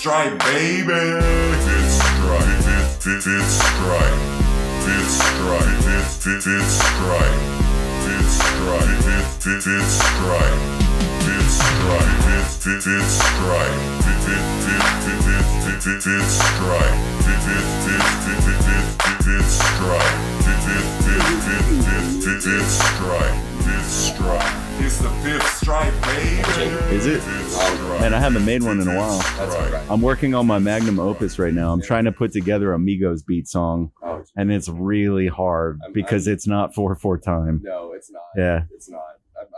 stripe, baby. Fifth stripe, fifth stripe, fifth stripe, fifth stripe, fifth stripe, fifth stripe, fifth stripe, fifth stripe, fifth stripe, fifth stripe, fifth stripe. It's the fifth stripe, baby. Is it? Man, I haven't made one in a while. That's right. I'm working on my magnum opus right now. I'm trying to put together a Migos beat song, and it's really hard because it's not 4/4 time. No, it's not. Yeah. It's not.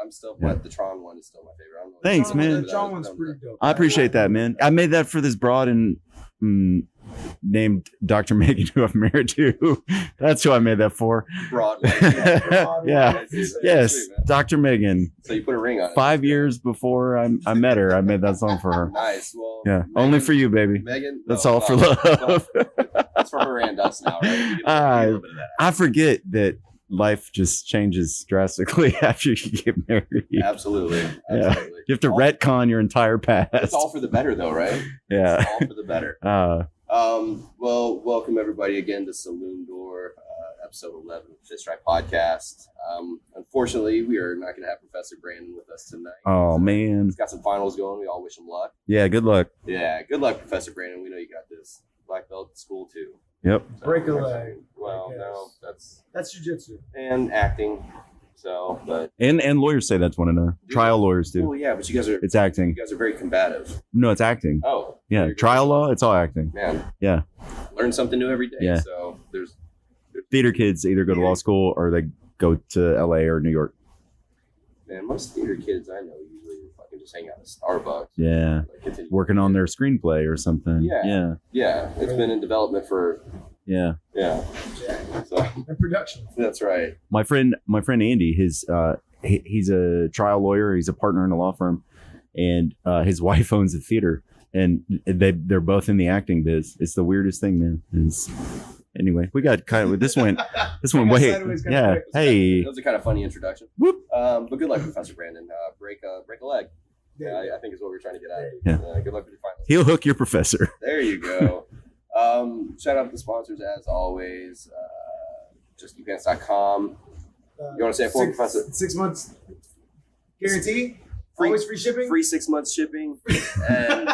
I'm still, but the Tron one is still my favorite. I don't know. Thanks, man. The Tron one's pretty dope. I appreciate that, man. I made that for this broad and named Dr. Megan, who I'm married to. That's who I made that for. Broadway. Yeah. Yes, Sweet, man. Dr. Megan. So you put a ring on it. 5 years before I met her, I made that song for her. Nice. Well, Yeah, Megan, only for you, baby. Megan. That's no, all for no, love. That's for her and us now, right? We get a little bit of that. I forget that life just changes drastically after you get married. Absolutely. Yeah. You have to retcon your entire past. It's all for the better, though, right? Yeah. It's all for the better. Well, welcome everybody again to Saloon Door, episode 11 of Fifth Stripe Podcast. Unfortunately, we are not going to have Professor Brandon with us tonight. Oh, man. He's got some finals going. We all wish him luck. Yeah, good luck. Yeah, good luck, Professor Brandon. We know you got this. Black belt at school, too. Yep. So, Break a leg. Well, I no, guess. That's jiu-jitsu. and acting. So, but And lawyers say that's one another. Trial lawyers do. well, yeah, but you guys are It's acting. very combative. No, it's acting. Oh, Yeah, there you go. trial law, it's all acting. Man, Yeah. learn something new every day. Yeah. So there's Theater kids either go to law school or they go to LA or New York. man, most theater kids I know usually fucking just hang out at Starbucks. Yeah. Like, continue- Working on their screenplay or something. Yeah. Yeah. Yeah, it's been in development for Yeah. yeah. Yeah. So And production. that's right. My friend Andy, he's a trial lawyer. He's a partner in a law firm, and his wife owns a theater, and they're both in the acting biz. It's the weirdest thing, man. Anyway, we got kind of this went way. Yeah. Hey. That was a kind of funny introduction. Whoop. But good luck, Professor Brandon. Break a leg. Yeah. I think is what we're trying to get at. Yeah. Good luck with your finals. He'll hook your professor. There you go. Shout out to the sponsors as always. JustKeepPants.com. You want to say it for me, Professor? 6 months guarantee. Free- Always free shipping. Free 6 months shipping and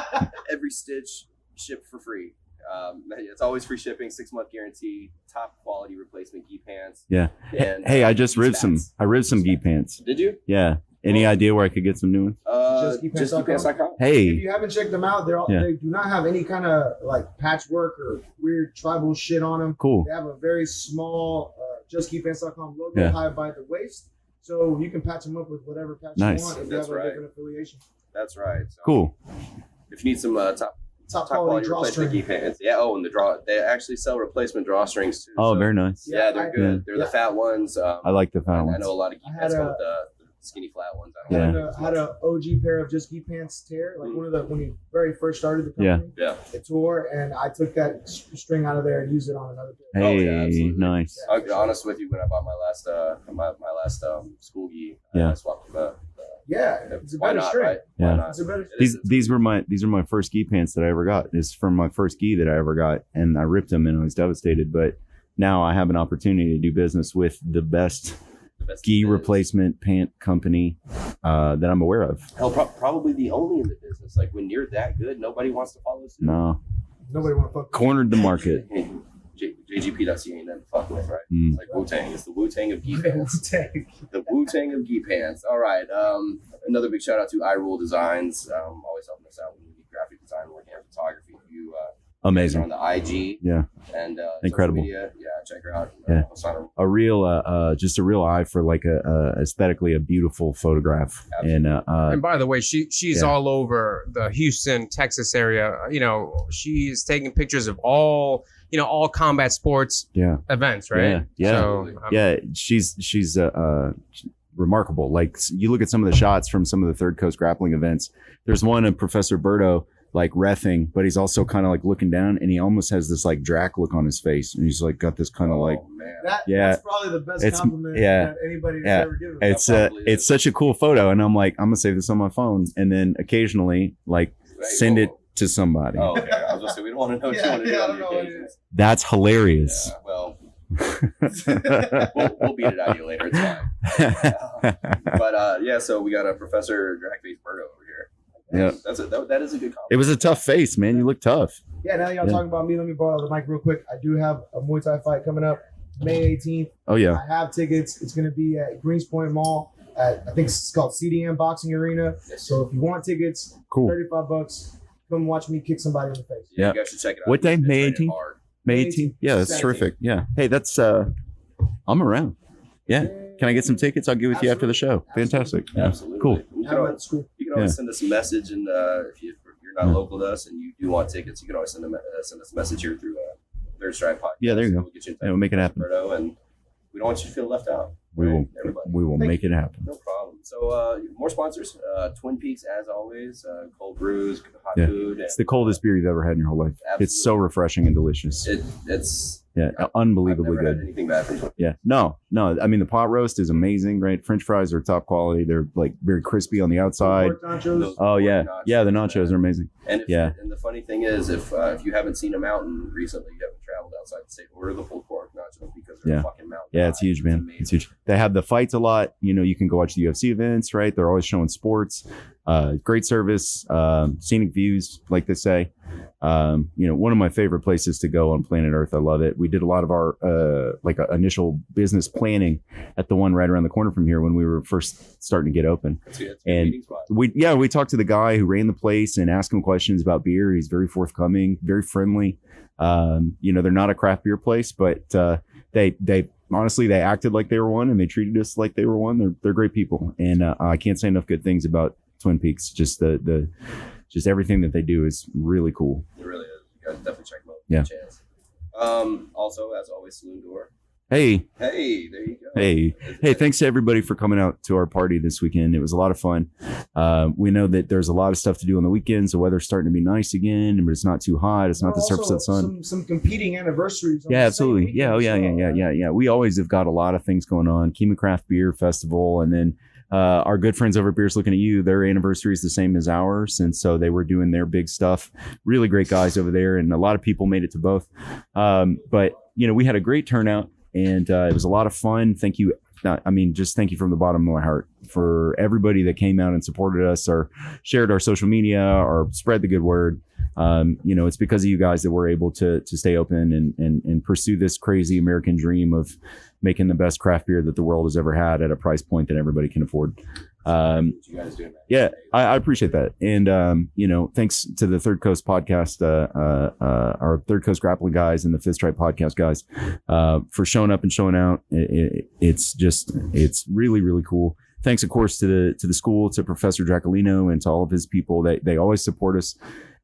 every stitch shipped for free. It's always free shipping, 6-month guarantee, top quality replacement gi pants. Yeah. And, Hey, I just gi ribbed some. spats. I ribbed some gi pants. Did you? Yeah. Any idea where I could get some new ones? JustKeepPants.com. Hey. If you haven't checked them out, they do not have any kind of like patchwork or weird tribal shit on them. Cool. They have a very small JustKeepPants.com logo Yeah. high by the waist, so you can patch them up with whatever patch Nice. you want if That's you have right. a different affiliation. That's right. So Cool. if you need some Top quality replacement gi drawstring. pants, yeah. Oh, and they actually sell replacement drawstrings too. Oh, so, very nice. Yeah, they're good. Yeah. They're the fat ones. I like the fat I ones. know a lot of gi I had pants a- come with the skinny flat ones. I Yeah. don't I like had an OG pair of Just Gi Pants tear, like when he very first started the company. Yeah. It tore, and I took that string out of there and used it on another pair. Oh, Hey, yeah, absolutely. nice. I'll be honest with you. When I bought my last school gi, Yeah. I swapped them. Yeah, it's a Why better not? string. Right? Yeah. Why not? It's a better. It is- These were my first gi pants that I ever got. It's from my first gi that I ever got, and I ripped them and I was devastated. But now I have an opportunity to do business with the best the best gi it is. replacement pant company that I'm aware of. Hell, probably the only in the business. Like when you're that good, nobody wants to follow suit. No, Nobody want to fuck. cornered the market. Hey, JGP.C ain't nothing to fuck with, right? Mm. It's like Wu-Tang. It's the Wu-Tang of gi pants. Tank. The Wu-Tang of gi pants. All right. Another big shout out to iRullDesigns. Always helping us out when we need graphic design, working on photography. You Amazing. on the IG. Yeah. And Incredible. social media. Yeah, check her out. Yeah. Hosanna. Just a real eye for like a aesthetically a beautiful photograph. Absolutely. And And by the way, she's Yeah. all over the Houston, Texas area. You know, she's taking pictures of all combat sports yeah. events, right? Yeah. So, Yeah, she's remarkable. Like you look at some of the shots from some of the Third Coast grappling events. There's one of Professor Berto like reffing, but he's also kind of like looking down, and he almost has this like Drac look on his face, and he's like got this kind of like Oh, man. That's probably the best It's- compliment yeah. that anybody has Yeah. ever given. it's probably it's is. such a cool photo, and I'm like I'm gonna save this on my phone, and then occasionally like Like, send it to somebody. Oh, okay. I was gonna say we don't want to know what you want to do on the occasions. That's hilarious. Yeah, well, we'll beat it out of you later. It's fine. But so we got a Professor Dragface Birdo over here. Yeah, that is a good compliment. It was a tough face, man. You look tough. Yeah, now y'all talking about me. Let me borrow the mic real quick. I do have a Muay Thai fight coming up May 18th. Oh yeah. I have tickets. It's going to be at Greenspoint Mall. I think it's called CDM Boxing Arena. So if you want tickets, Cool. $35. Come watch me kick somebody in the face. Yeah, you guys should check it out. What day? It's May rated 18th? hard. May 18th. Yeah, that's terrific. Yeah. Hey, that's I'm around. Yeah. Can I get some tickets? I'll get with you after the show. Fantastic. Yeah. Absolutely. Cool. You can always send us a message, and if you're not local to us and you do want tickets, you can always send us a message here through Third Strike Podcast. Yeah, there you go. We'll get you in touch Yeah, we'll make it happen. Roberto, and we don't want you to feel left out. We will. Everybody. We will make it happen. No problem. So more sponsors. Twin Peaks, as always. Cold brews, hot food. It's the coldest beer you've ever had in your whole life. Absolutely. It's so refreshing and delicious. It's unbelievably I've never good. had anything bad from Twin Peaks. Yeah, no. I mean, the pot roast is amazing, right? French fries are top quality. They're like very crispy on the outside. Pork nachos. Oh yeah, nachos, yeah. The nachos are amazing. And and the funny thing is, if you haven't seen a mountain recently, you haven't traveled outside the state, order the pulled pork nachos because they're a fucking mountain. Yeah, it's huge, man. It's huge. They have the fights a lot. You can go watch the UFC events, right? They're always showing sports. Great service, scenic views, like they say. One of my favorite places to go on planet Earth. I love it. We did a lot of our initial business planning at the one right around the corner from here when we were first starting to get open. That's a And meeting spot. we talked to the guy who ran the place and asked him questions about beer. He's very forthcoming, very friendly. They're not a craft beer place, but they honestly, they acted like they were one and they treated us like they were one. They're great people. And I can't say enough good things about Twin Peaks. Just just everything that they do is really cool. It really is. You guys definitely check them out. Yeah. Chance. Also, as always, Saloon Door. Hey, there you go. Hey, thanks to everybody for coming out to our party this weekend. It was a lot of fun. We know that there's a lot of stuff to do on the weekends. The weather's starting to be nice again, but it's not too hot. It's not the surface of the sun. Some competing anniversaries. Yeah, absolutely. Yeah. Oh, yeah. We always have got a lot of things going on. Kima Craft Beer Festival, and then our good friends over at Beers Looking at You, their anniversary is the same as ours, and so they were doing their big stuff. Really great guys over there, and a lot of people made it to both. But we had a great turnout, and it was a lot of fun. Thank you. Just thank you from the bottom of my heart for everybody that came out and supported us, or shared our social media, or spread the good word. It's because of you guys that we're able to stay open and pursue this crazy American dream of making the best craft beer that the world has ever had at a price point that everybody can afford. You guys doing that? Yeah, I appreciate that. And, thanks to the Third Coast podcast, our Third Coast Grappling guys and the Fifth Stripe podcast guys, for showing up and showing out. It's really, really cool. Thanks, of course, to the school, to Professor Dracolino, and to all of his people. They always support us.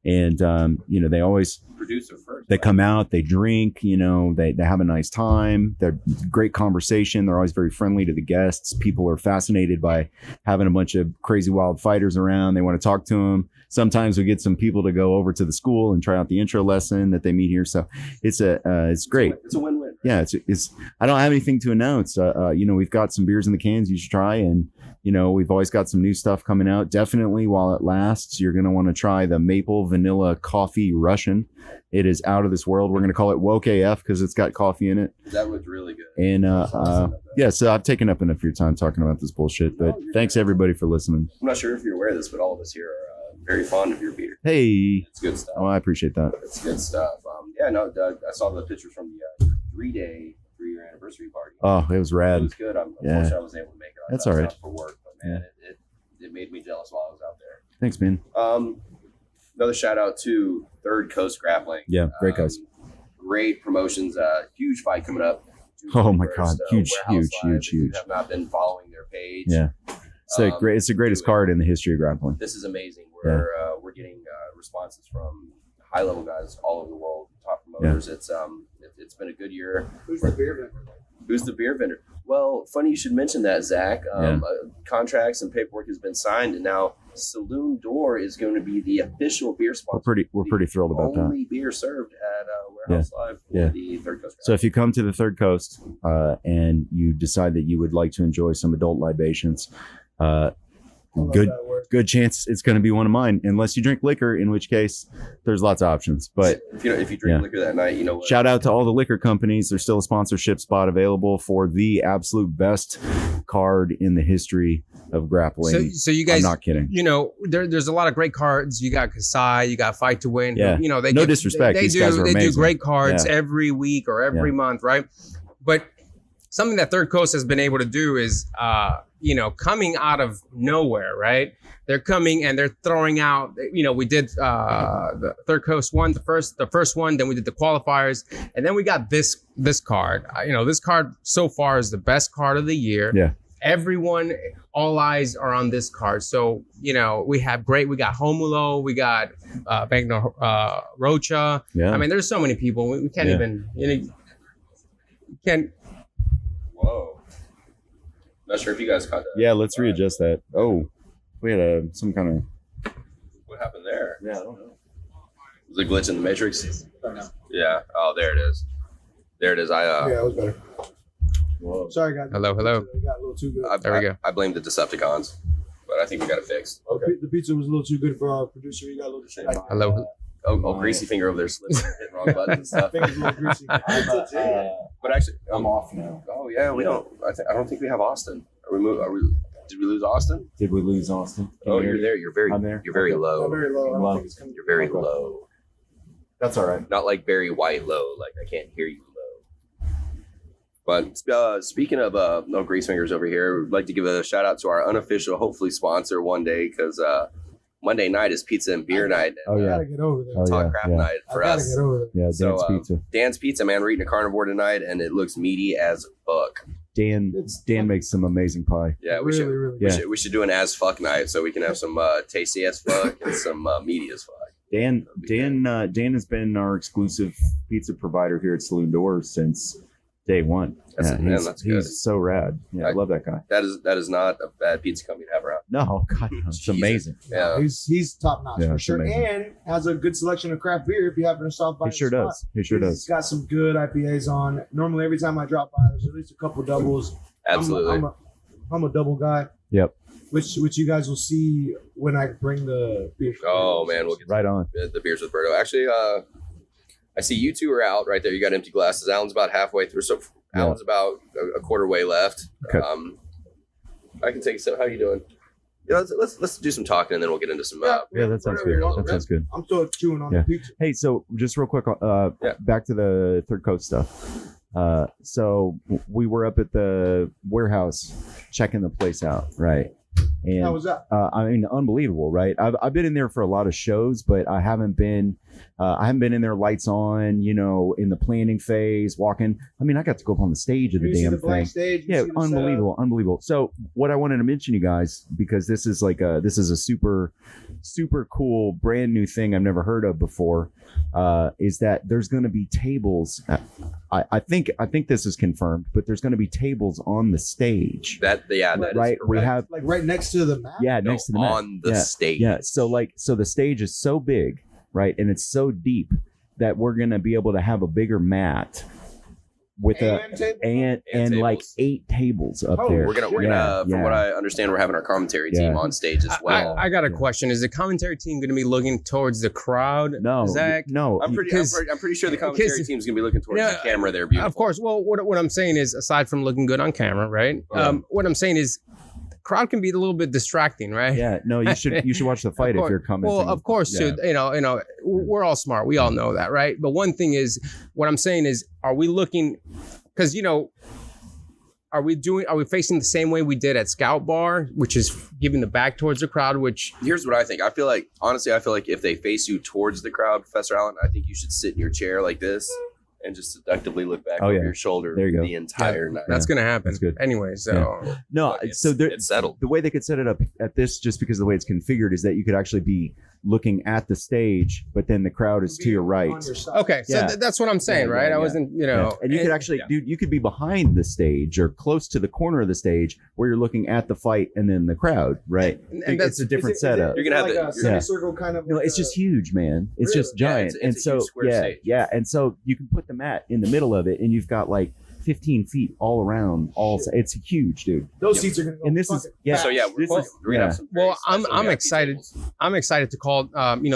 And, they always Producer first. They come out, they drink, they have a nice time. They're great conversation. They're always very friendly to the guests. People are fascinated by having a bunch of crazy wild fighters around. They want to talk to them. Sometimes we get some people to go over to the school and try out the intro lesson that they meet here. So it's great. It's a win-win. Yeah, it's I don't have anything to announce. We've got some beers in the cans you should try, and we've always got some new stuff coming out. Definitely, while it lasts, you're going to want to try the maple vanilla coffee Russian. It is out of this world. We're going to call it Woke AF because it's got coffee in it. That was really good. And so I've taken up enough of your time talking about this bullshit, but thanks everybody for listening. I'm not sure if you're aware of this, but all of us here are very fond of your beer. Hey, it's good stuff. Oh, I appreciate that. It's good stuff. I saw the pictures from the 3-year anniversary party. Oh, it was rad. It was good. Unfortunately, I was able to make it. That's all right. For work, but man, it made me jealous while I was out there. Thanks, man. Another shout out to Third Coast Grappling. Yeah, great guys. Great promotions. Huge fight coming up. Oh my God, huge. If you have not been following their page. Yeah, it's the greatest card in the history of grappling. This is amazing. We're getting responses from high level guys all over the world, top promoters. Yeah. It's been a good year. Who's the beer vendor? Who's the beer vendor? Well, funny you should mention that, Zach. Contracts and paperwork has been signed, and now Saloon Door is going to be the official beer sponsor. We're pretty thrilled about that. Only beer served at Warehouse Live for the Third Coast. So if you come to the Third Coast and you decide that you would like to enjoy some adult libations, good good chance it's going to be one of mine, unless you drink liquor, in which case there's lots of options. But if you drink liquor that night, you know what? Shout out to all the liquor companies. There's still a sponsorship spot available for the absolute best card in the history of grappling. So you guys, I'm not kidding. You know, there's a lot of great cards. You got Kasai, you got Fight to Win. Yeah. You know, No disrespect. They These do guys are amazing. great cards Yeah. every week or every month, right? But something that Third Coast has been able to do is, you know, coming out of nowhere, right? They're coming and they're throwing out, you know, we did the Third Coast one, the first one, then we did the qualifiers, and then we got this card. You know, this card so far is the best card of the year. Yeah. Everyone, all eyes are on this card. So, you know, we got Homulo, we got Bagno Rocha. Yeah. I mean, there's so many people. We can't even, you know, you can't. Whoa. Not sure if you guys caught that. Yeah, let's readjust that. Oh, we had some kind of. What happened there? Yeah, I don't know. Was it a glitch in the Matrix? Oh, no. Yeah. Oh, there it is. There it is. Yeah, it was better. Whoa. Sorry, guys. Hello. It got a little too good. There we go. I blame the Decepticons, but I think we got it fixed. The pizza was a little too good for our producer. He got a little too Hello. Oh, greasy finger over there slipping, hitting wrong buttons and stuff. Finger's a little greasy. But actually, I'm off now. oh yeah, we don't. I don't think we have Austin. Did we lose Austin? Did we lose Austin? Can Oh, you hear you're me? there. You're very. I'm there. You're very I'm low. very low. I don't Low. think it's coming. You're very Okay. low. That's all right. Not like Barry White low. Like I can't hear you low. But speaking of no grease fingers over here, we'd like to give a shout out to our unofficial, hopefully sponsor one day, because Monday night is pizza and beer night. Oh, I yeah. gotta get over there. Oh, Talk yeah, crap yeah. night for I gotta us. get over there. Yeah, Dan's So, Pizza. Dan's Pizza, man. We're eating a carnivore tonight, and it looks meaty as fuck. Dan It's- makes some amazing pie. Yeah, we really, should. really. Yeah. We should do an as fuck night so we can have some tasty as fuck and some meaty as fuck. Dan has been our exclusive pizza provider here at Saloon Door since day one. That's- man, he's, that's good. he's so rad. Yeah, I love that guy. That is not a bad pizza company to have around. No, God, no, it's Jesus. amazing. Yeah. He's top notch Yeah, for it's sure, amazing. and has a good selection of craft beer if you happen to stop by. He sure does. He sure He's does. got some good IPAs on. Normally, every time I drop by, there's at least a couple doubles. Absolutely. I'm a double guy, Yep. which you guys will see when I bring the beer. Oh man, we'll get Right on. the beers with Berto. Actually, I see you two are out right there. You got empty glasses. Alan's about halfway through, so Yeah. Alan's about a quarter way left. Okay. I can take a sip. How you doing? Yeah, let's do some talking and then we'll get into some. Yeah, that sounds whatever good. you want. That sounds good. I'm still chewing on Yeah. the pizza. Hey, so just real quick, Yeah. back to the Third Coast stuff. So we were up at the warehouse checking the place out, right? And How was that? I mean, unbelievable, right? I've been in there for a lot of shows, but I haven't been in there lights on, you know, in the planning phase, walking. I mean, I got to go up on the stage of the You see damn the blank thing. stage. You Yeah, see the unbelievable. So what I wanted to mention, you guys, because this is a super cool brand new thing I've never heard of before, is that there's going to be tables. I think this is confirmed, but there's going to be tables on the stage. that is Right, we correct. have like right next to the map. yeah No, next to the mat. on the Yeah, stage. Yeah, so the stage is so big, right, and it's so deep that we're going to be able to have a bigger mat with And table? and like tables. 8 tables up Oh, there. We're gonna Yeah, from yeah. what I understand, we're having our commentary team Yeah. on stage as well. I got a question. Is the commentary team going to be looking towards the crowd? No, Zach? no. I'm pretty sure the commentary because- team's gonna be looking towards Yeah, the camera there. Beautiful. Of course. Well, what I'm saying is, aside from looking good on camera, right? Yeah. What I'm saying is, the crowd can be a little bit distracting, right? Yeah, no. You should watch the fight Of if you're course. commenting. Well, of course, Yeah. too. You know, we're all smart. We all know that, right? But one thing is, what I'm saying is, are we looking? Because are we facing the same way we did at Scout Bar, which is giving the back towards the crowd? Which Here's what I think. I feel like if they face you towards the crowd, Professor Allen, I think you should sit in your chair like this and just seductively look back Oh, over yeah. your shoulder There you go. the entire night. that's going to happen. That's good. Anyway, so No, But so there, it's settled. the way they could set it up at this, just because of the way it's configured, is that you could actually be looking at the stage, but then the crowd is to your right. On your side. okay, so Yeah. that's what I'm saying, Yeah, right? yeah, I wasn't, Yeah. And you could actually, yeah. dude, you could be behind the stage or close to the corner of the stage where you're looking at the fight and then the crowd, right? And It's a different setup. You're gonna have like the- a semicircle kind of. No, like it's a- just huge, man. It's Really? just Yeah, giant. it's a and huge so square stage. and so you can put the mat in the middle of it, and you've got like 15 feet all around. It's huge, dude. Those seats are gonna go. And this is So yeah, this we're is gonna have some very Well, I'm special VIP excited. tables. I'm excited to call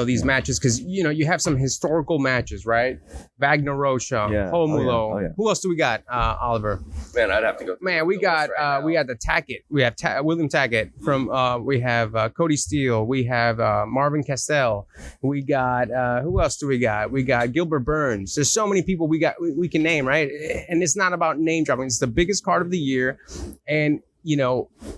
these matches because you have some historical matches, right? Wagner Rocha, Yeah. Romulo. Oh, yeah. Who else do we got, Oliver? Man, I'd have to go. Man, we got the Tackett. We have William Tackett from. We have Cody Steele. We have Marvin Castell. We got who else do we got? We got Gilbert Burns. There's so many people we can name, right? And it's not about name dropping. It's the biggest card of the year, and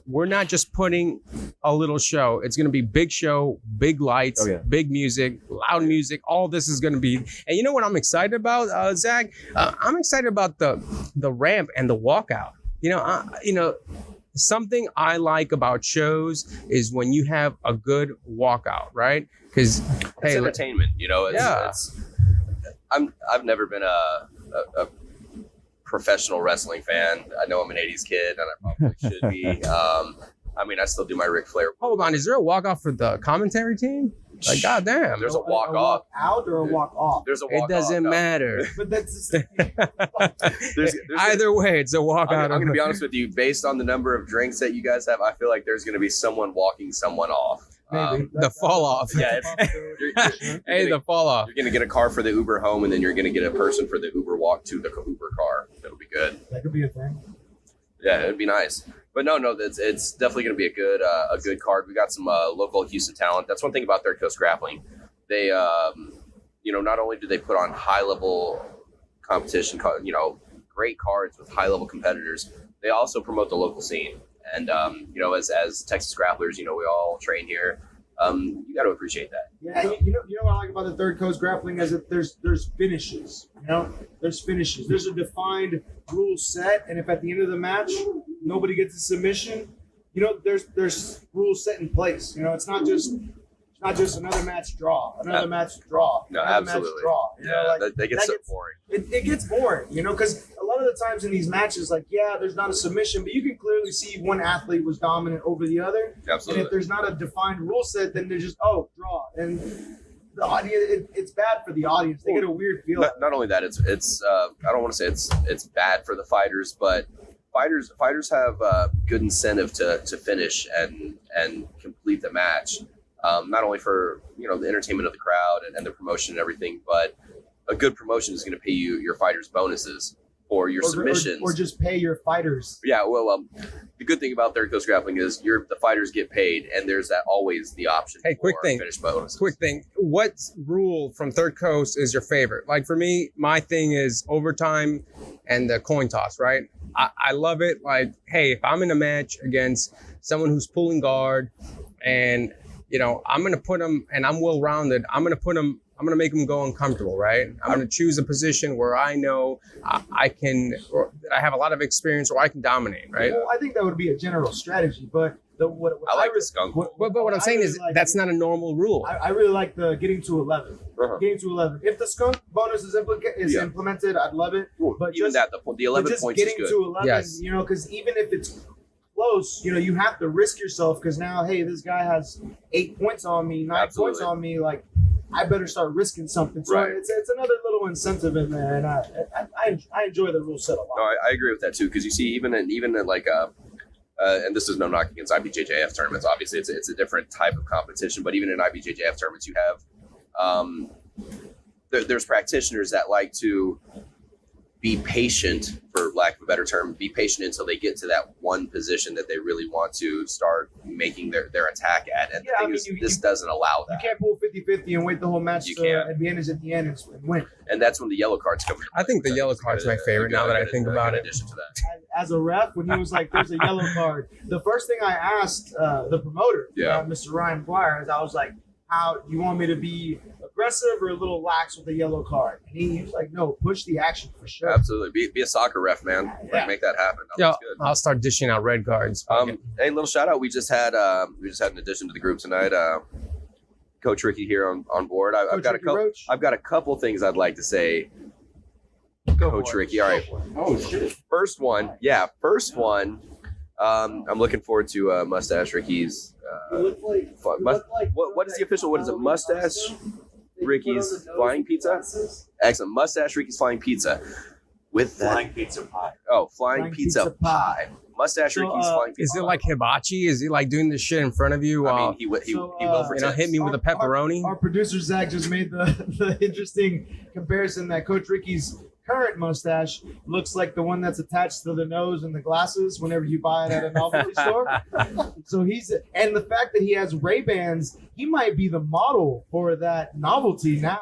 we're not just putting a little show. It's going to be big show, big lights, big music, loud music. All this is going to be. And you know what I'm excited about, Zach? I'm excited about the ramp and the walkout. Something I like about shows is when you have a good walkout, right? Because It's entertainment, I've never been a professional wrestling fan. I know I'm an 80s kid, and I probably should be. I still do my Ric Flair. hold on, is there a walkout for the commentary team? Like, goddamn. There's a walk A off. walk out or a walk off. There's a walk It doesn't off. matter. But that's just, There's Either way, it's a walkout. I'm going to be honest with you. Based on the number of drinks that you guys have, I feel like there's going to be someone walking someone off. maybe. the fall off. Yeah, Hey, the fall off. You're going to get a car for the Uber home, and then you're going to get a person for the Uber walk to the Uber car. That'll be good. That could be a thing. Yeah, it'd be nice. But no, it's definitely going to be a good card. We got some local Houston talent. That's one thing about Third Coast Grappling. They, not only do they put on high level competition, great cards with high level competitors, they also promote the local scene. And as Texas grapplers, we all train here. You got to appreciate that. Yeah, you know what I like about the Third Coast Grappling is that there's finishes. There's finishes. There's a defined rule set, and if at the end of the match nobody gets a submission, there's rules set in place. It's not just another match draw, another match draw, No, another absolutely. match draw. That gets so boring. It gets boring, because a lot of the times in these matches, there's not a submission, but you can clearly see one athlete was dominant over the other. Absolutely. And if there's not a defined rule set, then they're just, draw. And the audience, it's bad for the audience. They get a weird feel. Not only that, it's I don't want to say it's bad for the fighters, but fighters have good incentive to finish and complete the match. Not only for the entertainment of the crowd and the promotion and everything, but a good promotion is going to pay you your fighters' bonuses or your submissions, or just pay your fighters. Yeah, well, the good thing about Third Coast Grappling is the fighters get paid, and there's always the option. Hey, quick for thing. finish bonuses. Quick thing. What rule from Third Coast is your favorite? Like for me, my thing is overtime and the coin toss, right? I love it. Like, hey, if I'm in a match against someone who's pulling guard and I'm going to put them, and I'm well-rounded, I'm going to make them go uncomfortable, right? I'm going to choose a position where I know I can, or that I have a lot of experience, or I can dominate, right? Well, I think that would be a general strategy, but what I like the skunk. But what I'm saying is that's not a normal rule. I really like the getting to 11. Uh-huh. Getting to 11. If the skunk bonus is implemented, I'd love it. But Even just, the 11 just points is getting good. to 11, Yes. because even if it's close, you have to risk yourself because now, hey, this guy has 8 points on me, 9 Absolutely. points on me. Like, I better start risking something. So Right. it's another little incentive in there, and I enjoy the rule set a lot. No, I agree with that too, because you see, even in like and this is no knock against IBJJF tournaments. Obviously, it's a different type of competition, but even in IBJJF tournaments, you have there's practitioners that like to be patient, for lack of a better term, be patient until they get to that one position that they really want to start making their attack at. And Yeah, the I thing mean, is, you- this doesn't allow You that. can't pull 50-50 and wait the whole match You to can't. advantage at the end and win. And that's when the yellow cards come into I think play, the which yellow is card's good- my favorite now that I think about good it. addition to that. As a ref, when he was like, there's a yellow card, the first thing I asked the promoter, Yeah. Mr. Ryan Dwyer, is I was like, how do you want me to be aggressive or a little lax with the yellow card? And he was like, no, push the action for sure. Absolutely, be a soccer ref, man. Like, Yeah. make that happen. Yeah, That's good. I'll start dishing out red cards. Hey, little shout out. We just had an addition to the group tonight. Coach Ricky here on board. I've Coach got Ricky a couple. Roach? I've got a couple things I'd like to say. Go Coach for it. Ricky. All right. Oh, shit. First one. I'm looking forward to Mustache Ricky's. What is the official? What is it? Mustache Ricky's Flying Pizza. Excellent. Mustache Ricky's Flying Pizza. with that. Flying pizza pie. Oh, flying pizza pie. Mustache So, Ricky's flying pizza. Is it like hibachi? Is he like doing this shit in front of you? I mean, he will for you know, hit me with a pepperoni. Our producer Zach just made the interesting comparison that Coach Ricky's current mustache looks like the one that's attached to the nose and the glasses whenever you buy it at a novelty store. So and the fact that he has Ray-Bans, he might be the model for that novelty now.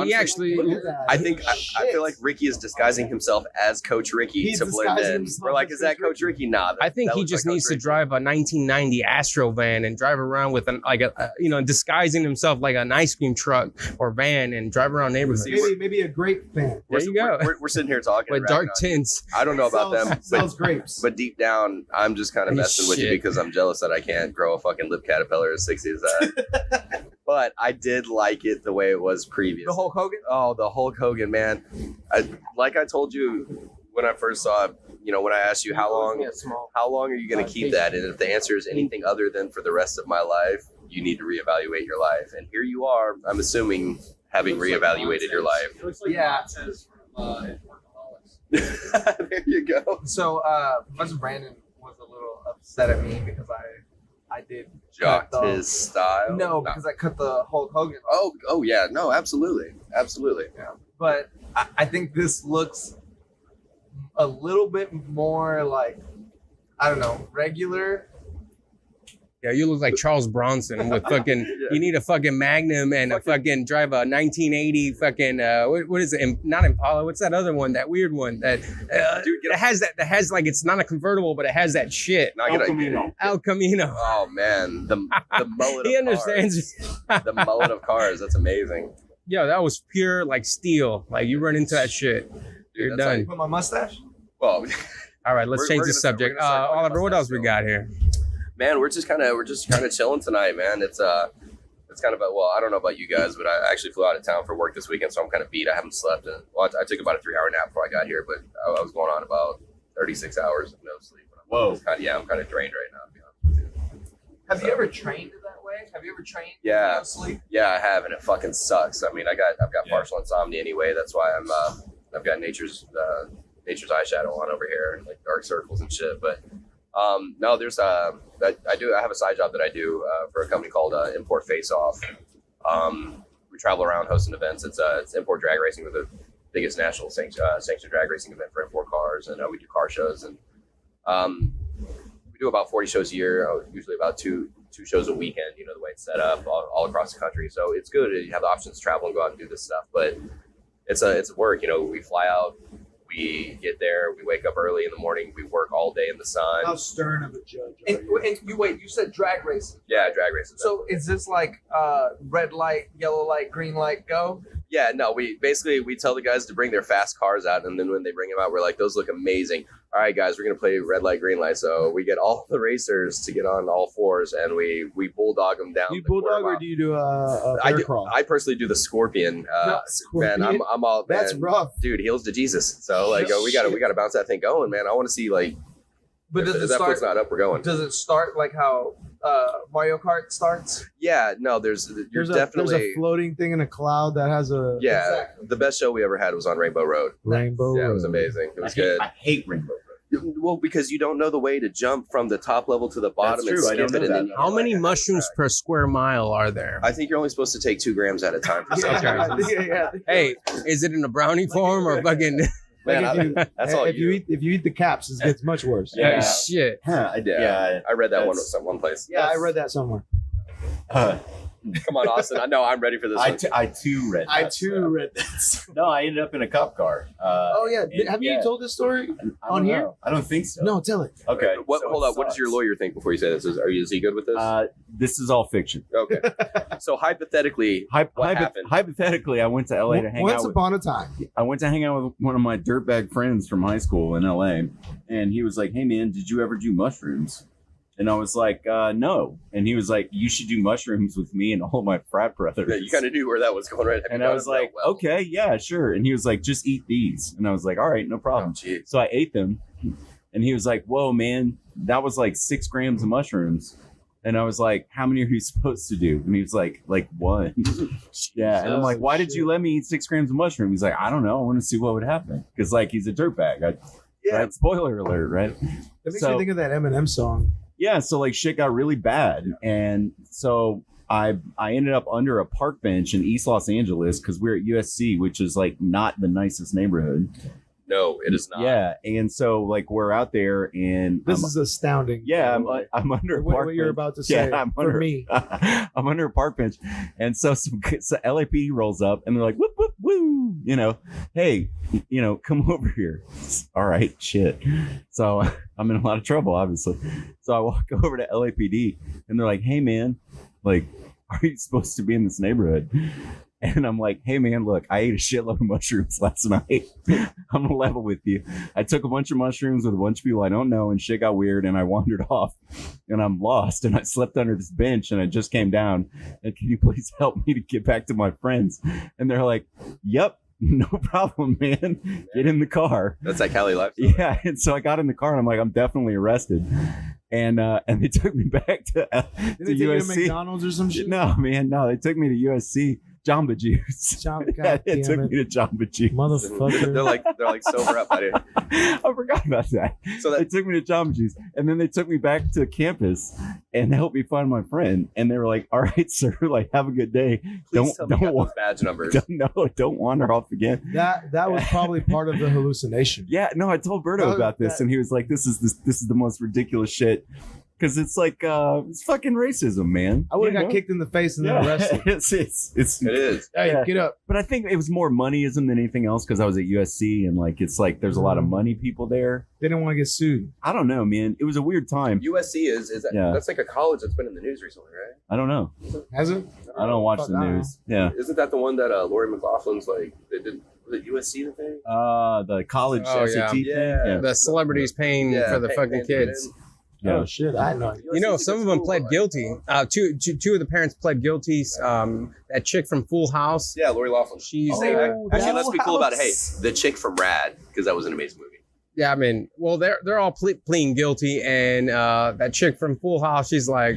He actually, Look at that. I think I feel like Ricky is disguising himself as Coach Ricky He's to blend disguising in. himself We're like, as is that Coach Coach Ricky? Nah. I think he just needs to drive a 1990 Astro van and drive around with disguising himself like an ice cream truck or van and drive around neighborhoods. Maybe a grape fan. There you go. We're sitting here talking With and dark rapping on- tints. I don't know about them, Sells grapes. but deep down, I'm just kind of messing with you Shit. because I'm jealous that I can't grow a fucking lip caterpillar as 60 as that. But I did like it the way it was previous. The Hulk Hogan? Oh, the Hulk Hogan, man. Like I told you when I first saw it, when I asked you how long are you going to keep that? And if the answer is anything other than for the rest of my life, you need to reevaluate your life. And here you are, I'm assuming, having reevaluated your life. Yeah. There you go. So, my cousin Brandon was a little upset at me because I did Jocked cut the- his style. No, because I cut the Hulk Hogan. Oh yeah, no, absolutely. Yeah. But I think this looks a little bit more like, I don't know, regular. Yeah, you look like Charles Bronson with fucking. You need a fucking Magnum and a fucking drive a 1980 fucking. What is it? Not Impala. What's that other one? That weird one that. Dude, it has that. That has like it's not a convertible, but it has that shit. Not good idea. El Camino. Oh man, the mullet. He of understands. Cars. The mullet of cars. That's amazing. Yo, that was pure like steel. Like you run into that shit, you're that's done. Put my mustache. Well, All right, let's We're- change we're the gonna start- subject. we're gonna start talking Oliver, about what that else we still. got here? man, we're just kind of chilling tonight, man. It's kind of I don't know about you guys, but I actually flew out of town for work this weekend, so I'm kind of beat. I haven't slept, and I took about a 3-hour nap before I got here, but I was going on about 36 hours of no sleep. Whoa. I'm kind of drained right now, to be honest with you. Have you ever trained that way? Have you ever trained? Yeah. No sleep. Yeah, I have, and it fucking sucks. I mean, I've got partial insomnia anyway. That's why I've got nature's eyeshadow on over here, and like dark circles and shit. But no, there's I have a side job that I do for a company called Import Face Off. We travel around hosting events. It's import drag racing with the biggest national sanctioned drag racing event for import cars, and we do car shows, and we do about 40 shows a year, usually about two shows a weekend, the way it's set up all across the country. So it's good. You have the options to travel and go out and do this stuff, but it's work. We fly out, we get there, we wake up early in the morning, we work all day in the sun. How stern of a judge. And you said drag racing. Yeah, drag racing. So is this like red light, yellow light, green light, go? Yeah, no, we tell the guys to bring their fast cars out, and then when they bring them out, we're like, those look amazing. All right, guys, we're going to play red light, green light. So we get all the racers to get on all fours, and we bulldog them down. Do you the quarter bulldog or mile. do you do a bear crawl? I personally do the scorpion. Scorpion? Man, I'm all, man, That's rough. dude. Heels to Jesus. So like, we gotta bounce that thing going, man. I want to see like, But if does it that foot's start? not up, we're going. Does it start like how Mario Kart starts? Yeah, no, there's definitely there's a floating thing in a cloud that has a yeah. Exactly. The best show we ever had was on Rainbow Road. rainbow. Yeah, it was amazing. It was good. I hate Rainbow Road. Well, because you don't know the way to jump from the top level to the bottom and true. I skip don't it. know And then that. you How get, many like, a mushrooms track. per square mile are there? I think you're only supposed to take 2 grams at a time for some Yeah, reason. yeah. Hey, is it in a brownie form or fucking? Man, Like if you- that's all if you you. eat the caps, it gets much worse. Yeah. Shit. I did. Yeah, I read that that's- one place. Yeah, I read that somewhere. Come on, Austin. I know I'm ready for this one. I too read. I that too stuff. read that. No, I ended up in a cop car. Oh yeah, and- have you yeah. told this story? I on don't here? know. I don't think so. No, tell it. Okay. What? so Hold it up. What does your sucks. lawyer think before you say this? Is he good with this? This is all fiction. Okay. So hypothetically, what happened? Hypothetically, I went to LA to hang Once out. upon a time. I went to hang out with one of my dirtbag friends from high school in LA, and he was like, "Hey man, did you ever do mushrooms?" And I was like, "No." And he was like, "You should do mushrooms with me and all my frat brothers." Yeah, you kind of knew where that was going, right? Have you And I done was it? like, Well, "Okay, yeah, sure." And he was like, "Just eat these." And I was like, "All right, no problem." geez. So I ate them, and he was like, "Whoa, man, that was like 6 grams of mushrooms." And I was like, how many are you supposed to do? And he was like one. Yeah. And I'm like, why did you let me eat 6 grams of mushroom? He's like, I don't know. I want to see what would happen. Because like he's a dirtbag. Right? Spoiler alert, right? It makes me think of that Eminem song. Yeah, so like shit got really bad. And so I ended up under a park bench in East Los Angeles because we're at USC, which is like not the nicest neighborhood. No, it is not. Yeah, and so like we're out there, and This is astounding. yeah, I'm under a park what you're bench. about to say for me. I'm under a park bench, and so some LAPD rolls up, and they're like, "Whoop whoop woo," you know, hey, you know, come over here. All right, shit. So I'm in a lot of trouble, obviously. So I walk over to LAPD, and they're like, "Hey, man, like, are you supposed to be in this neighborhood?" And I'm like, hey, man, look, I ate a shitload of mushrooms last night. I'm gonna level with you. I took a bunch of mushrooms with a bunch of people I don't know, and shit got weird, and I wandered off, and I'm lost, and I slept under this bench, and I just came down. And can you please help me to get back to my friends? And they're like, yep. No problem, man. Get in the car. That's that Cali lifestyle. Yeah, and so I got in the car, and I'm like, I'm definitely arrested. And they took me back to Did they take you to USC. McDonald's or some shit? No, man, no. They took me to USC. Jamba Juice. God Yeah, damn it took it. me to Jamba Juice. Motherfucker. They're like sober up, buddy. I forgot about that. So They that took me to Jamba Juice, and then they took me back to campus and helped me find my friend. And they were like, "All right, sir, like have a good day. please tell me you got wa- those badge numbers. don't wander off again." That was probably part of the hallucination. Yeah, no, I told Berto Oh, about this, that- and he was like, "This is the most ridiculous shit." Because it's like it's fucking racism, man. I would have You got know? kicked in the face and then Yeah. arrested. it's It is. Hey, Yeah. get up. But I think it was more moneyism than anything else because I was at USC and like it's like there's a lot of money people there. They didn't want to get sued. I don't know, man. It was a weird time. USC is that, Yeah. that's like a college that's been in the news recently, right? I don't know. Has it? I don't watch Fuck, the I don't news. Yeah. Isn't that the one that Lori McLaughlin's like they did? Was it USC the thing? The college Oh, SAT yeah. thing. Yeah. The celebrities paying for the fucking kids. Yeah. Oh shit! I know. You know, some of them pled guilty. Two of the parents pled guilty. That chick from Full House. Yeah, Lori Laughlin. She's Actually, let's be cool about it. Hey, the chick from Rad, because that was an amazing movie. yeah. I mean, well, they're all pleading guilty, and that chick from Full House, she's like,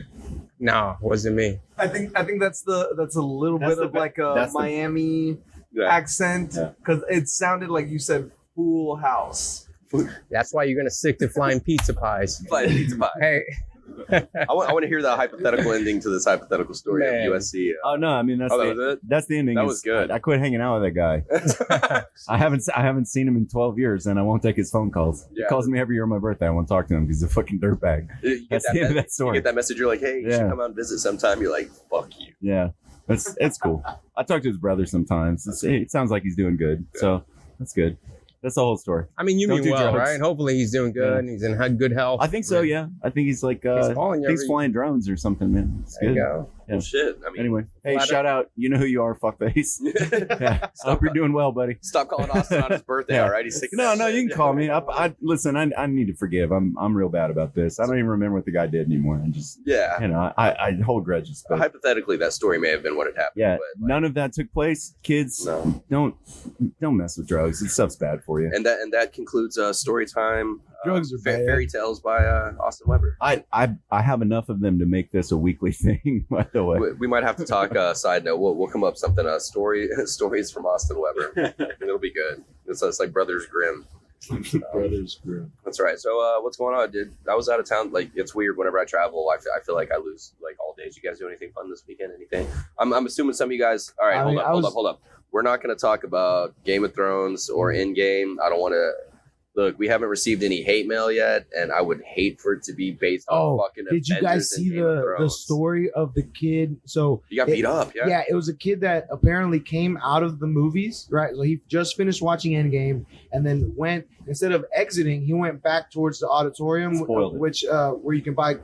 "Nah, wasn't me." I think that's a little That's bit the of be- like a that's the- Miami Yeah. accent Yeah. because it sounded like you said Full House. That's why you're gonna stick to flying pizza pies. Flying pizza pie. Hey, I want to hear the hypothetical ending to this hypothetical story Man. of USC. Oh no, I mean that's Oh, that was it? that's the ending. That is- was good. I quit hanging out with that guy. I haven't seen him in 12 years, and I won't take his phone calls. Yeah. He calls me every year on my birthday. I won't talk to him because he's a fucking dirtbag. You get That's that the end of me- that story. You get that message. You're like, hey, you Yeah. should come out and visit sometime. You're like, fuck you. Yeah, it's cool. I talk to his brother sometimes. It sounds like he's doing good, so that's good. That's the whole story. I mean, you Don't mean do well, drugs. right? Hopefully, he's doing good. And he's in good health. I think so. Yeah, I think he's like He's calling you I think he's every- flying drones or something, man. It's There you good. go. Yeah. Well, shit. I mean, Anyway, hey, Flat shout out. You know who you are, fuckface. Yeah, I hope you're doing well, buddy. stop calling Austin on his birthday. Yeah. All right, he's sick. of No, that no, shit. you can call me. I listen. I need to forgive. I'm real bad about this. I don't even remember what the guy did anymore. I just, Yeah. you know, I hold grudges. But Hypothetically, that story may have been what had happened. yeah, but, like, none of that took place. Kids, No. don't mess with drugs. This stuff's bad for you. And that concludes story time. Drugs are bad. Fairy tales by Austin Weber. I have enough of them to make this a weekly thing. By the way, We might have to talk. Side note, we'll come up something. Stories from Austin Weber. It'll be good. It's like Brothers Grimm. Brothers Grimm. That's right. So what's going on, dude? I was out of town. Like, it's weird whenever I travel. I feel like I lose like all days. You guys do anything fun this weekend? Anything? I'm assuming some of you guys. All right, hold up. We're not going to talk about Game of Thrones or Endgame. I don't want to. Look, we haven't received any hate mail yet, and I would hate for it to be based on Oh, fucking. did you Avengers guys and see Game of the Thrones. story of the kid? So You got beat up, yeah. Yeah, it was a kid that apparently came out of the movies, right? So he just finished watching Endgame and then went, instead of exiting, he went back towards the auditorium, Spoiled it. which where you can buy,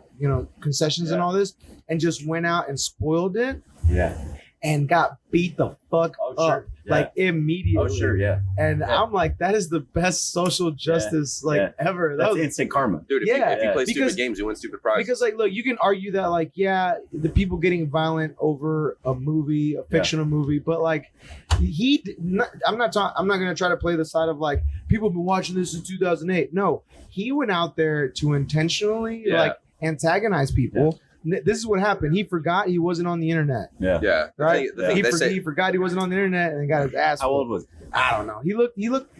concessions and all this, and just went out and spoiled it yeah. and got beat the fuck Oh, up sure. Yeah. like immediately. Oh sure, yeah. And I'm like, that is the best social justice ever. That That's was instant karma. Dude, if Yeah, you play because- stupid games, you win stupid prizes. because like look, you can argue that like the people getting violent over a movie, a fictional movie, but like I'm not going to try to play the side of like people have been watching this in 2008. No, he went out there to intentionally Yeah. like antagonize people. this is what happened. He forgot he wasn't on the internet. Yeah. Yeah. Right? The thing, He, they say, he forgot he wasn't on the internet and got his ass. How old was? I don't know. He looked. it doesn't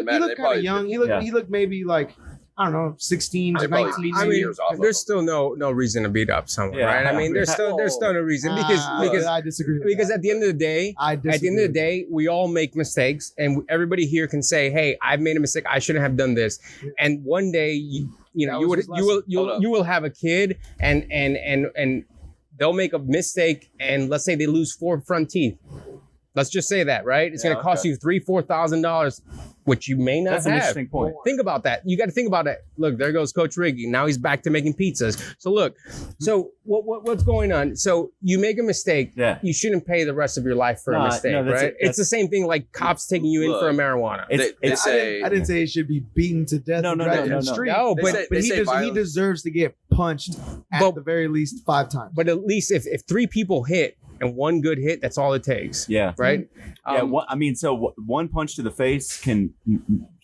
He matter. They looked kind probably of young. He looked. Yeah. He looked maybe like I don't know, 16 to They probably 19. beat some years off of there's them. still no reason to beat up someone, Yeah. right? I mean, there's still no reason because I disagree. With because that. at the end of the day, I disagree. at the end of the day, we all make mistakes, and everybody here can say, "Hey, I've made a mistake. I shouldn't have done this." And one day, you know, That you was would his lesson. you will have a kid, and they'll make a mistake, and let's say they lose 4 front teeth. Let's just say that, right? It's going to cost you $3,000-$4,000, which you may not That's an have. interesting point. Think about that. You got to think about it. Look, there goes Coach Riggy. Now he's back to making pizzas. So look, so what's going on? So you make a mistake. Yeah. You shouldn't pay the rest of your life for a No, mistake, no, that's right? it. It's the same thing like cops taking you in for a marijuana. They say I didn't say he should be beaten to death. No, and no, dragged no, in the no, no. street. No, They but say- But he, he violence- deserves to get punched at But- the very least 5 times. but at least if 3 people hit and 1 good hit, that's all it takes. Yeah. Right? Yeah. I mean, so one punch to the face can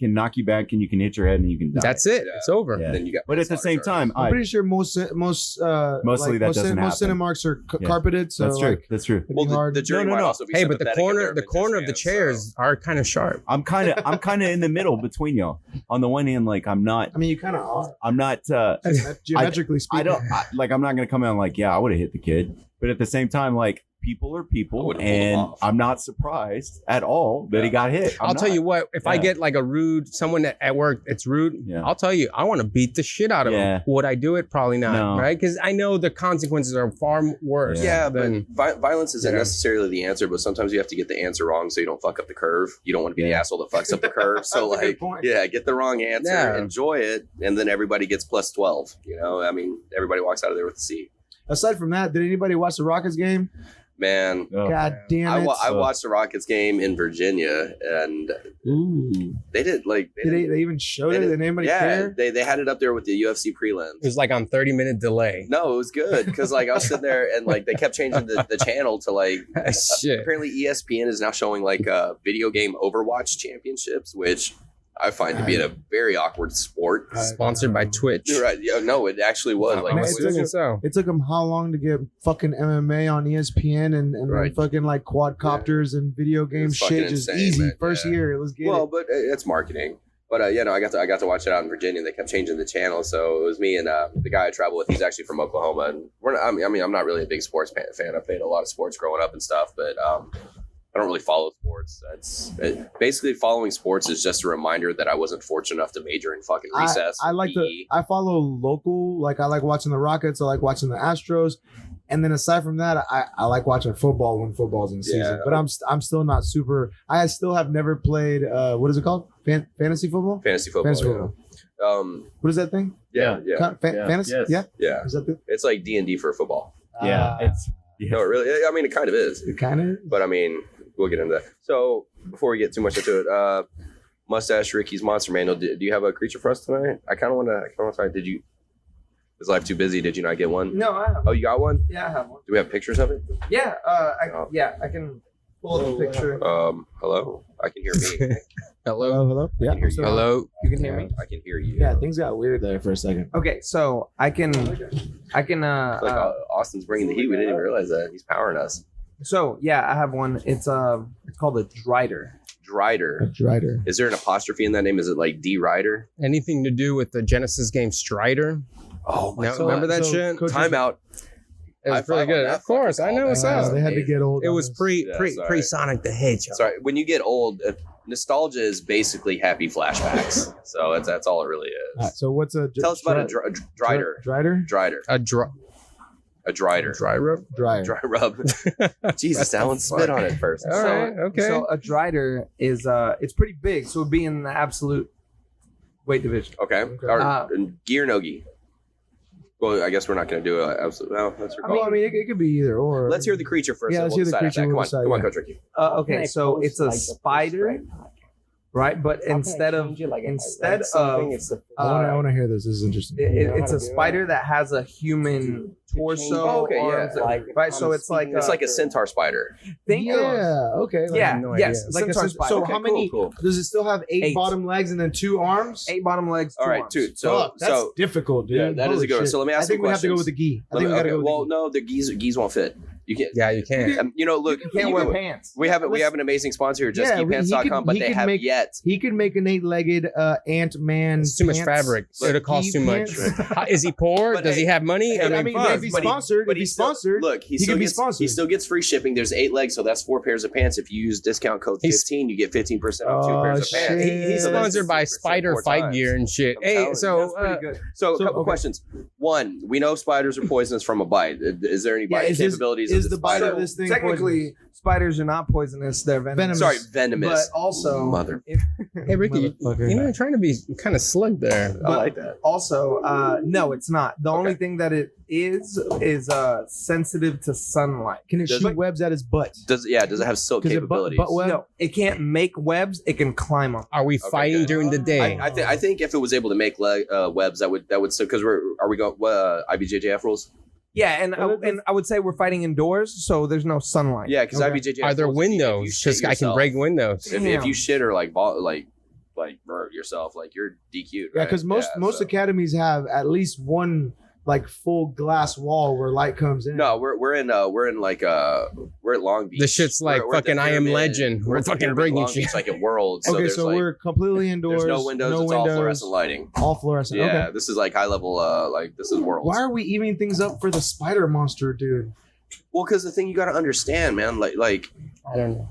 knock you back, and you can hit your head, and you can die. That's it. Yeah. It's over. Yeah. then you got. But at the same time, I'm pretty sure most Mostly that most doesn't most happen. Cinemarks are Yeah. carpeted, so that's true. like, That's true. it'd be well, hard. the jury No, no, might no. also be. Hey, but the sympathetic if corner they're of the businessmen, chairs are kind of sharp. I'm kind of in the middle between y'all. On the one hand, like I'm not. I mean, you kind of are. I'm not. Geometrically speaking. I'm not gonna come out like, yeah, I would have hit the kid. But at the same time, like people are I people, would've pulled him and off. I'm not surprised at all that he got hit. I'll tell you what, if I Yeah. get like a rude someone at work that's rude, Yeah. I'll tell you, I want to beat the shit out of Yeah. them. Would I do it? Probably not, No. right? Because I know the consequences are far worse. Yeah, but than violence isn't Yeah. necessarily the answer, but sometimes you have to get the answer wrong so you don't fuck up the curve. You don't want to be the Yeah. asshole that fucks up the curve. So That's a good like, point. yeah, get the wrong answer, Yeah. enjoy it, and then everybody gets plus 12. You know, I mean, everybody walks out of there with a C. Aside from that, did anybody watch the Rockets game? Man, Oh. God damn it! I watched the Rockets game in Virginia, and Ooh. they did like They even showed it? Did anybody care? they had it up there with the UFC prelims. it was like on 30-minute delay. No, it was good because like I was sitting there and like they kept changing the channel to like Shit. apparently ESPN is now showing like video game Overwatch championships, which I find to be a very awkward sport. Sponsored by Twitch. You're right. Yeah, no, it actually was like I'm it's assuming so. It took them how long to get fucking MMA on ESPN and Right. fucking like quadcopters and video game It's fucking shit just insane, easy man. first Yeah. year. Let's get well, it. but it's marketing. But yeah, no, I got to watch it out in Virginia. They kept changing the channel, so it was me and the guy I travel with. He's actually from Oklahoma, and we're not, I mean, I'm not really a big sports fan. I played a lot of sports growing up and stuff, but I don't really follow sports. Basically following sports is just a reminder that I wasn't fortunate enough to major in fucking recess. I like PE. I follow local. Like I like watching the Rockets. I like watching the Astros. And then aside from that, I like watching football when football's in season. Yeah. But I'm still not super. I still have never played. What is it called? Fantasy football. fantasy football. Fantasy yeah. football. What is that thing? Yeah. Yeah. Fantasy. Yes. Yeah. Yeah. Is that the? It's like D&D for football. Yeah, it's yeah. No, it really. I mean, it kind of is. It kind of. But I mean, we'll get into that. So before we get too much into it, Mustache Ricky's Monster Manual. Do you have a creature for us tonight? I kind of want to. Try. Did you? Is life too busy? Did you not get one? No, I have. Oh, you got one? Yeah, I have one. Do we have pictures of it? Yeah, I can pull up a picture. Hello. I can hear me. Hello. Hello. Yeah. hear you. So- Hello. You can hear me. I can hear you. Yeah. Things got weird there for a second. Okay, so I can. It's like Austin's bringing the heat. We didn't even realize that he's powering us. So yeah, I have one. It's called a Drider. Drider. Drider. Is there an apostrophe in that name? Is it like D Rider? Anything to do with the Genesis game Strider? Oh No, remember that shit? Coach, Timeout. It was High pretty five on good. that Of course, fucking I know call, what's man. up. They had to get old. It on was this. Yeah, sorry. Sonic the Hedgehog. Sorry, when you get old, nostalgia is basically happy flashbacks. So that's all it really is. All right, so what's a Tell us about a Drider. Drider? Drider. A dry rub. Dryer. Dry rub. Jesus, Alan spit on it first. All right. Okay. So a Drider is it's pretty big, so it'd be in the absolute weight division. Okay. Gi or no gi? Well, I guess we're not going to do it. Absolutely. No, that's your call. Well, I mean, it could be either or. Let's hear the creature first. Yeah, and let's we'll hear the decide after creature, that. we'll decide, Come on, yeah. Coach Ricky. Okay, so it's a spider right? But instead of I want to hear this. This is interesting. it's a spider that has a human torso. Oh, okay, arms, yeah. right. So it's like a centaur spider. Okay. Yeah. no Yes. idea. Centaur spider. So Okay, how many? cool. Does it still have 8 8. bottom legs and then 2 arms? 8 bottom legs. 2 All right, arms. dude. So Fuck, that's difficult, dude. yeah, that is a Holy good one. shit. So let me ask I think some we have to go with questions. the gi. I think we got to go with Well, the gi. no, the geese won't fit. You can't. Yeah, you can. You know, look, You can't wear pants. we have an amazing sponsor here, Yeah, JustGeePants.com, but he they could have make- yet. He could make an 8-legged Ant-Man. It's too much pants. fabric. It'll cost Gi too much. pants. Is he poor? But Does he hey, have money? hey, I mean, fuck. if he's sponsored, But he's sponsored. Look, he still could be gets sponsored. he still gets free shipping. There's 8 legs, so that's 4 pairs of pants. If you use discount code He's- 15, you get 15% off 2 Oh, pairs of pants. shit. He's So that's sponsored by 60% Spider more Fight times. Gear and shit. I'm telling Hey, you, so That's pretty good. So a So, couple okay. questions. One, we know spiders are poisonous from a bite. Is there any Yeah, biting is this- capabilities is of the the bite spider? of this thing Technically, spiders are not poisonous. They're venomous. Venomous. Sorry, venomous. But also, Mother. hey Ricky, you're not trying to be kind of slug there. I like that. Also, no, it's not. The only thing that it is sensitive to sunlight. Can it Does shoot it- webs at his butt? Does it have silk 'Cause it capabilities? butt web. No, it can't make webs. It can climb them. Are we fighting good. during the day? I think if it was able to make webs, that would because are we going IBJJF rules? Yeah, and I would say we're fighting indoors, so there's no sunlight. Yeah, because Okay. IBJJF. Are there rules, if you windows? shit Because I can yourself- break windows. If you shit or like burn yourself, like you're DQ'd. Yeah, right? because most so- academies have at least one like full glass wall where light comes in. No, we're at Long Beach. The shit's like We're at the fucking I Am Pyramid. Legend. We're at the fucking Pyramid breaking Long shit. Beach, like at World. So Okay, there's so like, we're completely indoors. there's no windows. It's all fluorescent lighting. All fluorescent. Yeah, Okay. this is like high level. Like this is World. Why are we evening things up for the spider monster, dude? Well, because the thing you got to understand, man, like I don't know.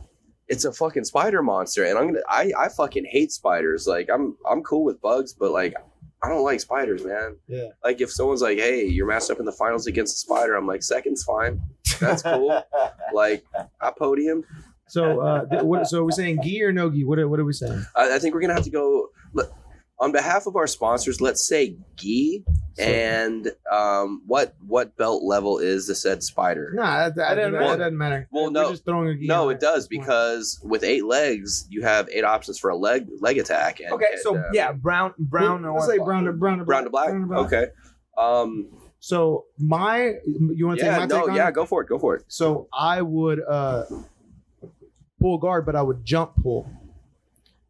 it's a fucking spider monster, and I fucking hate spiders. Like I'm cool with bugs, but like I don't like spiders, man. Yeah. Like if someone's like, hey, you're matched up in the finals against a spider, I'm like, second's fine. That's cool. Like I podium. So, so are we saying gi or no gi? What are we saying? I think we're gonna have to go on behalf of our sponsors. Let's say gi, and what belt level is the said spider? Nah, that doesn't matter. Well, We're no. just throwing a gi. No, in it there. does because with 8 legs, you have 8 options for a leg attack. And, Okay, so yeah, brown. Let's say brown to brown to black. Brown to black. Okay. So you want to take my take on it? Go for it. So I would pull guard, but I would jump pull.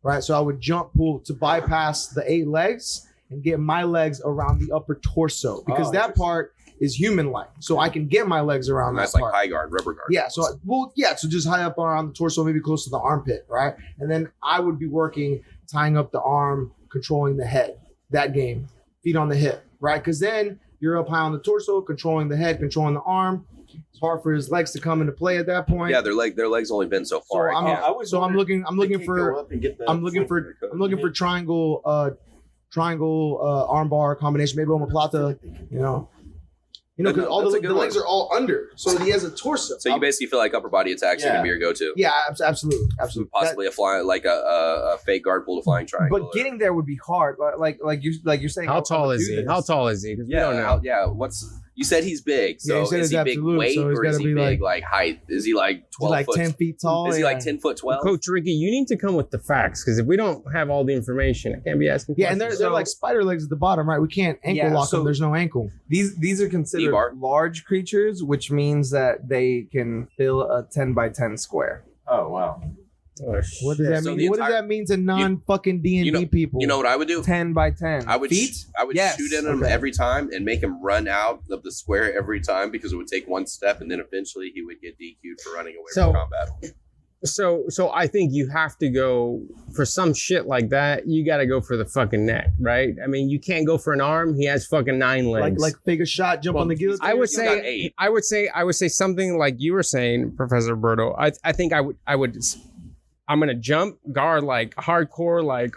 Right? So I would jump pull to bypass the 8 legs and get my legs around the upper torso because that part is human-like. So I can get my legs around That's that like part. high guard, rubber guard. Yeah, so so just high up around the torso, maybe close to the armpit, right? And then I would be working, tying up the arm, controlling the head. That game, feet on the hip, right? Because then you're up high on the torso, controlling the head, controlling the arm. It's hard for his legs to come into play at that point. Yeah, their legs only bend so So far. I'm looking for triangle armbar combination, maybe omoplata, because all That's a the good legs one. are all under, so he has a torso. So you basically feel like upper body attacks are gonna be your go-to. Yeah, absolutely. Possibly a flying like a fake guard pull to flying triangle. But getting there would be hard. Like you're saying. How tall is do he? this. How tall is he? 'Cause we yeah, don't know. you said he's big. So Yeah, he said is he's he big absolute, weight so he's or is gotta he be big like height? Is he like 12 like foot? 10 feet tall. Is he yeah. like 10 foot 12? Coach Ricky, you need to come with the facts because if we don't have all the information, I can't be asking. Yeah, and questions. they're like spider legs at the bottom, right? We can't ankle lock them. There's no ankle. These are considered D-bar. large creatures, which means that they can fill a 10 by 10 square. Oh wow. Oh, shit. What does that So mean? the What does entire- that mean to non-fucking D&D people? You know what I would do? 10 by 10. I would feet. Yes. shoot in him Okay. every time and make him run out of the square every time because it would take one step and then eventually he would get DQ'd for running away So- from combat. So I think you have to go for some shit like that. You got to go for the fucking neck, right? I mean, you can't go for an arm. He has fucking 9 legs. like fake a shot, jump on the guillotine. I would He's got say, 8. I would say something like you were saying, Professor Berto. I think I'm gonna jump guard like hardcore, like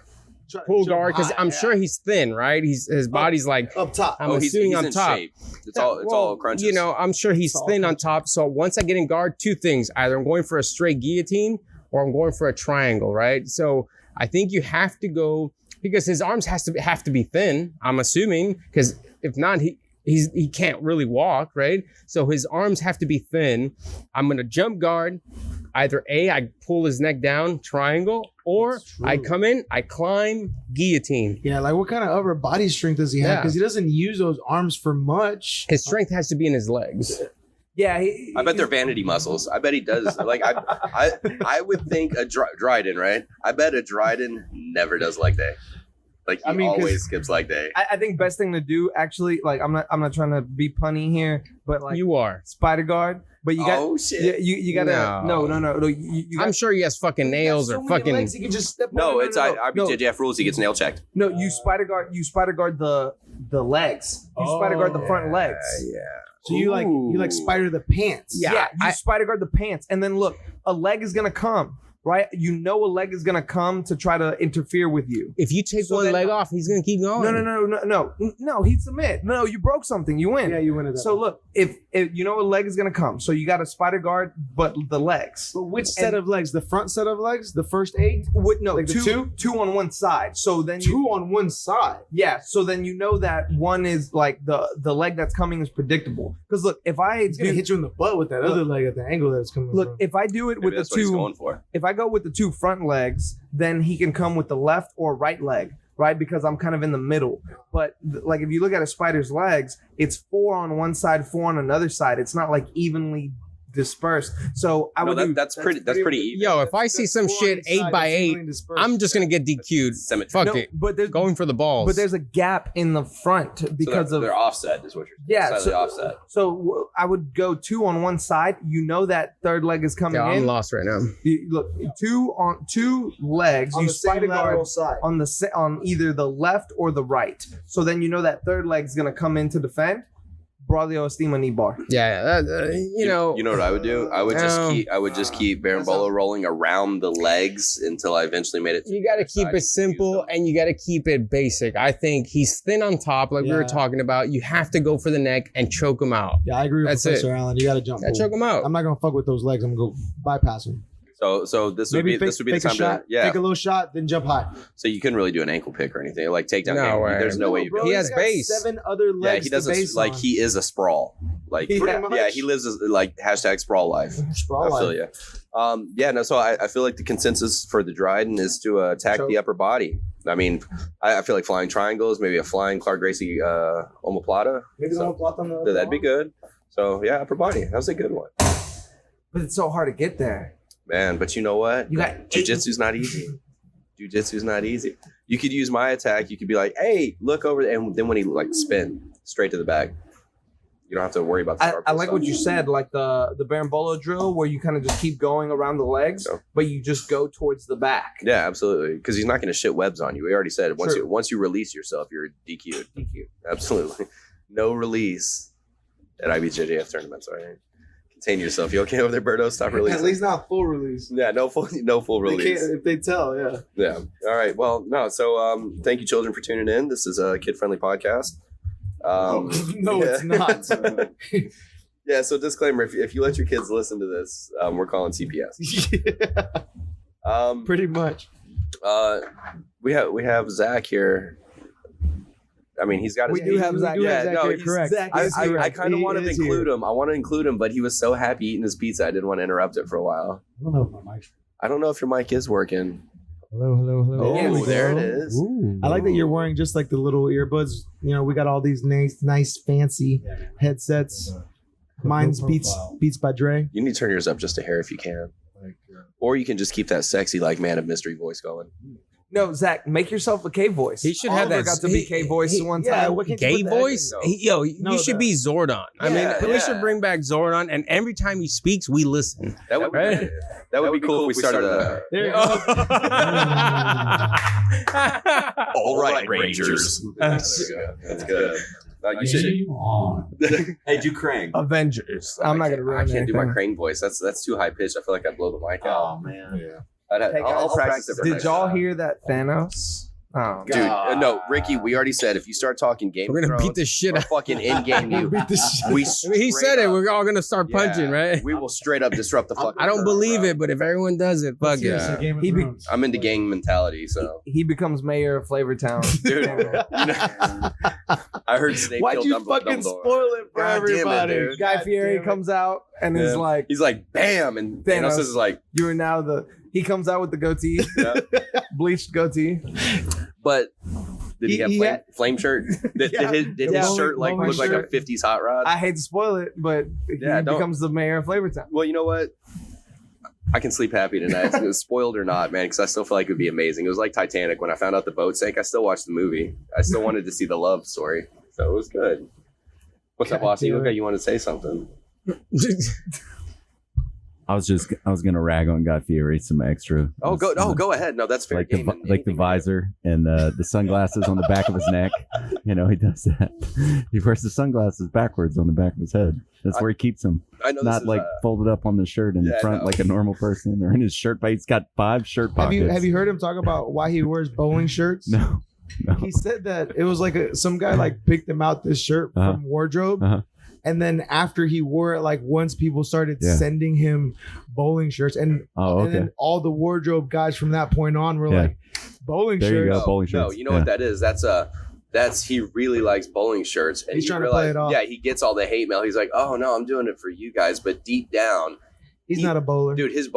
pull guard because I'm sure he's thin, right? His body's like up top. I'm he's assuming on in top. shape. It's all crunches. You know, I'm sure he's It's all thin on crunches. top. So once I get in guard, 2 things: either I'm going for a straight guillotine or I'm going for a triangle, right? So I think you have to go because his arms have to be thin. I'm assuming because if not, he can't really walk, right? So his arms have to be thin. I'm gonna jump guard, Either A, I pull his neck down, triangle, or That's true. I come in, I climb, guillotine. Yeah, like what kind of upper body strength does he have? Yeah. Because he doesn't use those arms for much. His strength has to be in his legs. Yeah, I bet they're vanity muscles. I bet he does. Like I would think a Dryden, right? I bet a Dryden never does leg day. Like he I mean, 'cause always skips leg day. I think best thing to do actually, like I'm not trying to be punny here, but like You are. spider guard. But you got Oh shit! you gotta No. no. You I'm got, sure he has fucking nails So or many fucking. legs he can just step No, on. it's IBJJF rules. He gets nail checked. no. You spider guard the legs. You spider guard the front legs. Yeah. So you like spider the pants. Yeah. You spider guard the pants, and then look, a leg is gonna come, right? You know a leg is gonna come to try to interfere with you. If you take So one then- leg off, he's gonna keep going. No. He'd submit. No, you broke something. You win. Yeah, you win it. So look, if you know a leg is gonna come, so you got to spider guard, but the legs. But which set of legs? The front set of legs? The first 8? No, Like the two on one side. So then 2 on one side. yeah. So then you know that one is like the leg that's coming is predictable. Because look, if I He's gonna hit you in the butt with that other leg at the angle that it's coming look, from. if I do it Maybe with the that's what he's two, going for. if I go with the two front legs, then he can come with the left or right leg, right? Because I'm kind of in the middle. But like if you look at a spider's legs, it's 4 on one side, 4 on another side. It's not like evenly dispersed. So I No, would do. that's pretty even. Yo, if I see some shit 8x8, I'm just gonna get DQ'd. Symmetry. Fuck No, it. but there's Going for the balls. but there's a gap in the front because so of they're offset, is what you're saying. Yeah, Slightly so- offset. So I would go 2 on one side. You know that third leg is coming yeah, I'm in. lost right now. You, look, 2 on 2 legs. on You the same spider guard lateral side. on either the left or the right. So then you know that third leg's gonna come in to defend. Braulio Estima knee bar. Yeah, you know. You know what I would do? I would just keep Berimbolo That's rolling around the legs until I eventually made it. You got to keep it simple and you got to keep it basic. I think he's thin on top, like we were Yeah. talking about. You have to go for the neck and choke him out. Yeah, I agree with That's Professor Allen. You got to jump. Yeah, choke him out. I'm not gonna fuck with those legs. I'm gonna go bypass them. So this would Maybe be the fake a time shot, to take a little shot, then jump high. So you couldn't really do an ankle pick or anything like takedown. No game. way. There's no way you bro, He do. has he's got base. 7 other Yeah, legs. he to doesn't base like on. he is a sprawl. Like Pretty much. yeah, he lives as like hashtag sprawl life. Sprawl I feel life. you. Yeah, no. So I feel like the consensus for the Dryden is to attack Choke. the upper body. I mean, I feel like flying triangles, maybe a flying Clark Gracie omoplata. Maybe So, the plot on the that'd be good. So yeah, upper body. That was a good one, But it's so hard to get there. man. But you know what? You got Jiu-jitsu's not easy. Jiu-jitsu's not easy. You could use my attack. You could be like, "Hey, look over there," and then when he like spin straight to the back, you don't have to worry about the sharp I like stuff. what you said, like the Berimbolo drill, where you kind of just keep going around the legs, Yeah. but you just go towards the back. Yeah, absolutely. Because he's not going to shit webs on you. We already said it. True. Once you release yourself, you're DQ'd. Absolutely. No release at IBJJF tournaments. All right. Contain yourself. You okay over there, Berto? Stop releasing. At least not full release. Yeah, no full They release. can't, if they tell, yeah. Yeah. All right. Well, no. So, thank you, children, for tuning in. This is a kid-friendly podcast. No, yeah. it's not. Yeah. So, disclaimer: if you let your kids listen to this, we're calling CPS. Pretty much. We have Zach here. I mean, he's got his. We do have Zach. Yeah, Zach no, here, he's- correct. Zach I, is I, correct. I kind of He want to is include him. I want to include him, but he was so happy eating his pizza, I didn't want to interrupt it for a while. I don't know if my mic's. I don't know if your mic is working. Hello. Oh, there it is. I like that you're wearing just like the little earbuds. You know, we got all these nice fancy headsets. Mine's Beats by Dre. You need to turn yours up just a hair if you can, or you can just keep that sexy like man of mystery voice going. No, Zach, make yourself a K voice. He should have Oliver that- got to be K voice one yeah, time. what can you Gay put that voice? in? Yo, No, you should the- be Zordon. I Yeah, mean, we yeah. should bring back Zordon, and every time he speaks, we listen. That would Right? that would be cool if we started a. There you go. All right, Rangers. That's good. You should. Hey, do Krang. Avengers. I'm not gonna I ruin can't do my anything. crane voice. That's too high pitched. I feel like I blow the mic out. Oh man. Hey, I'll guys, practice it. for Did next y'all time. hear that Thanos? Oh, Dude, no, Ricky. We already said if you start talking Game We're of gonna beat Thrones the shit or out. fucking in-game you, Beat the shit. we He straight said it. up- We're all gonna start punching, Yeah, right? We will straight up disrupt the fucking. I don't world, believe bro. it, but if everyone does it, fuck Seriously, yeah. Game of He be- Thrones. I'm into gang mentality, so he becomes mayor of Flavortown. dude. I heard Snape Why'd killed you Dumbledore. fucking spoil it for God damn it, everybody? dude. Guy God Fieri damn it. comes out and is Yeah. like, He's like, bam, and Thanos. Thanos is like, "You are now the." He comes out with the goatee, yeah. bleached goatee. But did he, He- have he flame, had- flame shirt? Did, Yeah. did Yeah. his shirt like Bowling look like a shirt. 50s hot rod? I hate to spoil it, but he Yeah, don't- becomes the mayor of Flavortown. Well, you know what? I can sleep happy tonight. It was spoiled or not, man, because I still feel like it would be amazing. It was like Titanic. When I found out the boat sank, I still watched the movie. I still wanted to see the love story. So it was good. What's up, God Aussie? You damn look it. like you want to say something. I was gonna rag on Guy Fieri some extra. Go ahead. No, that's fair Like game. the Anything visor and the sunglasses on the back of his neck. You know, he does that. He wears the sunglasses backwards on the back of his head. That's where he keeps them. I know this Not is, like folded up on the shirt in yeah, the I front know. like a normal person, or in his shirt. But he's got 5 shirt Have pockets. you heard him talk about why he wears bowling shirts? No. He said that it was like some guy like picked him out this shirt Uh-huh. from wardrobe. Uh-huh. And then after he wore it, like once people started Yeah. sending him bowling shirts, and Oh, and okay. then all the wardrobe guys from that point on were Yeah. like, bowling There you shirts. go. bowling No, shirts. you know Yeah. what that is? That's he really likes bowling shirts, and He's he trying to play realized- it off. Yeah, he gets all the hate mail. He's like, "Oh no, I'm doing it for you guys," but deep down, He's he- not a bowler. dude, his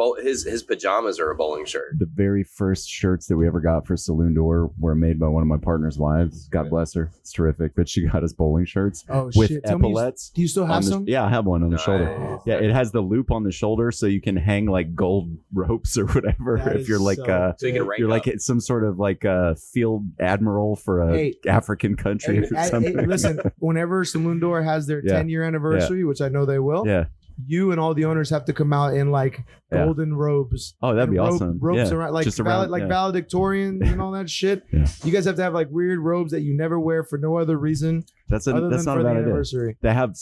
pajamas are a bowling shirt. The very first shirts that we ever got for Saloon Door were made by one of my partner's wives. God bless her. It's terrific. But she got us bowling shirts Oh with shit! Tell me, epaulets. do you still on have the- some? Yeah, I have one on the Nice. shoulder. Yeah, it has the loop on the shoulder, so you can hang like gold ropes or whatever. That If you're is like so So you can rank you're like up. it's some sort of like a field admiral for a Hey. African country or something. Hey, listen, whenever Saloon Door has their Yeah. 10-year anniversary, which I know they will, Yeah. you and all the owners have to come out in like Yeah. golden robes. Oh, that'd and be awesome. Ropes Yeah. around, like Just around, like yeah. valedictorians and all that shit. Yeah. You guys have to have like weird robes that you never wear for no other reason That's other that's than not for a the bad idea. anniversary. They have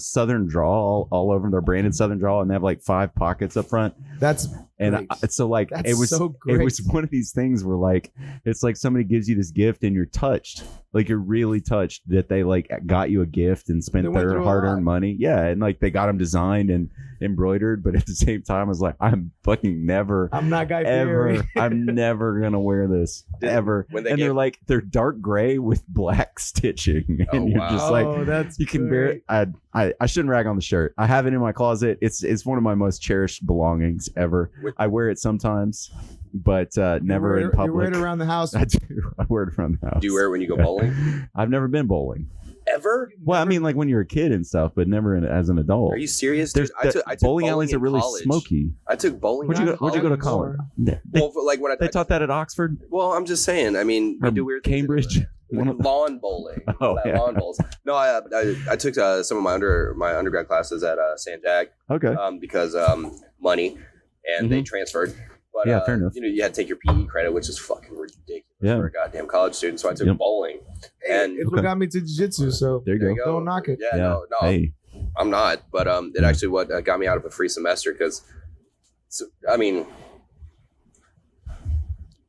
Southern Draw all over. They're branded Southern Draw, and they have like 5 pockets up front. That's And great. it's so like That's it was so it great. was one of these things where like it's like somebody gives you this gift and you're touched, like you're really touched that they like got you a gift and They spent went their through a hard-earned lot. money. Yeah, and like they got them designed and embroidered, but at the same time, I was like, I'm fucking never. I'm not Guy Ever, Fieri. I'm never gonna wear this ever. When they and they're gave- like they're dark gray with black stitching, Oh, and you're wow. just like, oh, that's you can great. bear it. I shouldn't rag on the shirt. I have it in my closet. It's one of my most cherished belongings ever. With- I wear it sometimes, but never You in public. You wear it around the house. I do. I wear it around the house. Do you wear it when you go bowling? I've never been bowling. Ever? Well, I mean, like when you're a kid and stuff, but never as an adult. Are you serious? There's Dude, I took bowling alleys in are really college. smoky. I took bowling. Where'd you in go? Where'd you go to college. college? They, Well, for, like when they taught that at Oxford Well, I'm just saying. I mean, we or do weird things Cambridge. anyway. One of- Lawn bowling. Oh, yeah. Lawn bowls. No, I took some of my undergrad classes at San Jack Okay. because money, and they transferred. But, Yeah, fair enough. You know, you had to take your PE credit, which is fucking ridiculous Yeah. for a goddamn college student. So I took Yep. bowling. Hey, And it's what got me to jiu-jitsu, so There you there go. you go. don't knock it. Yeah, no, Hey. I'm not. But it actually what got me out of a free semester because, I mean,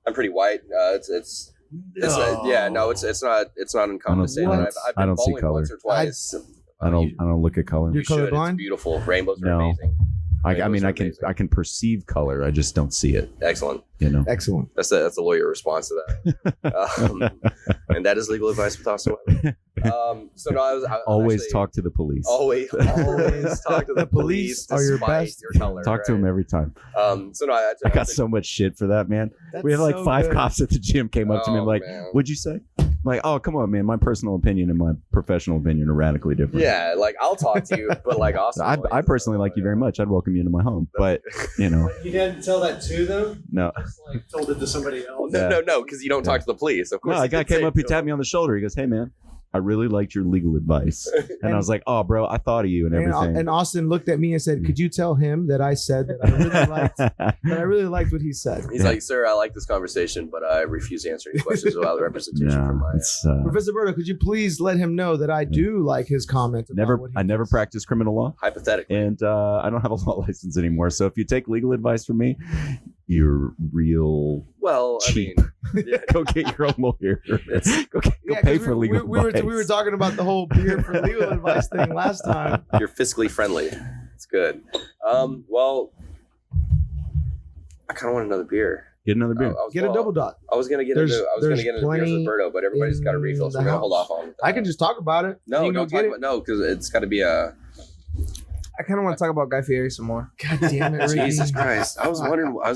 I'm pretty white. It's not uncommon to say that. What? I've I been don't see bowling color. once or twice. I don't look at color. You're You should. colorblind? It's beautiful. Rainbows are No. amazing. I Rainbows mean, are I can amazing. I can perceive color. I just don't see it. Excellent. You know. Excellent. That's the lawyer response to that. And that is legal advice with Austin Weber. So no, I Always actually- talk to the police. Always talk to the police are your despite best. your color. Talk to right? them every time. So no, I got so much shit for that, man. We had like 5 cops at the gym came up to me and like, man. "What'd you say?" I'm like, "Oh, come on, man. My personal opinion and my professional opinion are radically different." Yeah, like I'll talk to you, but like Austin. I personally like you very much. I'd welcome you into my home, but you know, You didn't tell that to them? no. Just like told it to somebody else? No, because you don't talk to the police. Of course, No, a you guy did came say up, he to tapped him. me on the shoulder. He goes, "Hey, man, I really liked your legal advice," and I was like, "Oh, bro, I thought of you and everything." And Austin looked at me and said, "Could you tell him that I said that I really liked what he said?" He's like, "Sir, I like this conversation, but I refuse to answer any questions about representation from no, my." it's Professor Berto, could you please let him know that I do like his comment? About what he I never thinks? practiced criminal law, Hypothetically, and I don't have a law license anymore. So if you take legal advice from me, you're real. well, cheap. I mean, yeah, Go get your own lawyer. Go Yeah, pay 'cause for legal we were advice. talking about the whole beer for legal advice thing last time. you're fiscally friendly. It's good. Well, I kind of want another beer. Get another beer. Get a double dot. I was gonna get There's- into beers there's with plenty Berto, but everybody's got a refill, so in we're the gonna hold house. off on it. I can just talk about it. No, You don't go talk get about no, because it's got to be a. I kind of want to talk about Guy Fieri some more. God damn it, Ricky. Jesus Christ! I was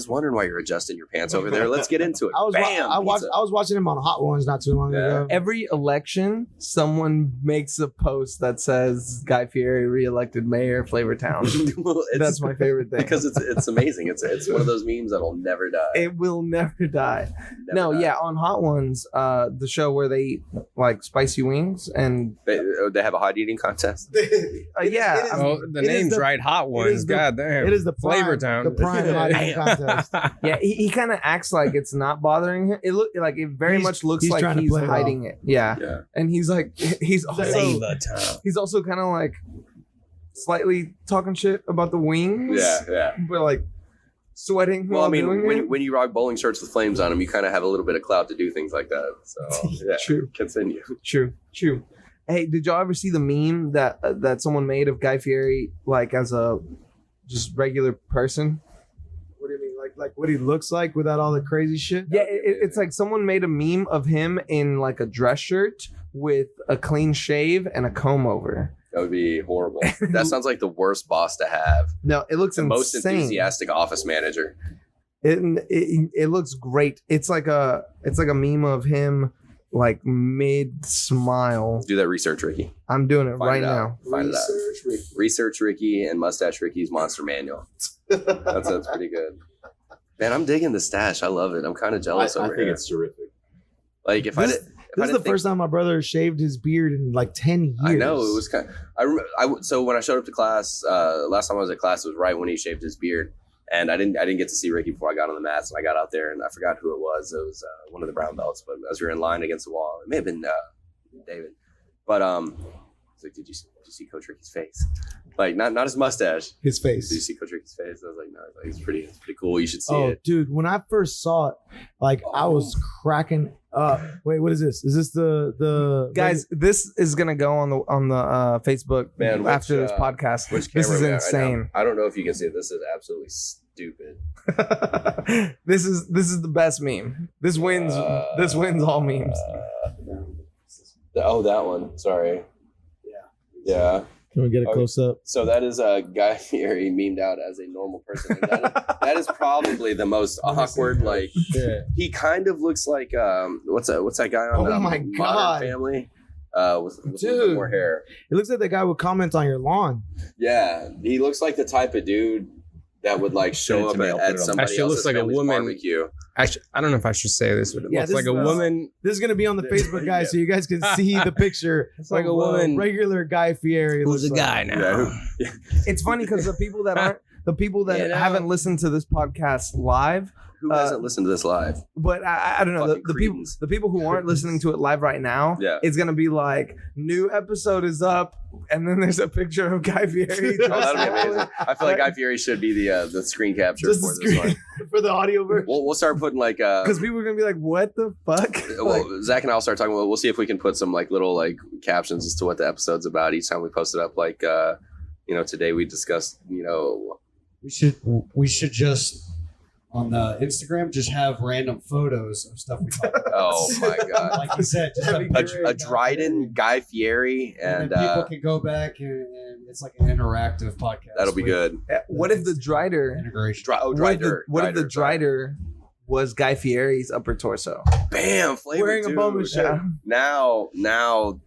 wondering why you're adjusting your pants over there. Let's get into it. I was Bam, I pizza. was watching him on Hot Ones not too long Yeah. ago. Every election, someone makes a post that says Guy Fieri reelected mayor of Flavortown. Well, it's- That's my favorite thing. because it's amazing. It's one of those memes that'll never die. It will never die. Never No, die. yeah, on Hot Ones, the show where they eat like spicy wings and They have a hot eating contest. yeah, Oh, the it is name's the- right. Hot is ones. the- God damn. It is the prime, Flavortown. the prime hot eating contest. yeah, he kind of acts like it's not bothering him. It look like it very He's- much looks he's like trying to he's play it hiding it. Yeah. Yeah. And he's like he's also Flavortown. he's also kind of like slightly talking shit about the wings. Yeah. But like sweating Well, I while mean, doing when you rock bowling shirts with flames on them, you kind of have a little bit of clout to do things like that. So yeah, it. True. continue. True. Hey, did y'all ever see the meme that someone made of Guy Fieri like as a just regular person? What do you mean? Like what he looks like without all the crazy shit? Yeah, it's like someone made a meme of him in like a dress shirt with a clean shave and a comb over. That would be horrible. That sounds like the worst boss to have. No, it looks The most insane. enthusiastic office manager. It looks great. It's like a meme of him like mid smile. Do that research, Ricky. I'm doing it Find right it out. now. Find it out. Research Ricky and Mustache Ricky's Monster Manual. That's pretty good. Man, I'm digging the stash. I love it. I'm kind of I jealous over think here. it's terrific. Like if This- I This is the first time my brother shaved his beard in like 10 years. I know it was kind. I remember. So when I showed up to class, last time I was at class, it was right when he shaved his beard, and I didn't get to see Ricky before I got on the mats, and I got out there and I forgot who it was. It was one of the brown belts, but as we were in line against the wall, it may have been David, but it's like, did you see Coach Ricky's face? Like not his mustache. his Did you face. see Coach Ricky's face? I was like, no, it's pretty cool. You should see Oh, it. dude, when I first saw it, like I was cracking up. Wait, what is this? Is this the Guys, this is gonna go on the Facebook Man, which, after this podcast. Which This camera is are we at right now? insane. I don't know if you can see it. This is absolutely stupid. This is the best meme. This wins all memes. Oh, that one. Sorry. Yeah. Can we get a Okay. close up? So that is a Guy Fieri memed out as a normal person. And that is probably the most awkward. Like he kind of looks like what's that guy on Oh my Modern God. Family? With a little bit Dude. more hair. It looks like the guy would comment on your lawn. Yeah, he looks like the type of dude that would like Send show it up to me, I'll put it at on. somebody Actually, it else's looks like a family's woman. barbecue. Actually, I don't know if I should say this, but it Yeah, looks this like a is- woman. This is gonna be on the Facebook, guys, so you guys can see the picture. It's like of, a woman regular Guy Fieri. who's a looks like. guy now. Yeah, It's funny because the people that You know? haven't listened to this podcast live, Who hasn't listened to this live? but I don't know Fucking the people who aren't listening to it live right now. Yeah. It's gonna be like new episode is up, and then there's a picture of Guy Fieri. Oh, that'd be amazing. I feel like Guy Fieri should be the screen capture Just for the this one. screen for the audio version. We'll start putting like Because people are gonna be like, "What the fuck?" well, Zach and I'll start talking about. We'll see if we can put some like little like captions as to what the episode's about each time we post it up. Like today we discussed We should just on the Instagram just have random photos of stuff we talk about. oh my god, Like you said, just That'd have be a Dryden Guy Fieri and and then people can go back and it's like an interactive podcast. that'll be with good. What if the Drider? Integration. What if the Drider was Guy Fieri's upper torso? Bam, flavor Wearing a dude. bowman shirt. Now Now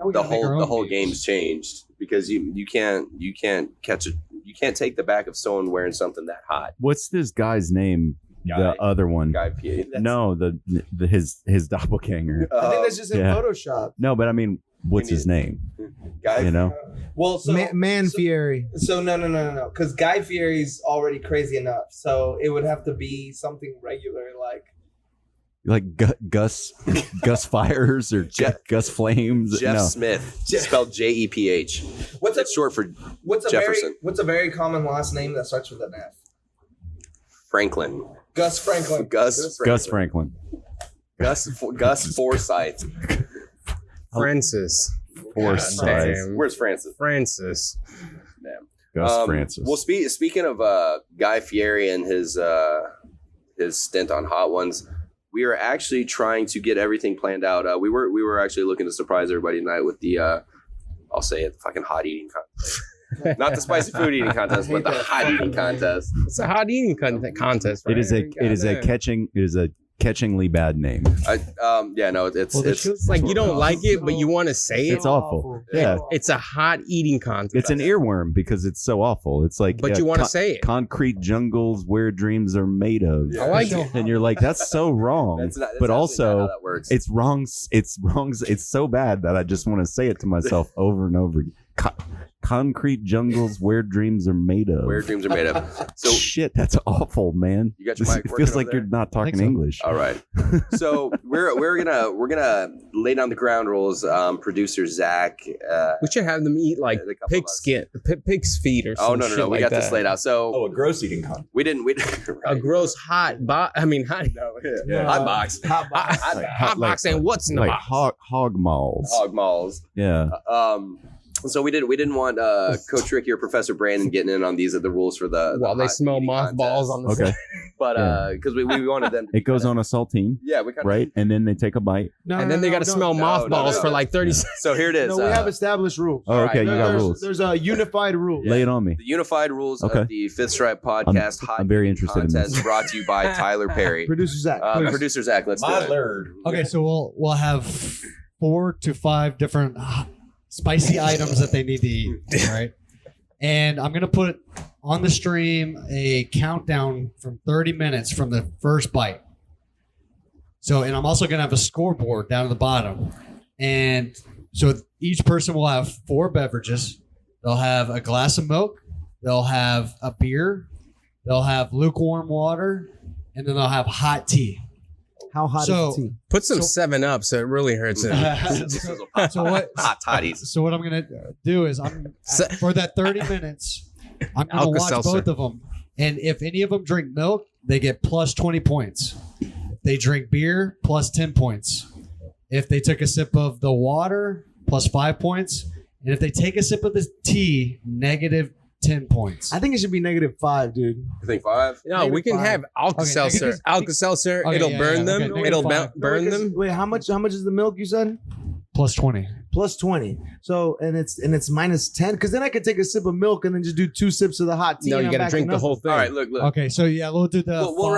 we the gotta make our whole own game's changed because you can't catch it. You can't take the back of someone wearing something that hot. What's this guy's name? Guy. The other one. Guy Fieri. No, the his doppelganger. I think that's just in Yeah. Photoshop. No, but I mean, what's his name? Guy. You know, Well, so Man Fieri. So no, because Guy Fieri's already crazy enough. So it would have to be something regular, like Gus Fires or Gus Flames. Jeff No. Smith, spelled JEPH. what's a It's short for what's a Jefferson. what's a very common last name that starts with an F? Franklin. Gus Franklin. Gus Franklin. Gus Forsyth. Francis. Forsyth. Damn. Where's Francis? Francis. Gus Francis. Well, speaking of Guy Fieri and his stint on Hot Ones. We are actually trying to get everything planned out. We were actually looking to surprise everybody tonight with the I'll say it, fucking hot eating contest. Not the spicy food eating contest, but the hot eating contest. It's a hot eating contest. Right? It is a catchingly bad name. It's like you don't like it, but you want to say it. It's awful. Yeah. It's a hot eating contest. It's an earworm because it's so awful. It's like, but you want to say it. Concrete jungles where dreams are made of. Yeah. I like it. And you're like, that's so wrong. that's but also, not how that works. it's wrong. It's wrong. It's so bad that I just want to say it to myself over and over again. Concrete jungles where dreams are made of. Where dreams are made of. So shit, that's awful, man. You got your mic It working feels over like there? you're not talking so. English. all right. So we're gonna lay down the ground rules. Producer Zach. We should have them eat like a couple of pig us. skin, pig's feet or Oh something. no, we got this laid out. So a gross eating contest. we didn't. A Right. gross hot box. I mean, hot, Hot box. hot box. And what's in the Like box? hog malls. Hog malls. Yeah. So we didn't want Coach Ricky or Professor Brandon getting in on these are the rules for the While they hot smell eating mothballs contest. on the Okay. But because we wanted them. To It goes on a saltine, Yeah, we kind of right? And then they take a bite. and then they got to smell mothballs for like 30 seconds. So here it is. No, we have established rules. Oh, okay. right, You got there's, rules. There's a unified rule. Lay it on me. the unified rules Okay. of the Fifth Stripe podcast. Hot I'm very Eating interested in contest this. brought to you by Tyler Perry. Producer Zach. please. Producer Zach, let's do My it. lord. Okay, so we'll have 4 to 5 different spicy items that they need to eat. All right. And I'm going to put on the stream a countdown from 30 minutes from the first bite. So, and I'm also going to have a scoreboard down at the bottom. And so each person will have 4 beverages. They'll have a glass of milk. They'll have a beer. They'll have lukewarm water. And then they'll have hot tea. How hot So- is the tea? Put some So- 7-Up so it really hurts it. So what? Hot toddies. So what I'm gonna do is for that 30 minutes, I'm gonna watch Alka-Seltzer. both of them, and if any of them drink milk, they get plus 20 points. If they drink beer, plus 10 points. If they took a sip of the water, plus 5 points, and if they take a sip of the tea, negative 10 points. I think it should be -5, dude. You think 5? No, we can have Alka-Seltzer. negative- Alka-Seltzer, Okay, it'll yeah, burn yeah, them. okay, It'll negative 5. burn Because- them. Wait, how much is the milk you said? Plus 20. Plus 20. So and it's -10 because then I could take a sip of milk and then just do 2 sips of the hot tea. No, and you I'm got to back drink to the nothing. whole thing. All right, look. Okay, so yeah, we'll do the. We'll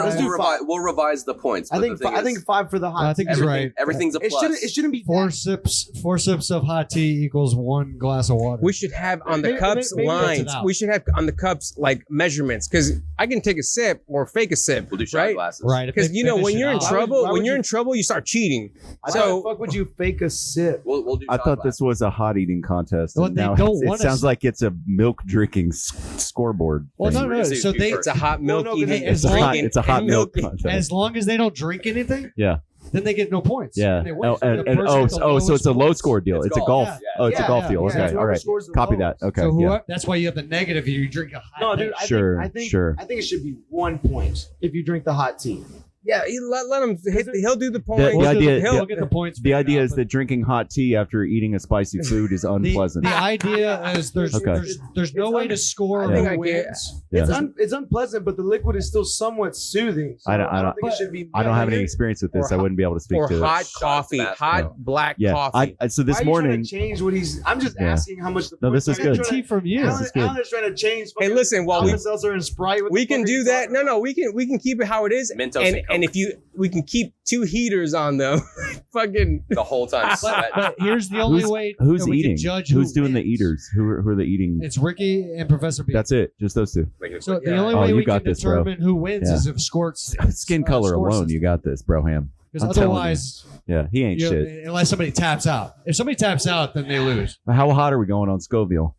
revise the points. I but think the thing I think is, 5 for the hot. I think tea. he's right. Everything's a plus. It shouldn't be 4 sips of hot tea equals 1 glass of water. We should have on the Maybe- cups maybe- maybe lines. that's it out. We should have on the cups like measurements because I can take a sip or fake a sip, We'll do shot right? glasses. Right. if Because they you know finish when it you're in out- trouble, why would you you- start cheating. Why So the fuck would you fake a sip? We'll do I shot thought this was a hot eating contest. Well, and they now don't it want sounds us- like it's a milk drinking scoreboard. Well, thing. no, no. Receive So you they, first. it's a hot milk no, 'cause eating. it's and a hot- drinking It's a hot and milk milking. contest. as long as they don't drink anything, Yeah. then they get no points. Yeah. And they win. Oh, So the and person with the so it's lowest a low points- score deal. It's It's a golf. golf. Yeah. Oh, it's a Yeah, golf yeah, deal. yeah. Okay. Whoever All right. scores the Copy that. lowest. Okay. So Yeah. whoever, that's why you have the negative. You drink a hot. No, dude. Sure, I think sure. it should be 1 point if you drink the hot tea. Yeah, let him. He'll do the point. The idea- He'll get the points. The figured idea out, is but that drinking hot tea after eating a spicy food is the, unpleasant. the idea is there's Okay. there's no It's way to score I think who I get- wins. Yeah. It's unpleasant, but the liquid is still somewhat soothing. So I don't- think it should be. I don't have any experience with this. Or I wouldn't be able to speak or to hot it. coffee, fast, hot no. black Yeah. coffee. So Why this are you morning, trying to change what he's. I'm just Yeah. asking how much. No, this is I'm good. trying Tea to- from you. This is good. Alan is trying to change. Hey, listen, while we Seltzer and Sprite. What we the can fuck are do you that. talking No, we can keep it how it is. Mentos and and and if we can keep 2 heaters on them, fucking. the whole time. sweat. But here's the only way who's that we eating? can judge Who's who doing the wins. eaters? Who are the eating? It's Ricky and Professor B. That's it. Just those two. So the Yeah. only Oh, way you we got can this, bro. determine who wins Yeah. is if scores Skin color alone, you got this, Broham. Because I'm telling you. otherwise, Yeah, he ain't shit. unless somebody taps out. If somebody taps out, then they lose. How hot are we going on Scoville?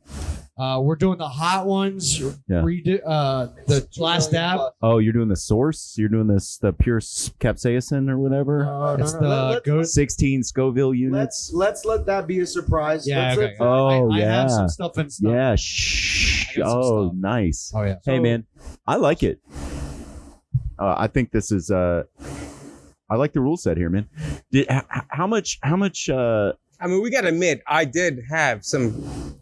We're doing the hot ones. Yeah. The last dab. Oh, you're doing the source? You're doing the pure capsaicin or whatever? about? It's the Let's- goat. 16 Scoville units? Let's let that be a surprise. Yeah, Let's- okay. let's- Oh, I yeah. have some stuff and stuff. Yeah. Shh. I got some Oh, stuff. nice. Oh yeah. Hey, So- man, I like it. I think this is. I like the rule set here, man. How much? I mean, we gotta admit, I do have some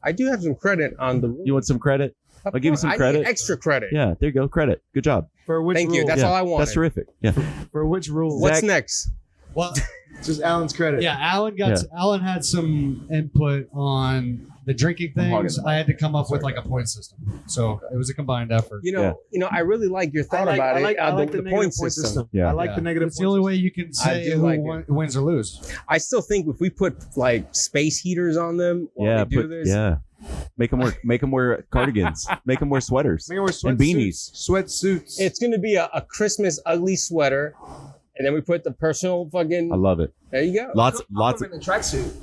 credit on the rule. You want some credit? I'll give you some I need credit. extra credit. Yeah, there you go. Credit. Good job. For which Thank rule? you. That's Yeah, all I wanted. That's terrific. Yeah. For which rule? What's Zach- next? Well, Just Alan's credit. yeah, Alan had some input on the drinking things. I had to come up with like a point system, so it was a combined effort. I really like your thought about it. I like the negative point system. Yeah. I like the negative. It's the only way you can say do who like it. wins or lose. I still think if we put like space heaters on them while Yeah. we do this, Make them wear cardigans. Make them wear sweaters. Make 'em wear And beanies. sweatsuits. it's going to be a Christmas ugly sweater, and then we put the personal fucking. I love it. There you go. Lots I'm of in a tracksuit.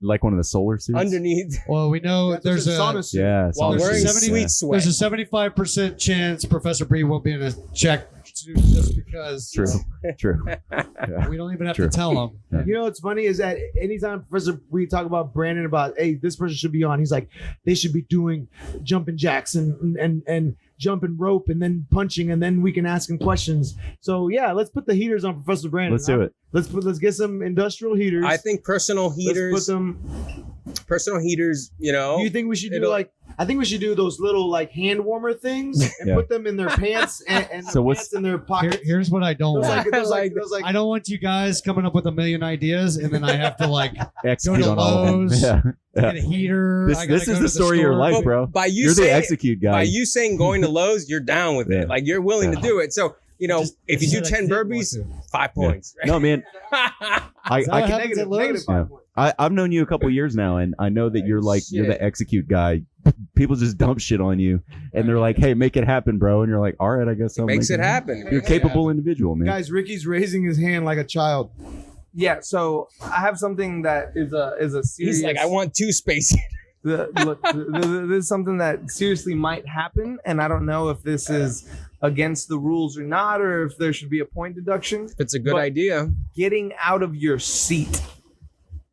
like one of the solar suits. Underneath, Well, we know there's a sauna suit. Yeah. while sauna wearing suits, sweet yeah. sweat. there's a 75% chance Professor Bree won't be in a check suit just because True. True. Yeah. we don't even have True. to tell him. You know what's funny is that anytime Professor we talk about Brandon about hey this person should be on, he's like they should be doing jumping jacks and jumping rope and then punching and then we can ask him questions. So yeah, let's put the heaters on Professor Brandon. Let's do it. Let's get some industrial heaters. I think personal Let's heaters. put them. Personal heaters. Do you think we should do it'll- like? I think we should do those little like hand warmer things and Yeah. put them in their pants and So their what's- pants in their pockets. Here's what I don't Those want. those like I don't want you guys coming up with a million ideas and then I have to like Execute to on all of them. Lowe's. Yeah. get a heater. This I gotta is go the to story of your store. life, Well, bro. by you You're the saying- execute guy. By you saying going to Lowe's, you're down with Yeah. it. Like you're willing to do it. So Just- if you do just said I 10 didn't burpees, want to. 5 points. No, man. Is I that can what happens negative, at Lowe's? negative 5 Yeah. points. I've known you a couple years now, and I know that you're Shit. the execute guy. People just dump shit on you, and they're like, "Hey, make it happen, bro." And you're like, "All right, I guess I'll Makes make it happen. You're a capable individual, man. Guys, Ricky's raising his hand like a child. Yeah, so I have something that is a serious. He's like, I want 2 space. This is something that seriously might happen, and I don't know if this is against the rules or not, or if there should be a point deduction. If it's a good But- idea. Getting out of your seat.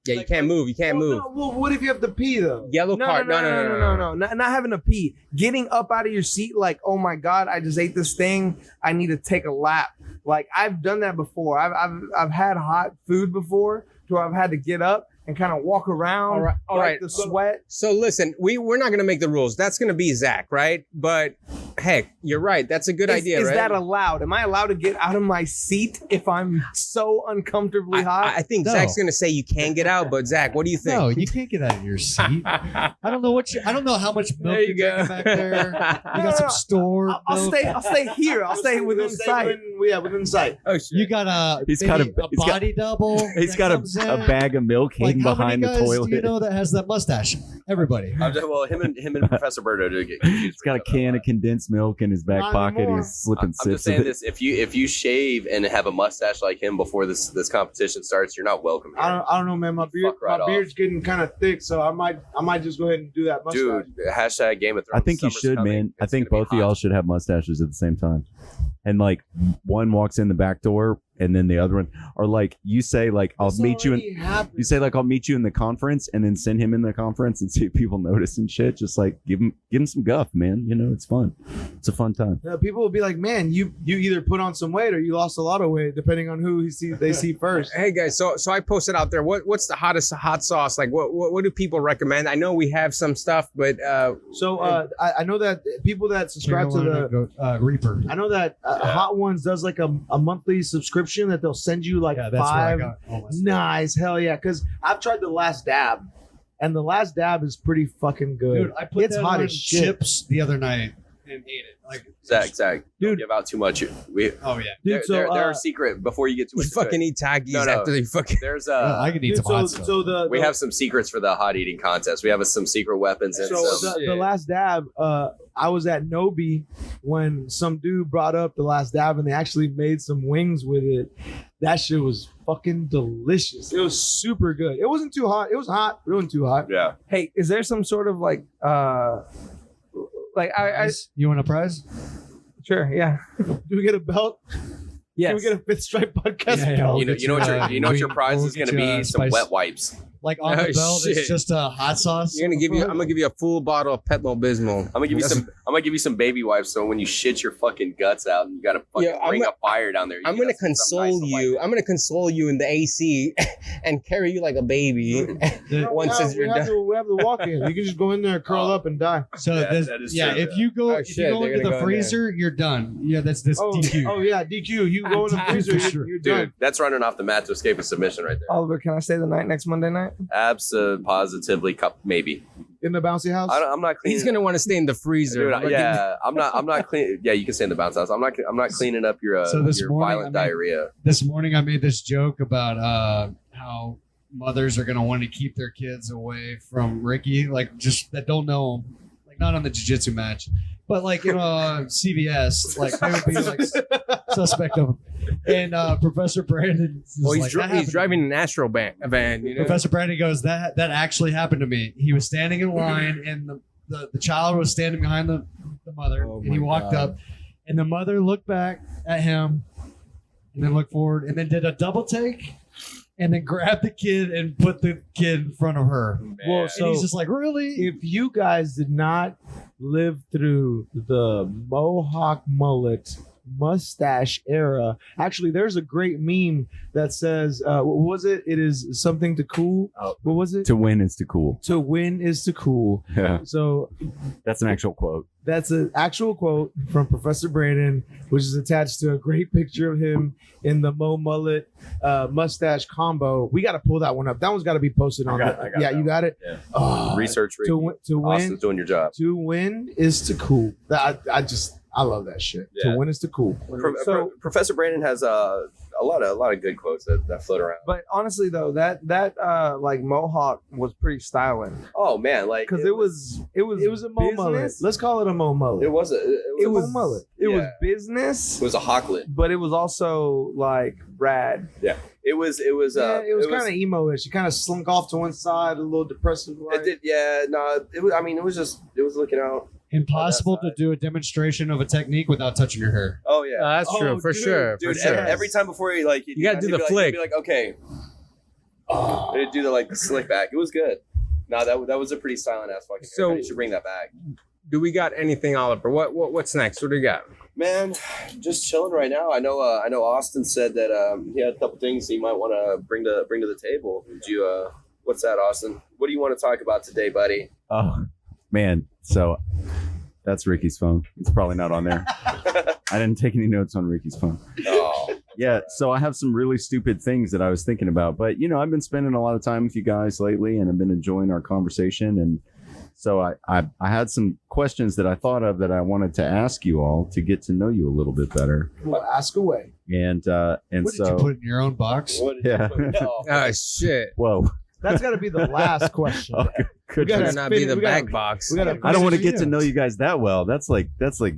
Yeah, you can't move. You can't Well, move. no, well, what if you have to pee though? Yellow card. No. Not having to pee. Getting up out of your seat, like, oh my god, I just ate this thing. I need to take a lap. Like I've done that before. I've had hot food before, to where I've had to get up and kind of walk around. All right. The sweat. So listen, we're not gonna make the rules. That's gonna be Zach, right? But heck, you're right. That's a good idea, Is right? that allowed? Am I allowed to get out of my seat if I'm so uncomfortably hot? I think No. Zach's gonna say you can get out, but Zach, what do you think? No, you can't get out of your seat. I don't know how much milk There you you're go. drinking back there. You got No, some stored I'll milk. stay here. I'll stay within Stay sight. within sight. Oh shit. You got a He's got maybe a- he's got- body double. He's that got comes a in. bag of milk Like, hidden how behind many the guys toilet. do you know that has that mustache? Everybody. Well, him and Professor Berto do get confused. He's got a can of condensed milk in his back Not pocket. anymore. He's slipping I'm sips just saying of it. this: if you shave and have a mustache like him before this competition starts, you're not welcome here. I don't know, man. My beard's getting kind of thick, so I might just go ahead and do that. Mustache. Dude, hashtag Game of I Thrones. think you summer's should, coming. man. I It's think gonna be both of y'all hot. should have mustaches at the same time. And like one walks in the back door, and then the other one, or like you say, like I'll This meet you in. already happened. You say like I'll meet you in the conference, and then send him in the conference and see if people notice and shit. Just like give him some guff, man. You know, it's fun. It's a fun time. People will be like, "Man, you either put on some weight or you lost a lot of weight, depending on who they see first." Hey guys, so I posted out there. What's the hottest hot sauce? Like what do people recommend? I know we have some stuff, but So I know that people that subscribe to the Reaper. I know that Hot Ones does like a monthly subscription that they'll send you like Yeah, that's where I 5. got all my stuff. Nice, hell yeah! Because I've tried the Last Dab, and the Last Dab is pretty fucking good. Dude, I put It's that hot on as shit. chips the other night and ate it. Like, Zach, don't Dude. give out too much. We oh yeah. Dude, so they're a secret before you get too you much. fucking eat Takis No, no. after you fucking. There's I can eat dude, some hot stuff. we have some secrets for the hot eating contest. We have some secret weapons and So some. the Last Dab, I was at Nobi when some dude brought up the Last Dab, and they actually made some wings with it. That shit was fucking delicious. It was super good. It wasn't too hot. It was hot. It wasn't too hot. Yeah. Hey, is there some sort of like I You want a prize? sure, yeah. Do we get a belt? Yes. Can we get a Fifth Stripe podcast Yeah, belt? I'll You know get what your prize we'll is going get to you, be? Some spice. wet wipes. Like on the Oh, belt, shit. it's just a hot sauce. I'm gonna give you a full bottle of Pepto Bismol. I'm gonna give you some baby wipes. So when you shit your fucking guts out, and you got a fucking Yeah, ring of fire down there. I'm gonna console you. I'm gonna console you in the AC and carry you like a baby. Once we have the walk-in. You can just go in there, curl up, and die. So Yeah, this, that is yeah, true. if you go Oh, if shit, you go they're into gonna the go in there. freezer, you're done. Yeah, that's DQ. Oh yeah, DQ. You go in the I'm freezer, for you're, sure. you're Dude, done. that's running off the mat to escape a submission right there. Oliver, can I stay the night next Monday night? Positively, maybe. In the bouncy house. I'm not cleaning. He's gonna want to stay in the freezer. Dude, yeah, I'm not clean. Yeah, you can stay in the bounce house. I'm not cleaning up your So this your morning, violent diarrhea. This morning I made this joke about how mothers are gonna want to keep their kids away from Ricky, like just that don't know him, like not on the jiu-jitsu match, but like in CVS, like they would be like suspect of him. And Professor Brandon, is Well, like, "That happened he's to driving me." an Astro van. You know? Professor Brandon goes, that actually happened to me. He was standing in line, and the child was standing behind the mother, Oh and he my walked God. up, and the mother looked back at him, and then looked forward, and then did a double take, and then grabbed the kid and put the kid in front of her. Well, And so he's just like, really? if you guys did not live through the Mohawk mullet mustache era, actually, there's a great meme that says, what was it? It is something to cool. What was it? To win is to cool. To win is to cool. Yeah, So that's an actual quote. that's an actual quote from Professor Brandon, which is attached to a great picture of him in the Mo mullet mustache combo. We got to pull that one up. That one's got to be posted on. I got Yeah, that you got it. Yeah. Oh, Research, Ricky. to win. Austin's doing your job. To win is to cool. I love that shit. Yeah. To win is to cool. So, Professor Brandon has a lot of good quotes that float around. But honestly, though, that like Mohawk was pretty styling Oh man, like because it was it was a Mo mullet. business. Let's call it a Mo mullet. it was a It a was Mo mullet. It was Yeah. business, it was a hawklet. but it was also like rad. It was it was kind of emo-ish. It kind of slunk off to one side, a little depressive. It did, yeah. No, it was. I mean, it was looking out. Impossible on to that do a demonstration of a technique without touching your hair. Oh yeah, That's Oh, true, for dude, sure. dude. for sure. Every time before you like, You gotta do he'd the be like- flick. he'd be like, okay, it'd do the slick back. It was good. No, that was a pretty styling ass fucking. So- So you should bring that back. Do we got anything, Oliver? What's next? What do we got? Man, just chilling right now. I know Austin said that he had a couple things he might want to bring to the table. Did you? What's that, Austin? What do you want to talk about today, buddy? Oh man, so that's Ricky's phone. It's probably not on there. I didn't take any notes on Ricky's phone. Oh, Yeah, so I have some really stupid things that I was thinking about, but I've been spending a lot of time with you guys lately, and I've been enjoying our conversation, and so I had some questions that I thought of that I wanted to ask you all to get to know you a little bit better, Well, ask away. and What did you so put in your own box? what did Yeah. you put? No. Oh shit! whoa, That's got to be the last question. okay, good. gotta Better not be spin it. the We gotta- back box. we gotta- I don't want to finish get to it. know you guys that well. That's like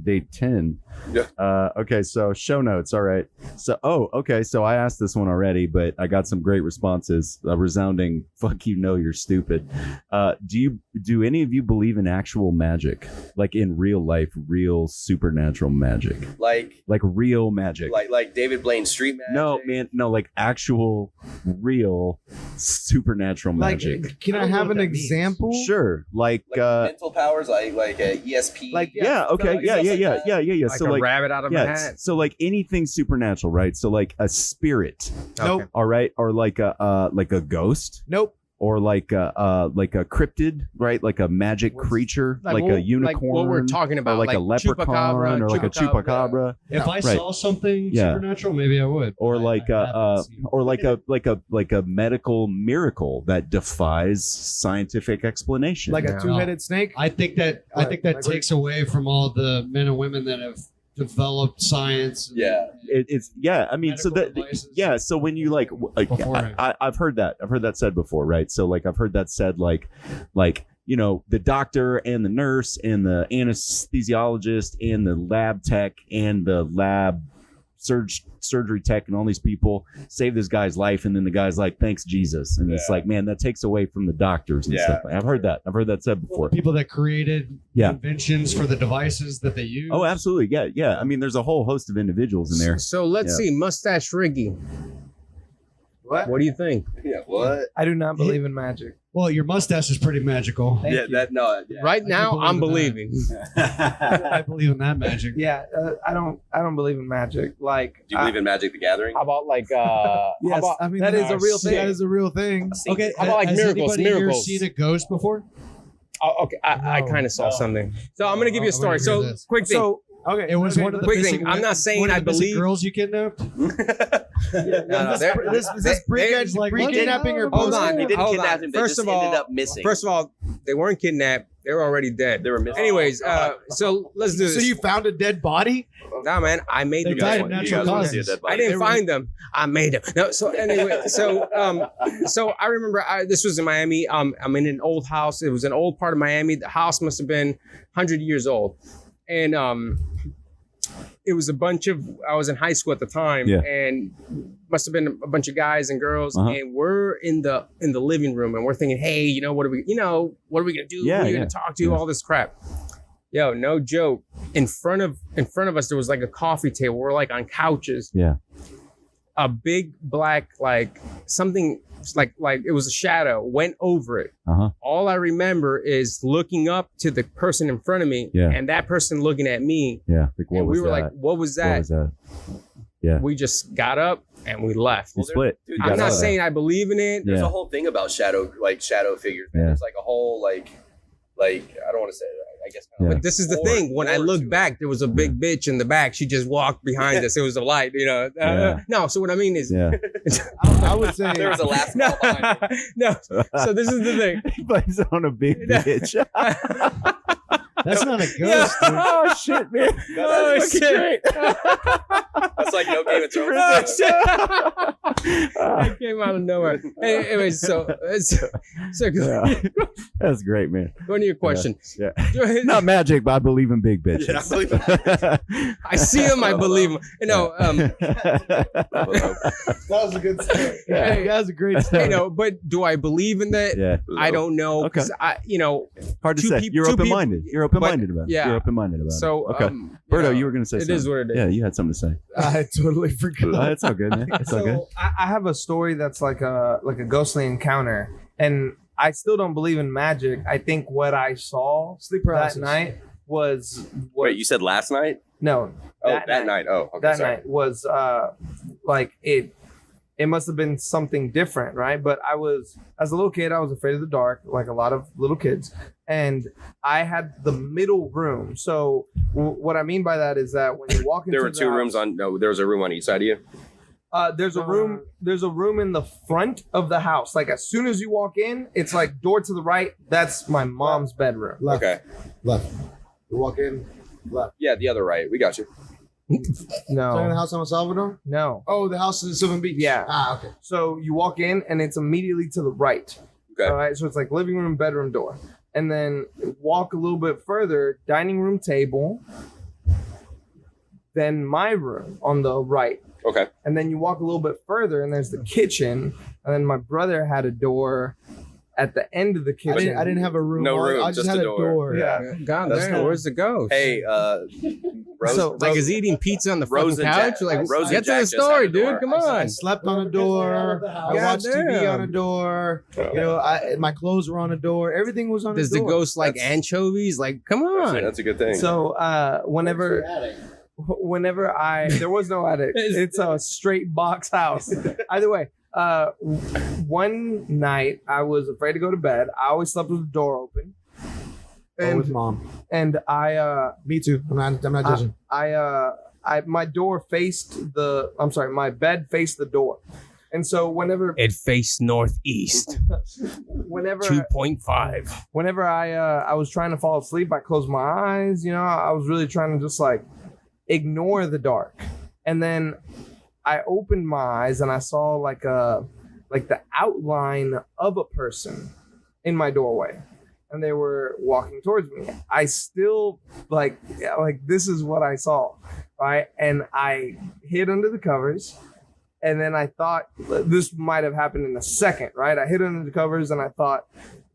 day 10. Yeah. Okay, so show notes. All right. So okay. So I asked this one already, but I got some great responses. A resounding "fuck you, no, you're stupid." Do any of you believe in actual magic, like in real life, real supernatural magic, like real magic? like David Blaine street magic. No, man, no, like actual, real supernatural Like, magic. can I don't know have what an that means. example? Sure, like mental powers, like a ESP. Like, yeah, okay, like yeah, stuff yeah, like yeah, that. yeah, yeah, yeah. Like So a like, rabbit out of a yeah, hat. so like anything supernatural, right? So like a spirit, Nope. all right, or like a ghost, Nope. or like a cryptid, right? Like a magic creature, like a unicorn, Like what we're talking or about, like a leprechaun, or like a chupacabra, If I Right. saw something Yeah. supernatural, maybe I would. or but like I haven't seen it. or like a medical miracle that defies scientific explanation. Like Yeah. a two-headed snake. I think that Right. takes away from all the men and women that have developed science. and- Yeah. It's yeah. I mean, so Medical that devices. yeah. So when you like Beforehand. I've heard that said before, right? So like I've heard that said like the doctor and the nurse and the anesthesiologist and the lab tech and the lab surgery tech and all these people save this guy's life, and then the guy's like, thanks Jesus, and it's Yeah. like, man, that takes away from the doctors and Yeah. stuff. I've heard that said before. People that created Yeah. inventions for the devices that they use. Oh, absolutely, yeah. I mean, there's a whole host of individuals in there. So let's Yeah. see, Mustache Riggy. What do you think? Yeah, what? I do not believe in magic. Well, your mustache is pretty magical. Thank Yeah, you. that no. Yeah. Right now, I'm believe believing. I believe in that magic. Yeah, I don't believe in magic. Like, Do you believe in Magic the Gathering? How about like yes, I mean, that is a real thing. That is a real thing. Okay, How about, like, has miracles? anybody here Miracles. seen a ghost before? Oh, okay, I No. kind of saw something. So I'm gonna give you a I wanna story. hear So this. quick thing. So Okay, It was okay, one of the quick missing thing, I'm not saying one of I the missing believe- girls you kidnapped. No, This pre-kidnapping or Hold post? on. They didn't Hold kidnap on. him. They First just of all- ended up missing. First of all, they weren't kidnapped. They were already dead. They were missing. Anyways, so let's do So this. you found a dead body? Nah, man, I made They them. died You of guys natural wanna see a causes. dead body? I didn't find them. I made them. No, so anyway, so I remember this was in Miami. I'm in an old house. It was an old part of Miami. The house must have been 100 years old, and it was a bunch of. I was in high school at the time, Yeah. and must have been a bunch of guys and girls, Uh-huh. and we're in the living room, and we're thinking, hey, what are we gonna do? Yeah, Who are you yeah. gonna talk to? Yeah. All this crap. Yo, no joke. In front of us, there was like a coffee table. We're like on couches. Yeah. A big black something like it was a shadow went over it. Uh-huh. All I remember is looking up to the person in front of me, Yeah. and that person looking at me. Yeah. Like, what And was we were that? like, "What was What that?" was that? Yeah. We just got up and we left. You split. Dude, You I'm got out not of saying I believe in it. There's Yeah. a whole thing about shadow figures. Man. Yeah. There's like a whole like I don't want to say that. I guess. Yeah. But this is the Lore- thing. When I lore look to it. back, there was a big bitch in the back. She just walked behind us. It was a light, Yeah. No, so what I mean is, Yeah. I would say There was a last no, call behind you. no. So this is the thing. He blames it on a big bitch. That's not a ghost. Yeah. dude. Oh shit, man. Oh That's fucking shit! That's like no Game of Thrones. Oh shit! That came out of nowhere. Anyways, so Yeah. That's great, man. going to your question. Yeah. Not magic, but I believe in big bitches. Yeah, I believe I see him. I believe him. that was a good story. Hey. That was a great story. But do I believe in that? Yeah. I don't know. Okay. 'Cause Hard to Two say. peop- You're two open-minded. You're open-minded about it. yeah. You're open-minded about so it. Okay. Berto, you were going to say it something. is what it is. Yeah, you had something to say. I totally Oh, forgot. that's all good, man. That's all good. So I have a story that's like a ghostly encounter, and I still don't believe in magic. I think what I saw Sleep that paralysis. night was Wait, you said last night? no Oh, that night. Oh, okay. that sorry. night was like it must have been something different, right? But I was, as a little kid, I was afraid of the dark, like a lot of little kids, and I had the middle room. So what I mean by that is that when you walk into There were two the rooms house- on. No, there was a room on each side of you. there's a room. There's a room in the front of the house. Like as soon as you walk in, it's like door to the right. That's my mom's bedroom. Left. Okay. Left. You walk in. Left. Yeah, the other right. We got you. Talking the No, house on El Salvador? no. Oh, the house in Sylvan Beach. Yeah. Ah, okay. So you walk in and it's immediately to the right. Okay. All right. So it's like living room, bedroom door. And then walk a little bit further, dining room table, then my room on the right. Okay. And then you walk a little bit further and there's the kitchen. And then my brother had a door at the end of the I kitchen. didn't have a room. No room, I just just had a a door. door. Yeah. God That's damn, cool. where's the ghost? Hey, Rose. So- Like, is he eating pizza on the Rose fucking and couch? Jack- Like, Rose and get to Jack the just had story, a door. dude. Come I on. slept on a door. I God watched TV damn. on a door. You know, my clothes were on a door. Everything was on Does a the door. ghost like That's- anchovies? Like, come on. That's a good thing. So whenever there was no attic. It's a straight box house. Either way, one night I was afraid to go to bed. I always slept with the door open. And with And mom. and Me too. I'm not judging. my door faced my bed faced the door. And so whenever It faced northeast, whenever 2.5. whenever I was trying to fall asleep, I closed my eyes. I was really trying to just like ignore the dark. And then I opened my eyes and I saw like the outline of a person in my doorway. And they were walking towards me. I still like this is what I saw, right? And I hid under the covers. And then I thought this might have happened in a second, right? I hid under the covers and I thought,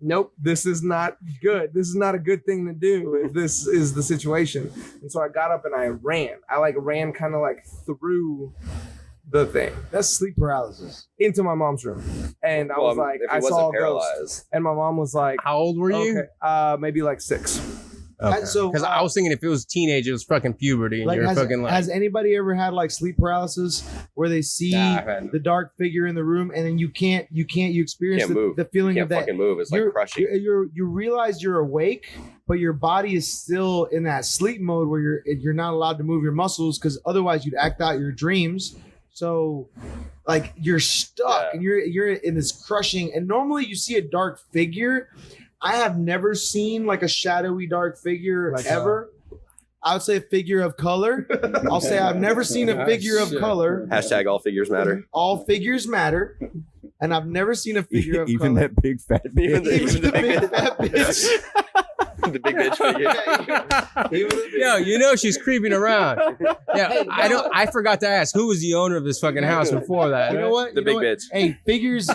nope, this is not good. This is not a good thing to do if this is the situation. And so I got up and I ran. I ran kind of like through the thing That's sleep paralysis. into my mom's room, and I Well, was like, if he I wasn't saw a ghost, paralyzed. and my mom was like, How old were you? okay, maybe like 6. Okay. So Because I was thinking if it was teenage, it was fucking puberty, and like, you're has, fucking like. has anybody ever had like sleep paralysis where they see Nah, I've had- the dark figure in the room and then you experience Can't move. the feeling You of can't that fucking move. It's like crushing. you realize you're awake, but your body is still in that sleep mode where you're not allowed to move your muscles because otherwise you'd act out your dreams. So like you're stuck and you're in this crushing. And normally you see a dark figure. I have never seen like a shadowy dark figure Like, ever. I would say a figure of color. I'll say I've never seen a figure of Shit. color. Hashtag all figures matter. All figures matter. And I've never seen a figure of Even color. that big fat Even bitch. Even the big fat bitch. The big bitch figure. Even the big- Yo, you know she's creeping around. Yeah, I forgot to ask who was the owner of this fucking house before that. You know what? The You know big what? bitch. Hey, figures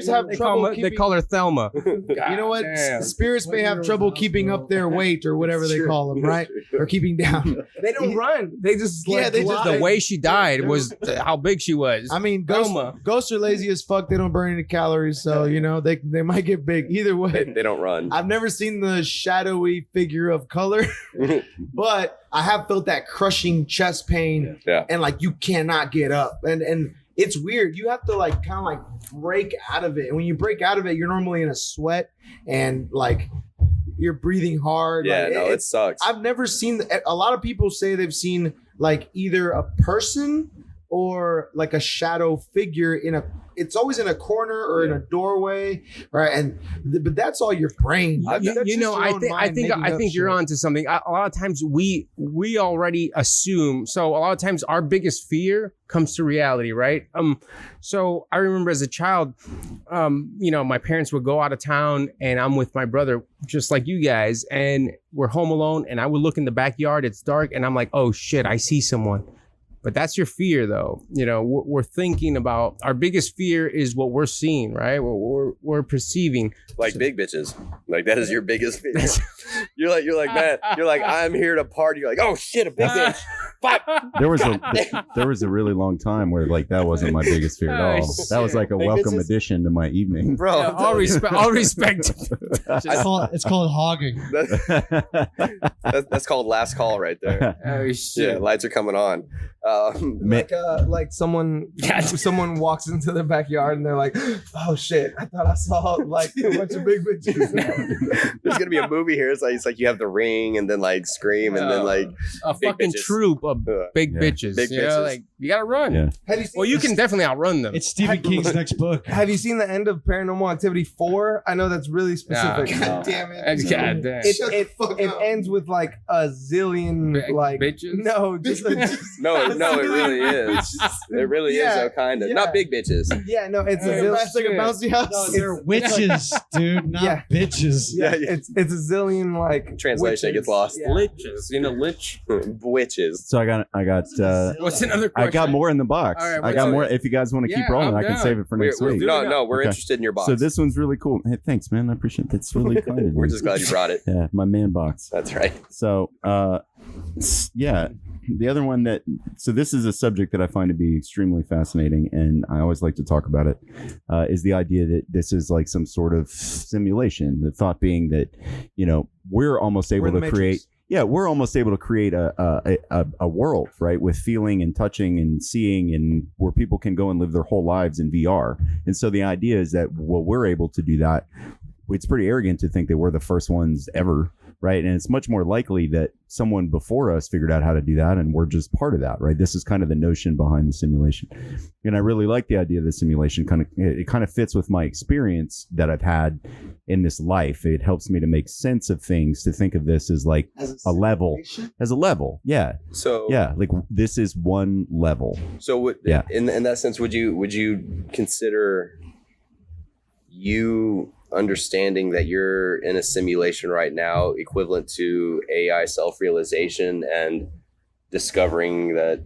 have They trouble they keeping. call her Thelma. You know what? Damn. Spirits may have trouble keeping up their weight or whatever they call them, right? Or keeping down. They don't run. They just Yeah, they just- The way she died was how big she was. I mean, Thelma. ghosts are lazy as fuck. They don't burn any calories, so you know they might get big. Either way, They don't run. I've never seen the shadowy figure of color, but I have felt that crushing chest pain, Yeah. and like you cannot get up, and it's weird. You have to like kind of like break out of it, and when you break out of it, you're normally in a sweat and like you're breathing hard. Yeah, like, no, it sucks. I've never seen. A lot of people say they've seen like either a person or like a shadow figure in a. It's always in a corner or in a doorway, right? But that's all your brain. That's You just know, your own I mind think making up you're shit. onto something. A lot of times we already assume. So a lot of times our biggest fear comes to reality, right? So I remember as a child, you know, my parents would go out of town, and I'm with my brother, just like you guys, and we're home alone, and I would look in the backyard. It's dark, and I'm like, oh shit, I see someone. But that's your fear, though. You know, we're thinking about our biggest fear is what we're seeing, right? We're perceiving. Like big bitches. Like that is your biggest fear. You're like, man, I'm here to party. You're like, oh shit, a big bitch. Fuck. There was a really long time where like that wasn't my biggest fear at Oh, all. That was like a Big welcome bitches? addition to my evening. Bro, Yeah, all respect. It's called hogging. that's called last call right there. Oh Yeah, shit. lights are coming on. like someone walks into the backyard and they're like, oh shit, I thought I saw like a bunch of big bitches. There's gonna be a movie here. It's like you have the Ring and then like Scream and then like A big fucking bitches. troop of big Yeah. bitches. Big You know, bitches. like you gotta run. Yeah. Have you seen Well, you this- can definitely outrun them. It's Stephen King's next book. Have you seen the end of Paranormal Activity 4? I know that's really specific. God damn it. God damn. It ends with like a zillion Big like bitches? No, just no, it really is. It really is though, kind of. yeah. Not big bitches. yeah, no, it's a Hey, zillion. It's like a bouncy house. No, they're witches, dude, not Yeah. bitches. Yeah, Yeah, yeah. it's a zillion like Translation witches. gets lost. Yeah. Liches. You know, lich. Witches. So I got What's another question? I got more in the box. All right, I what's got up? more. If you guys want to keep Yeah, rolling, I'm I can down. save it for next We're week. we're Okay. interested in your box. So this one's really cool. Hey, thanks, man. I appreciate that. That's really kind of you. We're just glad you brought it. Yeah, my man box. That's right. So, yeah, the other one so this is a subject that I find to be extremely fascinating, and I always like to talk about it, is the idea that this is like some sort of simulation. The thought being that, you know, we're almost able We're the to create. Matrix. Yeah, we're almost able to create a world, right, with feeling and touching and seeing, and where people can go and live their whole lives in VR. And so the idea is that we're able to do that. It's pretty arrogant to think that we're the first ones ever, right? And it's much more likely that someone before us figured out how to do that, and we're just part of that, right? This is kind of the notion behind the simulation. And I really like the idea of the simulation. It kind of fits with my experience that I've had in this life. It helps me to make sense of things, to think of this as like a level. As a level. Yeah. So Yeah. Like this is one level. So Yeah. in that sense, would you consider you understanding that you're in a simulation right now equivalent to AI self-realization and discovering that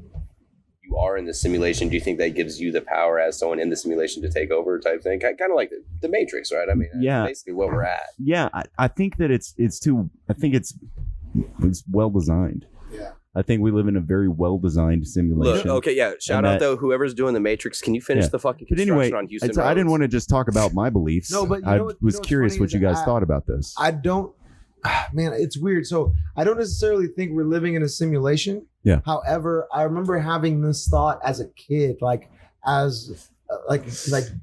you are in the simulation? Do you think that gives you the power as someone in the simulation to take over type thing? Kind of like the Matrix, right? I mean, Yeah. that's basically what we're at. Yeah. I think that it's well designed. Yeah. I think we live in a very well-designed Look, simulation. okay, yeah. Shout And out that- though, whoever's doing the Matrix. Can you finish Yeah. the fucking But construction anyway, on Houston? I didn't roads? want to just talk about my beliefs. No, but you I know what- was what's curious funny what is you guys I- thought about this. I don't, man, it's weird. So I don't necessarily think we're living in a simulation. Yeah. However, I remember having this thought as a kid, like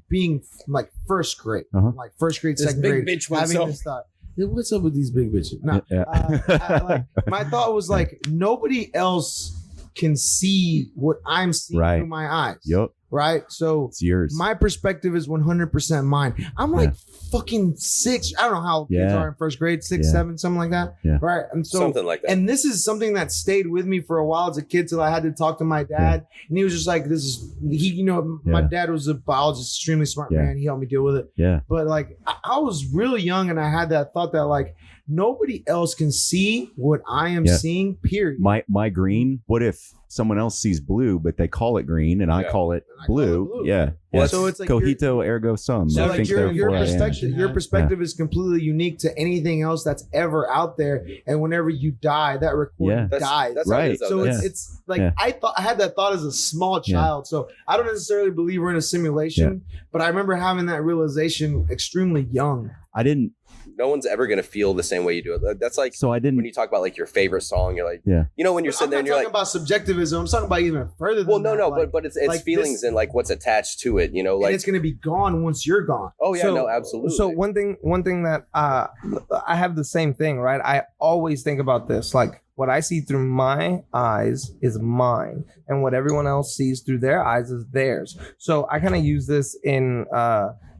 being like first grade, Uh-huh. like first grade, This second big grade, bitch wants having up. this thought. "Hey, what's up with these big bitches? No, Yeah. my thought was like nobody else can see what I'm seeing Right. through my eyes. Yep, Right. So it's yours. my perspective is 100% mine. I'm like fucking 6. I don't know how kids Yeah. are in first grade, 6, Yeah. 7, something like that. Yeah. Right. And so, Something like that. and this is something that stayed with me for a while as a kid till I had to talk to my dad. And he was just like, my Yeah. dad was a biologist, extremely smart Yeah. man. He helped me deal with it. Yeah, But like, I was really young and I had that thought that like, nobody else can see what I am Yeah. seeing, period. my green. What if someone else sees blue, but they call it green, and I Yeah. call it And I call it blue? blue. Yeah, Well, yeah. so it's like Cogito ergo sum. So I like think your therefore I am. perspective, your Yeah. perspective is completely unique to anything else that's ever out there. And whenever you die, that recording Yeah. dies. That's how it Right. is, though. So That's- it's like Yeah. I had that thought as a small child. So I don't necessarily believe we're in a simulation, but I remember having that realization extremely young. I didn't. no one's ever gonna feel the same way you do it. That's like So I didn't. when you talk about like your favorite song. You're like, Yeah. you know, when you're I'm sitting there not and you're talking like, about subjectivism. I'm talking about even further than well, no, that. no, Like, but it's like feelings this- and like what's attached to it. You know, and like it's gonna be gone once you're gone. oh yeah, So- no, absolutely. So one thing that I have the same thing, right? I always think about this, like what I see through my eyes is mine, and what everyone else sees through their eyes is theirs. So I kind of use this in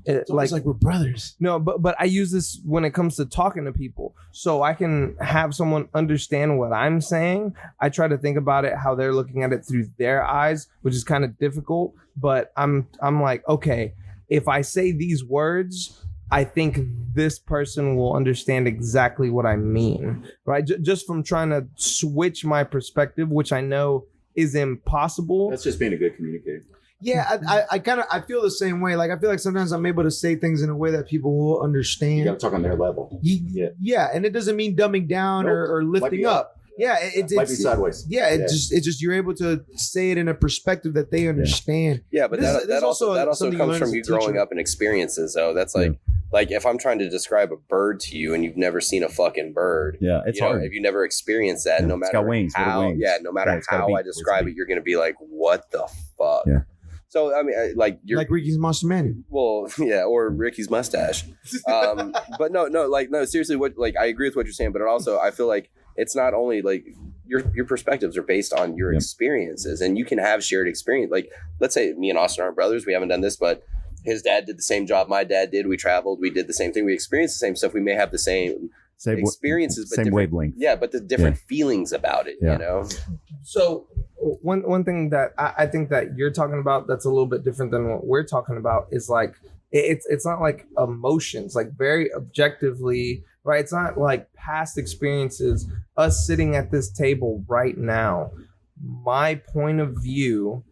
It's almost like we're brothers. no, but I use this when it comes to talking to people, so I can have someone understand what I'm saying. I try to think about it how they're looking at it through their eyes, which is kind of difficult. But I'm like, okay, if I say these words, I think this person will understand exactly what I mean, right? Just from trying to switch my perspective, which I know is impossible. That's just being a good communicator. Yeah, I feel the same way. Like I feel like sometimes I'm able to say things in a way that people will understand. talk on their level. Yeah, and it doesn't mean dumbing down Nope. or Might lifting be up. Yeah, it's sideways. Yeah, it's just you're able to say it in a perspective that they understand. yeah, but This is- that this is also also comes something you from learn as you a growing teacher. up and experiences. Though that's like if I'm trying to describe a bird to you and you've never seen a fucking bird. Yeah, it's you know, hard. if you never experienced that, Yeah, no it's matter got wings. What are how, wings? yeah, no matter Yeah, it's got a how beak. I It's a describe it, beak. you're gonna be like, what the fuck? Yeah. So I mean, like you're Like Ricky's Monster Manual. well, yeah, or Ricky's mustache. But no, seriously, what like I agree with what you're saying, but it also I feel like it's not only like your perspectives are based on your Yep. experiences, and you can have shared experience. Like let's say me and Austin aren't brothers, we haven't done this, but his dad did the same job my dad did. We traveled, we did the same thing, we experienced the same stuff. We may have the same Same experiences, but same different- wavelength. yeah, but the different feelings about it. Yeah. You know, So one thing that I think that you're talking about that's a little bit different than what we're talking about is like it's not like emotions, like very objectively, right? It's not like past experiences. Us sitting at this table right now, my point of view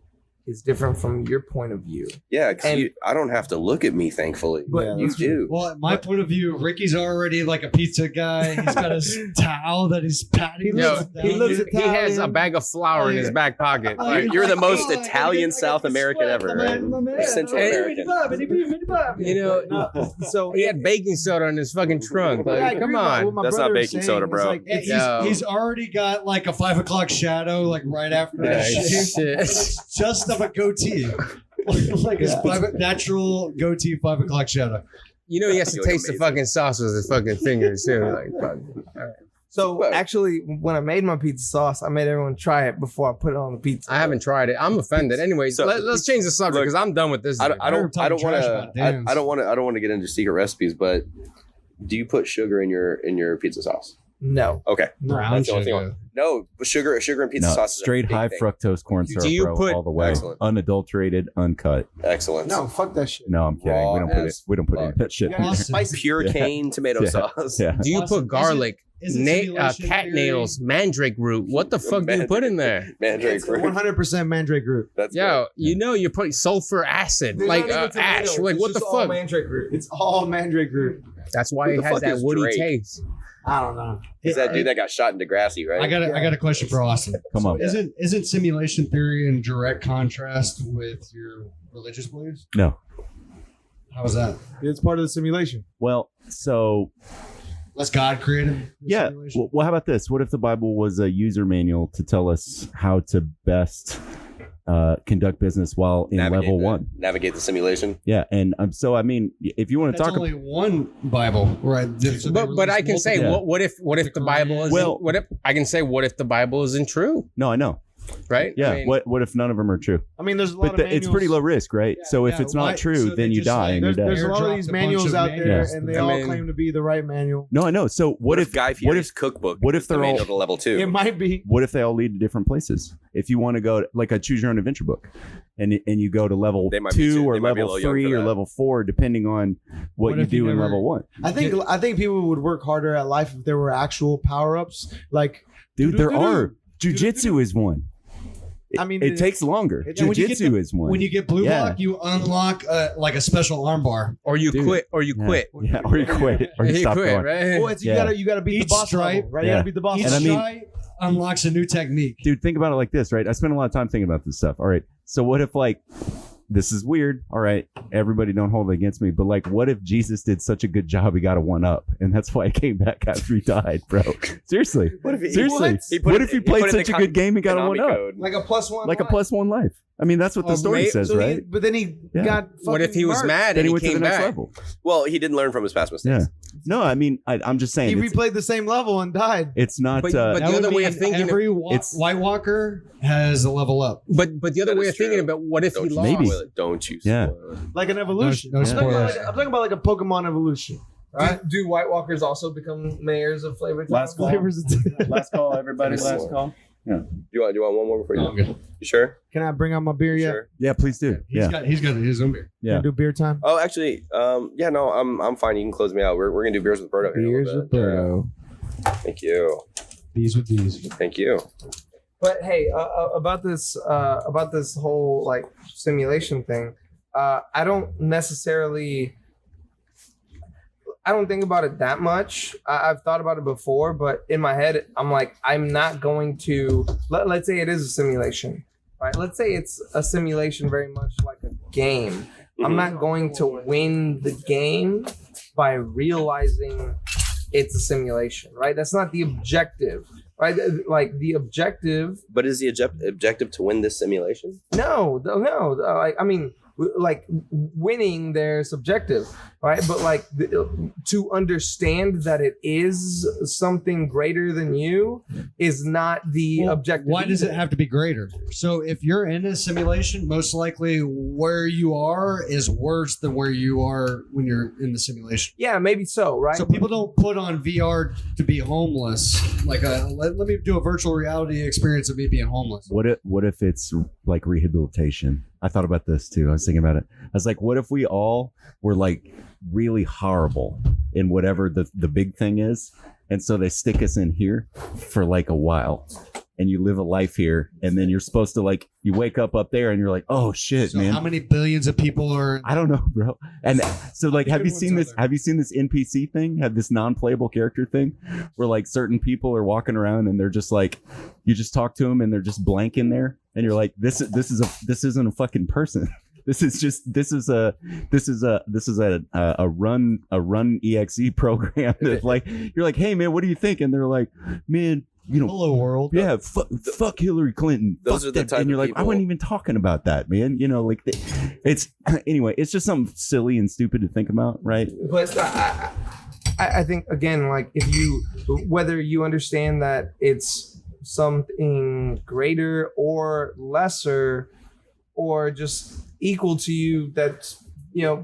is different from your point of view. yeah. 'Cause And- I don't have to look at me, thankfully. But Yeah, you that's do. Well, my point of view, Ricky's already like a pizza guy. He's got his towel that he's patting. Yo, down. he looks he has a bag of flour in his back pocket. Oh, Like, You're the most I got Italian this South sweat, American ever, my right? man, my man. Central Hey, American. you know, So he had baking soda in his fucking trunk. Yeah, I Like, agree come with what on. my That's not brother is baking saying. soda, It's bro. like, Yeah, No. he's already got like a 5 o'clock shadow, like right after Yeah, that shave. shit. It's just of a goatee, like his natural goatee 5 o'clock shadow. You know, he has to You're taste the amazing. fucking sauce with his fucking fingers too. Like, fuck. So But- actually, when I made my pizza sauce, I made everyone try it before I put it on the pizza. I haven't tried it. I'm offended. Anyways, So- let's change the subject Look, because I'm done with this. I don't I heard him want talking trash to about Dan's. I don't want to get into secret recipes, but do you put sugar in your pizza sauce? No. Okay, Brown that's the only thing. sugar. No, but sugar and pizza No, sauce is a straight big high thing. fructose corn syrup, Do you bro, put- all the way, Excellent. unadulterated, uncut. Excellent. no, fuck that shit. No, I'm kidding. Raw We don't put it. as We don't put any fuck. of that shit. You in gotta there. spice it. Pure Yeah. cane tomato Yeah. sauce. Yeah. Do you Austin, put garlic, is it simulation cat theory? nails, mandrake root? What the fuck do you put in there? Mandrake It's fruit. 100% mandrake root. That's Yo, you know you're putting sulfur acid, There's like not even tomato. ash. Like It's what the just all fuck? mandrake root. It's all mandrake root. That's why Who it the has fuck that is woody Drake? taste. I don't know. Is that dude that got shot in Degrassi, right? I got a question for Austin. Come on. Isn't simulation theory in direct contrast with your religious beliefs? No. How is that? It's part of the simulation. Well, so Unless God created the yeah. simulation? Well, how about this? What if the Bible was a user manual to tell us how to best conduct business while in level 1? Navigate the simulation. Yeah, and so I mean, if you want to That's talk, only one Bible, right? So they But I can released say, Yeah. what if the Bible is Well- what if I can say what if the Bible isn't true, no, I know. right? Yeah, I mean, what if none of them are true? I mean, there's a lot But of it's pretty low risk, right? So if Yeah, it's not why- true, so they then you just, die like, and you're There's dead. a lot of Airdropped these a bunch manuals of out there, manuals. and they I all mean- claim to be the right manual. No, I know. So what if Guy what Fieri's if cookbook? what if the they're all manual to level 2? It might be. what if they all lead to different places? If you want to go like a choose your own adventure book, and you go to level They might be 2 too- or they might be a level little young 3 for or that. level 4, depending on what What you if you do in never- level 1. I think people would work harder at life if there were actual power ups. Like, Dude, there Do-do-do-do. are. Jujitsu is one. I mean, It takes longer. Yeah, when you get Jujitsu is one. When you get blue Yeah. block, you unlock like a special armbar. or you Dude. quit, or you Yeah. quit. Yeah, or you quit, or you You stop quit, going. right? well, it's, Yeah. you gotta beat Each the boss stripe- level, right? You Yeah. gotta beat the boss. Each And I mean- strike unlocks a new technique. Dude, think about it like this, right? I spend a lot of time thinking about this stuff. All right. So what if like this is weird. All right. Everybody don't hold it against me. But like what if Jesus did such a good job he got a 1-up? And that's why he came back after he died, bro. Seriously. What if he, Seriously. What? He put What it- if he put played it in such the a good game and got a Konami 1-up? code. Like a +1. Like a +1 life. I mean, that's what the Oh, story may- says, So right? but then he Yeah. got. What if he was fucking mad Then and he he went to the came next back? level. Well, he didn't learn from his past mistakes. Yeah. No, I mean, I'm just saying. He It's, replayed the same level and died. it's not. But That the other would way mean of thinking, every it's- White Walker has a level up. but the other That way is of thinking true. about what if Don't he you lost? Maybe. spoil it. Don't you Yeah. spoil it. Like an evolution. No I'm, talking about spoilers. like, I'm talking about like a Pokemon evolution. Right? Do White Walkers also become mayors of Flavor Town? Last call. Last call, everybody. Last call. You want one more before you? No, I'm good. You sure? Can I bring out my beer You yet? sure? Yeah, please do. He's got his own beer. Yeah. Can I do beer time? Oh, actually, yeah, no, I'm fine. You can close me out. We're gonna do beers with Berto. here in a Beers little with bit. Berto. Yeah. Thank you. These with these. Thank you. But hey, about this whole like simulation thing, I don't think about it that much. I've thought about it before, but in my head, I'm like, I'm not going to. Let's say it is a simulation, right? Let's say it's a simulation, very much like a game. I'm not going to win the game by realizing it's a simulation, right? That's not the objective, right? Like the objective. But is the objective to win this simulation? No. I mean, like winning, they're subjective, right? But like to understand that it is something greater than you is not the Well, objective. Why does it either. have to be greater? So if you're in a simulation, most likely where you are is worse than where you are when you're in the simulation. Yeah, maybe so, right? So people don't put on VR to be homeless. Like let me do a virtual reality experience of me being homeless. What if it's like rehabilitation? I thought about this too. I was thinking about it. I was like, what if we all were like really horrible in whatever the big thing is? And so they stick us in here for like a while and you live a life here. And then you're supposed to like, you wake up there and you're like, oh shit, So man. how many billions of people are? I don't know, bro. And so like, have Good you ones seen out this? there. Have you seen this NPC thing? Have this non-playable character thing where like certain people are walking around and they're just like, you just talk to them and they're just blank in there. And you're like, this isn't a fucking person. This is a run exe program that like, you're like, hey man, what do you think? And they're like, man, you know, Hello world. yeah, fuck Hillary Clinton. Those Fuck are the that. type And you're of like, I people- wasn't even talking about that, man. You know, like it's anyway. It's just something silly and stupid to think about, right? But I think again, like whether you understand that it's something greater or lesser or just equal to you, that's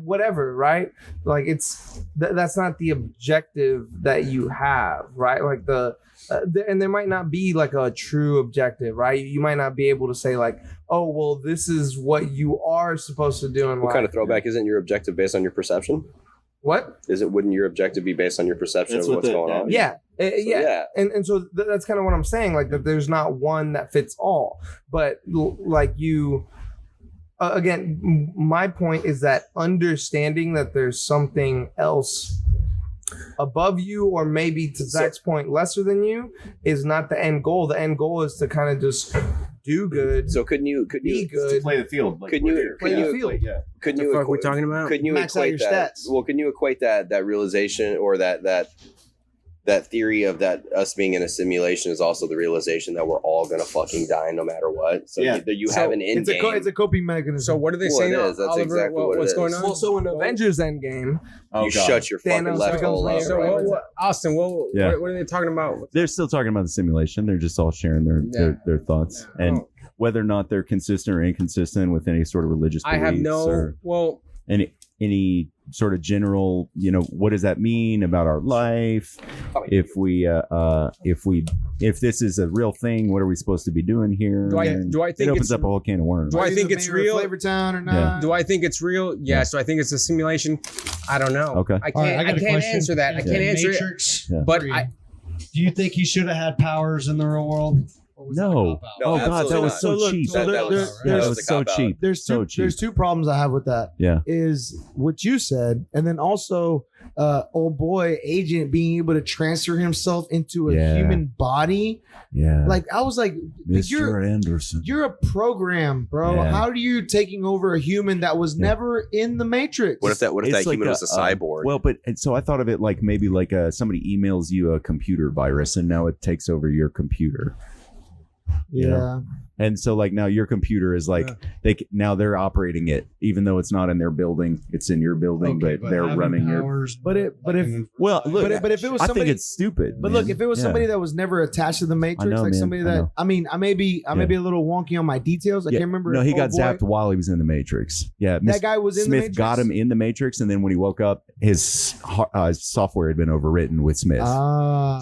whatever, right? Like it's that's not the objective that you have, right? Like and there might not be like a true objective, right? You might not be able to say like, oh well, this is what you are supposed to do in What life. kind of throwback? Isn't your objective based on your perception? What? Wouldn't your objective be based on your perception That's of what what's the- going on? Yeah. yeah. And so that's kind of what I'm saying, like that there's not one that fits all, but like you again, my point is that understanding that there's something else above you or maybe to Zach's point lesser than you is not the end goal. The end goal is to kind of just do good. So couldn't you be good. Play the field. Like Couldn't we're you- here. play the field. Yeah. couldn't The you fuck we equi- talking about? couldn't you Max out equate your that? stats. Well, couldn't you equate that realization or that theory of that us being in a simulation is also the realization that we're all gonna fucking die no matter what. So Yeah. you So have an end game. It's a coping mechanism. So what are they Well, saying? it is. That's Oliver? exactly what it what's is. going on? Well, so in Avengers Endgame, Oh, you God. shut your fucking Thanos left becomes hole up. Leonardo. So Right? what, Austin, Yeah. what are they talking about? They're still talking about the simulation. They're just all sharing their thoughts and whether or not they're consistent or inconsistent with any sort of religious I beliefs have no. or Well, any sort of general, what does that mean about our life? If this is a real thing, what are we supposed to be doing here? do I And do I it think opens it's up a whole can of worms. Do I Are you think the it's mayor of real? Flavor Town or Yeah. not? Do I think it's real? Yes. Do I think it's a simulation? I don't know. Okay. I All right, can't. I got a can't question. answer that. I In can't answer it. Matrix, Yeah. But three, I. do you think he should have had powers in the real world? Or was that a No. cop-out? No, Oh God, that absolutely was not. so look, cheap. so That there- was- there- That that was was a so cop-out. cheap. There's so two cheap. there's two problems I have with that. Yeah. Is what you said, and then also old boy agent being able to transfer himself into a Yeah. human body. Yeah. Like I was like, Mr. Anderson. you're a program, bro. Yeah. How are you taking over a human that was Yeah. never in the Matrix? What if that It's like human was a cyborg? Well, but and so I thought of it like maybe like somebody emails you a computer virus and now it takes over your computer. Yeah. And so like now your computer is like now they're operating it even though it's not in their building, it's in your building, Okay, but they're having running your. powers, But if Well, look, but if it was I somebody, think it's stupid. but man. look, if it was Yeah. somebody that was never attached to the Matrix, I know, like man, somebody I that know. I may be a little wonky on my details. I Yeah. can't remember. No, if he got old boy- zapped while he was in the Matrix. Yeah, That guy was in the Smith Matrix? got him in the Matrix, and then when he woke up, his software had been overwritten with Smith. Ah.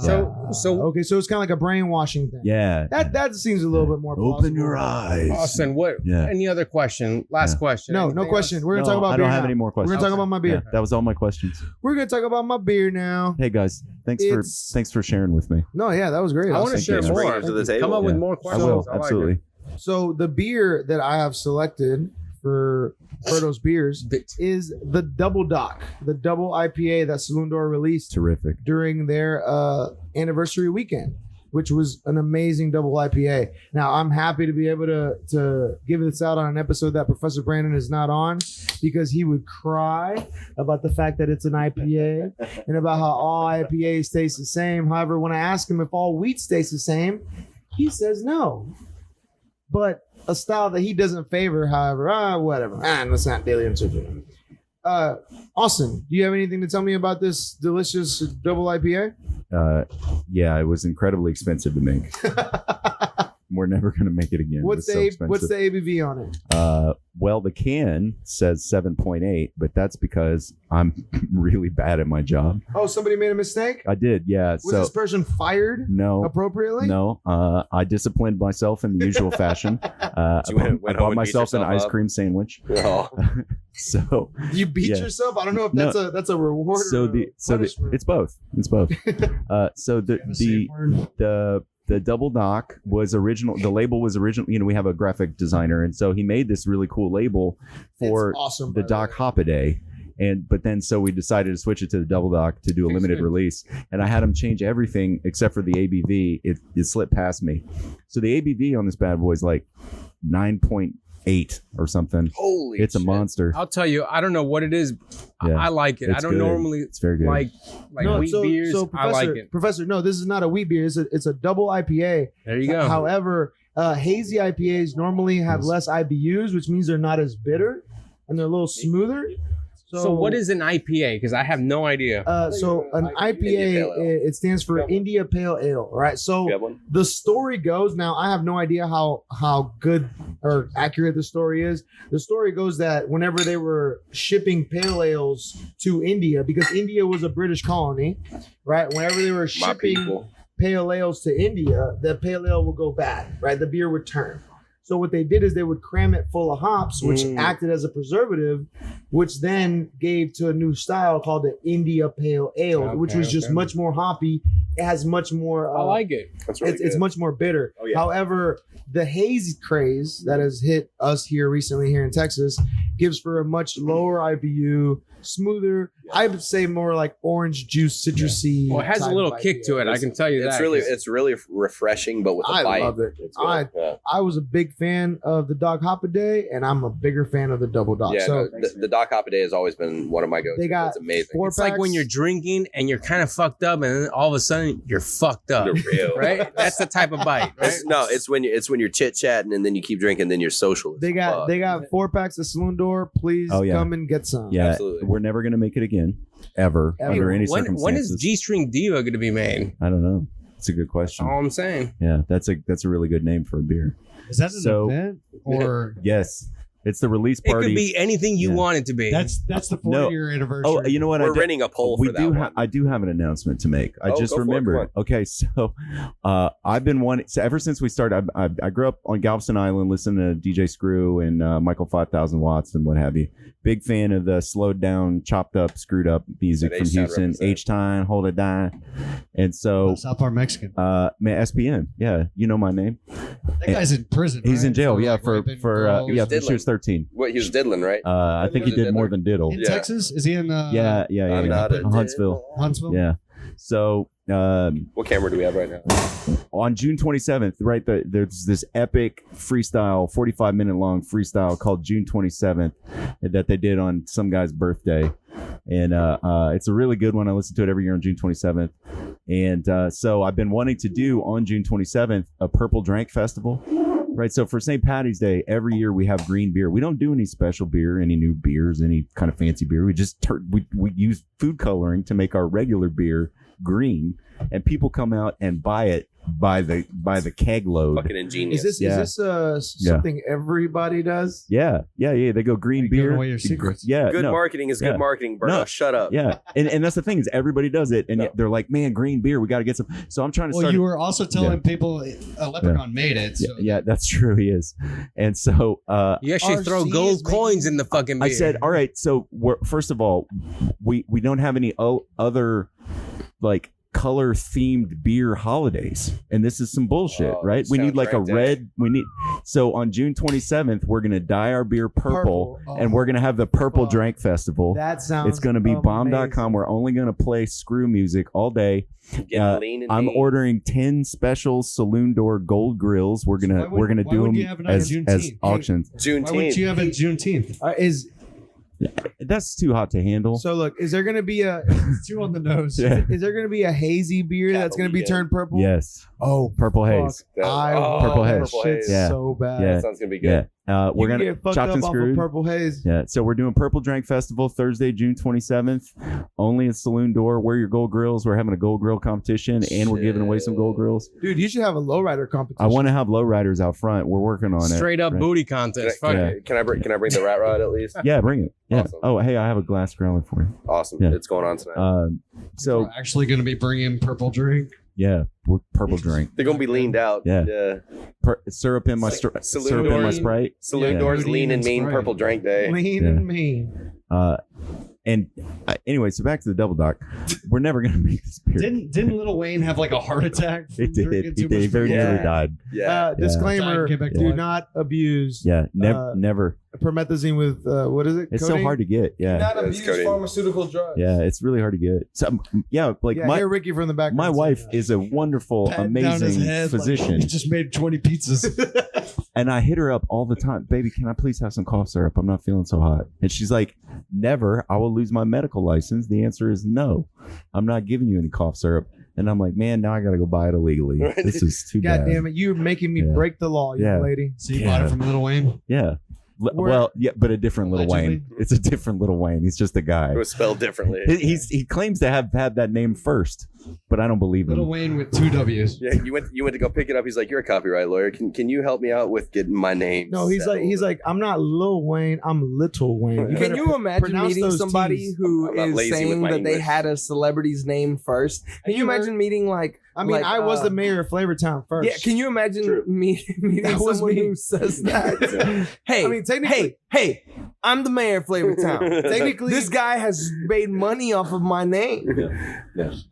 So- okay, so it's kind of like a brainwashing thing. yeah, That seems a little bit more. open plausible. your eyes. Austin, what? Yeah. Any other question? Last Yeah. question. No, Anything no question. else? We're gonna No, talk about I beer don't have now. any more We're questions. gonna talk about my beer. Yeah, that was all my questions. We're gonna talk about my beer now. Hey guys, thanks It's- for sharing with me. No, yeah, that was great. I want to Thank share you. Bring more. it to the Come table. up with Yeah. more I questions. will like it. absolutely. So the beer that I have selected for Berto's beers Bit. is the Double Dock, the double IPA that Saloon Door released Terrific. during their anniversary weekend, which was an amazing double IPA. Now I'm happy to be able to give this out on an episode that Professor Brandon is not on, because he would cry about the fact that it's an IPA and about how all IPAs taste the same. However, when I ask him if all wheat tastes the same, he says no. But a style that he doesn't favor, however, whatever. Let's not daily insert. Austin, do you have anything to tell me about this delicious double IPA? Yeah, it was incredibly expensive to make. We're never gonna make it again. What's It was so what's expensive. the ABV on it? Well, the can says 7.8, but that's because I'm really bad at my job. Oh, somebody made a mistake? I did, yeah. Was So this person fired no, appropriately? no. I disciplined myself in the usual fashion. I You went bought home and beat myself an yourself ice up? cream sandwich. Oh. So You beat Yeah. yourself? I don't know if No. that's a reward so or the a punishment. it's both. It's both. So the double dock was original. The label was original. We have a graphic designer, and so he made this really cool label for It's awesome, the by Dock way. Hoppaday. But then so we decided to switch it to the double dock to do a limited release, and I had him change everything except for the ABV. It slipped past me. So the ABV on this bad boy is like 9.8 or something. Holy It's a shit. monster. I'll tell you, I don't know what it is. Yeah. I like it. I It's don't good. normally It's very good. like No, wheat beers. I like it. Professor, no, this is not a wheat beer. It's a double IPA. There you go. However, hazy IPAs normally have less IBUs, which means they're not as bitter and they're a little smoother. So what is an IPA? Because I have no idea. So an India Pale IPA, Ale. it stands for India Pale Ale, right? So You have one? the story goes, now I have no idea how good or accurate the story is. The story goes that whenever they were shipping pale ales to India, because India was a British colony, right? Whenever they were My shipping people. pale ales to India, the pale ale would go bad, right? The beer would turn. So what they did is they would cram it full of hops, which acted as a preservative, which then gave to a new style called the India Pale Ale, which was just much more hoppy. It has much more. I like it. That's really It's good. much more bitter. Oh, yeah. However, the haze craze that has hit us here recently here in Texas gives for a much lower IBU, smoother. I would say more like orange juice, citrusy. Well, it has a type little of kick to it. I can tell you It's that. really refreshing, but with a I bite. love it. It's good. Yeah. I was a big fan of the Dog Hop-A-Day, and I'm a bigger fan of the Double Dog. Yeah, so no, the Doc Hop-A-Day has always been one of my go-tos. They got It's amazing. 4 It's like when packs. you're drinking and you're kind of fucked up, and then all of a sudden you're fucked up. They're real. Right? That's the type of bite. Right? It's when you're chit-chatting and then you keep drinking, then you're social. as They got fuck. they got 4 packs of Saloon Door. Please Oh, yeah. come and get some. Yeah, Absolutely. we're never gonna make it again, ever Hey, under any when circumstances. is G-String Diva going to be made? I don't know. It's a good question. All I'm saying. Yeah, that's a really good name for a beer. Is that an So- event or Yes, it's the release It party. could be anything you Yeah. want it to be. that's the 4-year anniversary? Oh, you know what? We're I did, renting a poll we for that do. one. I do have an announcement to make. I Oh, just go for it. remembered. Okay, so I've been wanting. So ever since we started, I grew up on Galveston Island, listening to DJ Screw and Michael 5000 Watts and what have you. Big fan of the slowed down, chopped up, screwed up music That from H-Town Houston. represent. H-Time, Hold It Down, and so South Park Mexican. man, SPN. Yeah, you know my name. That guy's in prison. He's right? in jail. Yeah, like, for raping for girls. He was yeah, diddling. she was 13. What, he was diddling, right? I think he Was it did more Diddler? than diddle. in Yeah. Texas. Is he in? Yeah, I'm not a Huntsville. Huntsville. Yeah. So What camera do we have right now? on June 27th, right, there's this epic freestyle, 45-minute long freestyle called June 27th that they did on some guy's birthday. And it's a really good one. I listen to it every year on June 27th. And so I've been wanting to do on June 27th a Purple Drank Festival. Right, so for St. Patty's Day, every year we have green beer. We don't do any special beer, any new beers, any kind of fancy beer. We just we use food coloring to make our regular beer green, and people come out and buy it by the keg load. Fucking ingenious. Is this something everybody does? Yeah. They go green You're giving beer. away your secrets. Yeah, good no, marketing is Yeah. good marketing, bro. No. Shut up. Yeah, and that's the thing is everybody does it, and No. yet they're like, man, green beer, we got to get some. So I'm trying to Well, start. you were also telling people a leprechaun made it. So yeah, that's true. He is, and so You actually throw RC gold is making- coins in the fucking beer. I said, all right. So first of all, we don't have any other like color themed beer holidays, and this is some bullshit, Oh, right? We need like a sounds red. We need so on June 27th, we're gonna dye our beer purple, Purple. and we're gonna have the Purple fuck. Drank Festival. That sounds. It's gonna be amazing. bomb.com. We're only gonna play screw music all day. Getting lean and I'm mean. ordering 10 special Saloon Door gold grills. We're So gonna why would- we're gonna why do would them you have it on as Juneteenth? auctions. why wouldn't Juneteenth. you have it Juneteenth? Is That's too hot to handle. so. Look, is there gonna be a It's too on the nose. Yeah. is there gonna be a hazy beer that's gonna be Cattle turned purple? Yes, Oh, purple fuck. haze. I Purple want haze. that shit Yeah. so bad. Yeah. That sounds gonna be Yeah, good. we're You can gonna get fucked chopped up and off screwed. of purple haze. Yeah, so we're doing Purple Drank Festival Thursday, June 27th. Only at Saloon Door. Wear your gold grills. We're having a gold grill competition, and we're giving away some gold grills. Dude, you should have a lowrider competition. I want to have lowriders out front. We're working on it. Straight up Right. booty Can contest. I, Fuck can, it. I, can I bring the rat rod at least? Yeah, bring it. Yeah. Awesome. Oh, hey, I have a glass growler for you. Awesome. Yeah. It's going on tonight. So We're actually going to be bringing purple drink. yeah, we're purple drink. They're gonna be leaned out. Yeah. Yeah. Syrup in my Saloon syrup in my Door. Sprite. Saloon Yeah. Doors Lean lean and and mean Sprite. purple drink day. Lean Yeah. and mean. And anyway, so back to the double dock. We're never gonna make this beer. Didn't Lil Wayne have like a heart attack? from It did. drinking He too did. He much very beer? nearly Yeah. died. Yeah. Disclaimer: Get back to do life. not abuse Yeah, never. promethazine with what is it? It's Codeine? so hard to get. Yeah, Not That's abuse codeine. pharmaceutical drugs. yeah, it's really hard to get. So yeah, like Yeah, hear Ricky from the back. my wife is a wonderful, Patting down his amazing head like physician, he just made 20 pizzas. and I hit her up all the time. Baby, can I please have some cough syrup? I'm not feeling so hot. And she's like, never. I will lose my medical license. The answer is no. I'm not giving you any cough syrup. And I'm like, man, now I got to go buy it illegally. Right. This is too God bad. damn it! You're making me Yeah. break the law, Yeah. young lady. So you bought Yeah. it from Lil Wayne? Yeah. Where- Well, yeah, but a different Little Wayne. Allegedly. It's a different Little Wayne. He's just a guy. It was spelled differently. He claims to have had that name first, but I don't believe Lil him. Wayne with 2 W's. Yeah, you went to go pick it up. He's like, you're a copyright lawyer. Can you help me out with getting my name? No, he's settled?" like, I'm not Lil Wayne. I'm Little Wayne. Can Can better you imagine pronounce meeting those somebody T's. who I'm not is lazy with saying my that they English. had a celebrity's name first? Can you imagine meeting like? I mean, like, I was the mayor of Flavortown first. Yeah, can you imagine True. meeting That was someone me. who says that? Hey, I mean, technically- hey, I'm the mayor of Flavortown. Technically, This guy has made money off of my name.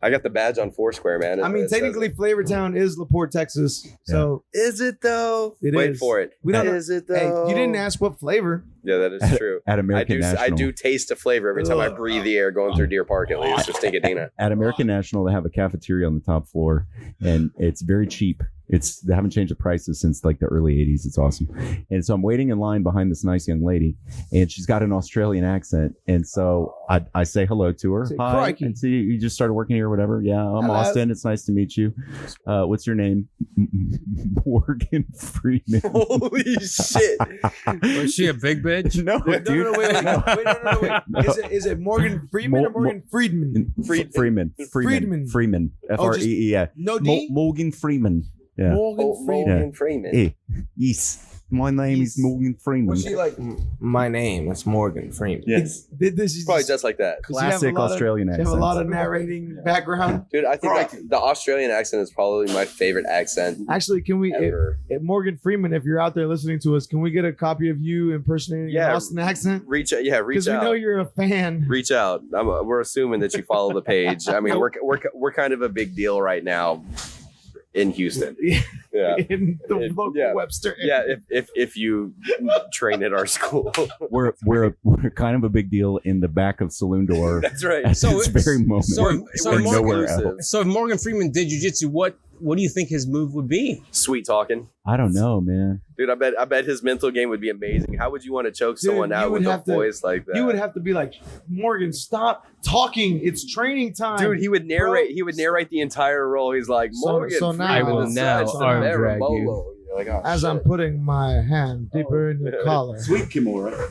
I got the badge on Foursquare, man. I mean, It says technically, it. Flavortown is LaPorte, Texas. So Is it though? It Wait is. for it. We don't know. Is it though? hey, you didn't ask what flavor. Yeah, that is true. At American I National. do taste a flavor every time I breathe the air going through Deer Park, at least, or Stinkadina. At American National, they have a cafeteria on the top floor, and it's very cheap. They haven't changed the prices since like the early 80s. It's awesome. And so I'm waiting in line behind this nice young lady, and she's got an Australian accent. And so I say hello to her. Say, Hi. crikey. And see, you just started working here or whatever. Yeah, I'm Hello. Austin. It's nice to meet you. What's your name? Morgan Freeman. Holy shit. Was she a big bitch? No, No, dude. no, wait. No. Is it Morgan Freeman or Morgan Friedman? Freeman. Freedman. F-R-E-E-M. No D. Morgan Freeman. Yeah. Morgan Freeman. Morgan Freeman. Hey, yes. My name is Morgan Freeman. Was she like? My name is Morgan Freeman. Yes. Did this? Probably just like that. Does she have a Classic lot of- Australian She have a accent. lot of narrating background. Dude, I think like the Australian accent is probably my favorite accent Actually, can we? ever. Morgan Freeman, if you're out there listening to us, can we get a copy of you impersonating Yeah. an Austin accent? Reach out. Yeah, reach Because we out. know you're a fan. Reach out. We're assuming that you follow the page. I mean, we're kind of a big deal right now in Houston. Yeah. In the It- local yeah. Webster. Yeah, if you train at our school. We're kind of a big deal in the back of Saloon Door That's right. at So this it's- very moment. so- We're more nowhere exclusive. else. So if Morgan Freeman did jujitsu, what do you think his move would be? Sweet talking. I don't know, man. Dude, I bet his mental game would be amazing. How would you want to choke Dude, someone you out would with a have to- voice like that? You would have to be like, Morgan, stop talking. It's training time. Dude, he would narrate. He would narrate the entire role. He's like, So- Morgan, so now- Freeman I will decides now to arm marry drag you. Bolo. You're like, oh, As I'm shit. putting my hand deeper in your collar. Sweet Kimura.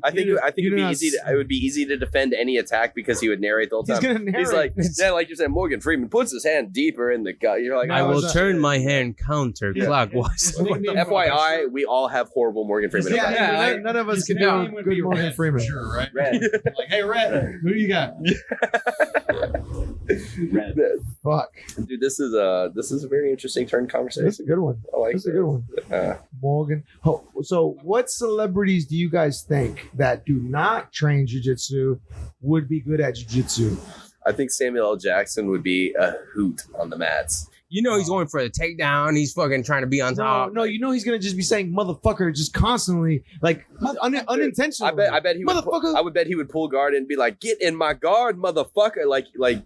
I think you it'd do be not easy. It would be easy to defend any attack because he would narrate the whole He's time. gonna narrate. He's like, yeah, like you said, Morgan Freeman puts his hand deeper in the gut. You're like, No, I oh, will it's- turn my hand counterclockwise. FYI, we all have horrible Morgan Freeman. Yeah, impressions. none of us can name do would good be Morgan Red, Freeman. for sure, right? Red. Like, hey, Red, who do you got? Fuck. Dude, this is a very interesting turn That's a conversation. good one. I like That's a this. good one. Morgan. Oh, so, what celebrities do you guys think that do not train jujitsu would be good at jujitsu? I think Samuel L. Jackson would be a hoot on the mats. You know he's going for the takedown. He's fucking trying to be on No, top. no, you know he's gonna just be saying "motherfucker" just constantly, like unintentionally. I bet he would. Motherfucker. I would bet he would pull guard and be like, "Get in my guard, motherfucker!" Like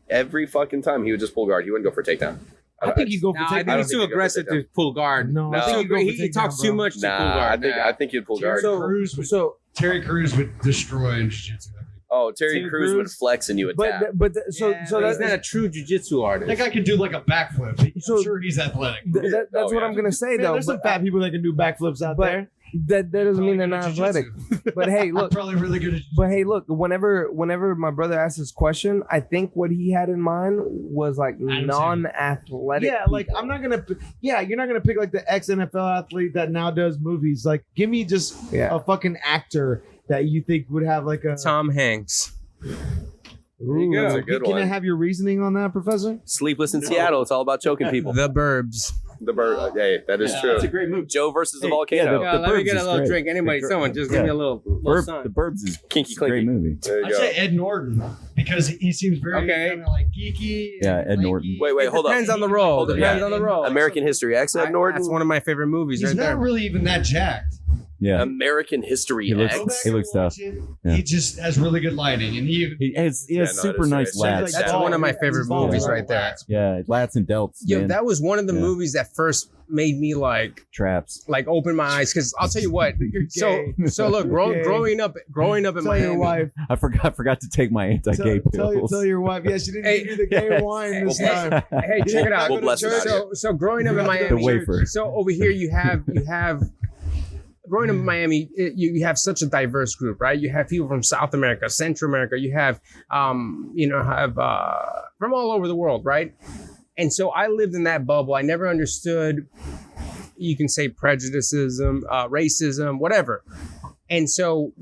every fucking time he would just pull guard. He wouldn't go for takedown. I think he'd go for Nah, I takedown. think don't he's too think he'd go for aggressive takedown. to pull guard. No, No. I think he'd go for he takedown, talks bro. too much to pull Nah, guard. I think he'd pull guard. So Terry Crews would destroy in jiu-jitsu. I think. Oh, Terry Terry Crews would Crews. flex and you would tap. so Yeah, so but he's that's not a true jujitsu artist. That guy could do like a backflip. I'm So- sure he's athletic. that's Oh, what yeah. I'm gonna say Man, though. there's some But, fat people that can do backflips out but- there. that doesn't mean they're not Probably athletic. good at jiu-jitsu. But hey, look. Probably really good at jiu-jitsu. But hey, look. Whenever my brother asked this question, I think what he had in mind was like Adam non-athletic. Yeah, like people. I'm not gonna. Yeah, you're not gonna pick like the ex-NFL athlete that now does movies. Like, give me just Yeah. a fucking actor that you think would have like a. Tom Hanks. Ooh, That's a good Can I one. have your reasoning on that, Professor? Sleepless in Seattle. It's all about choking people. The Burbs. The bird. Hey, that is true. That's a great move. Joe versus the Hey, volcano. yeah, let me Burbs get a is little great. drink. Anybody, someone, just give me a little sign. The Burbs is Kinky it's a great clinky. movie. There you I'd go. say Ed Norton because he seems very Okay. kind of like geeky. Yeah, and Ed lanky. Norton. Wait, It hold up. depends on the role. Hold on. Depends Yeah. on the role. American History X. Ed Norton. That's one of my favorite movies He's right not there. really even that jacked. Yeah, American History He looks- Go X. back He and looks tough. watch it. Yeah. He just has really good lighting, and he he has Yeah, no, super that is nice right. lats. That's Yeah. one of my favorite He's bald. movies right there. Yeah, lats and delts. Yo, man. that was one of the Yeah. movies that first made me like Traps. open my eyes because I'll tell you what. So gay. look, You're gay. growing up in Tell your Miami. wife. I forgot to take my anti-gay pills. Tell your wife. Yeah, she didn't Hey, give you the gay yes. wine this Well, time. Hey, check it out. We'll bless him out here. So growing up in The Miami, wafer. so over here you have growing up in Miami, you have such a diverse group, right? You have people from South America, Central America. You have from all over the world, right? And so I lived in that bubble. I never understood. You can say prejudices, racism, whatever. And so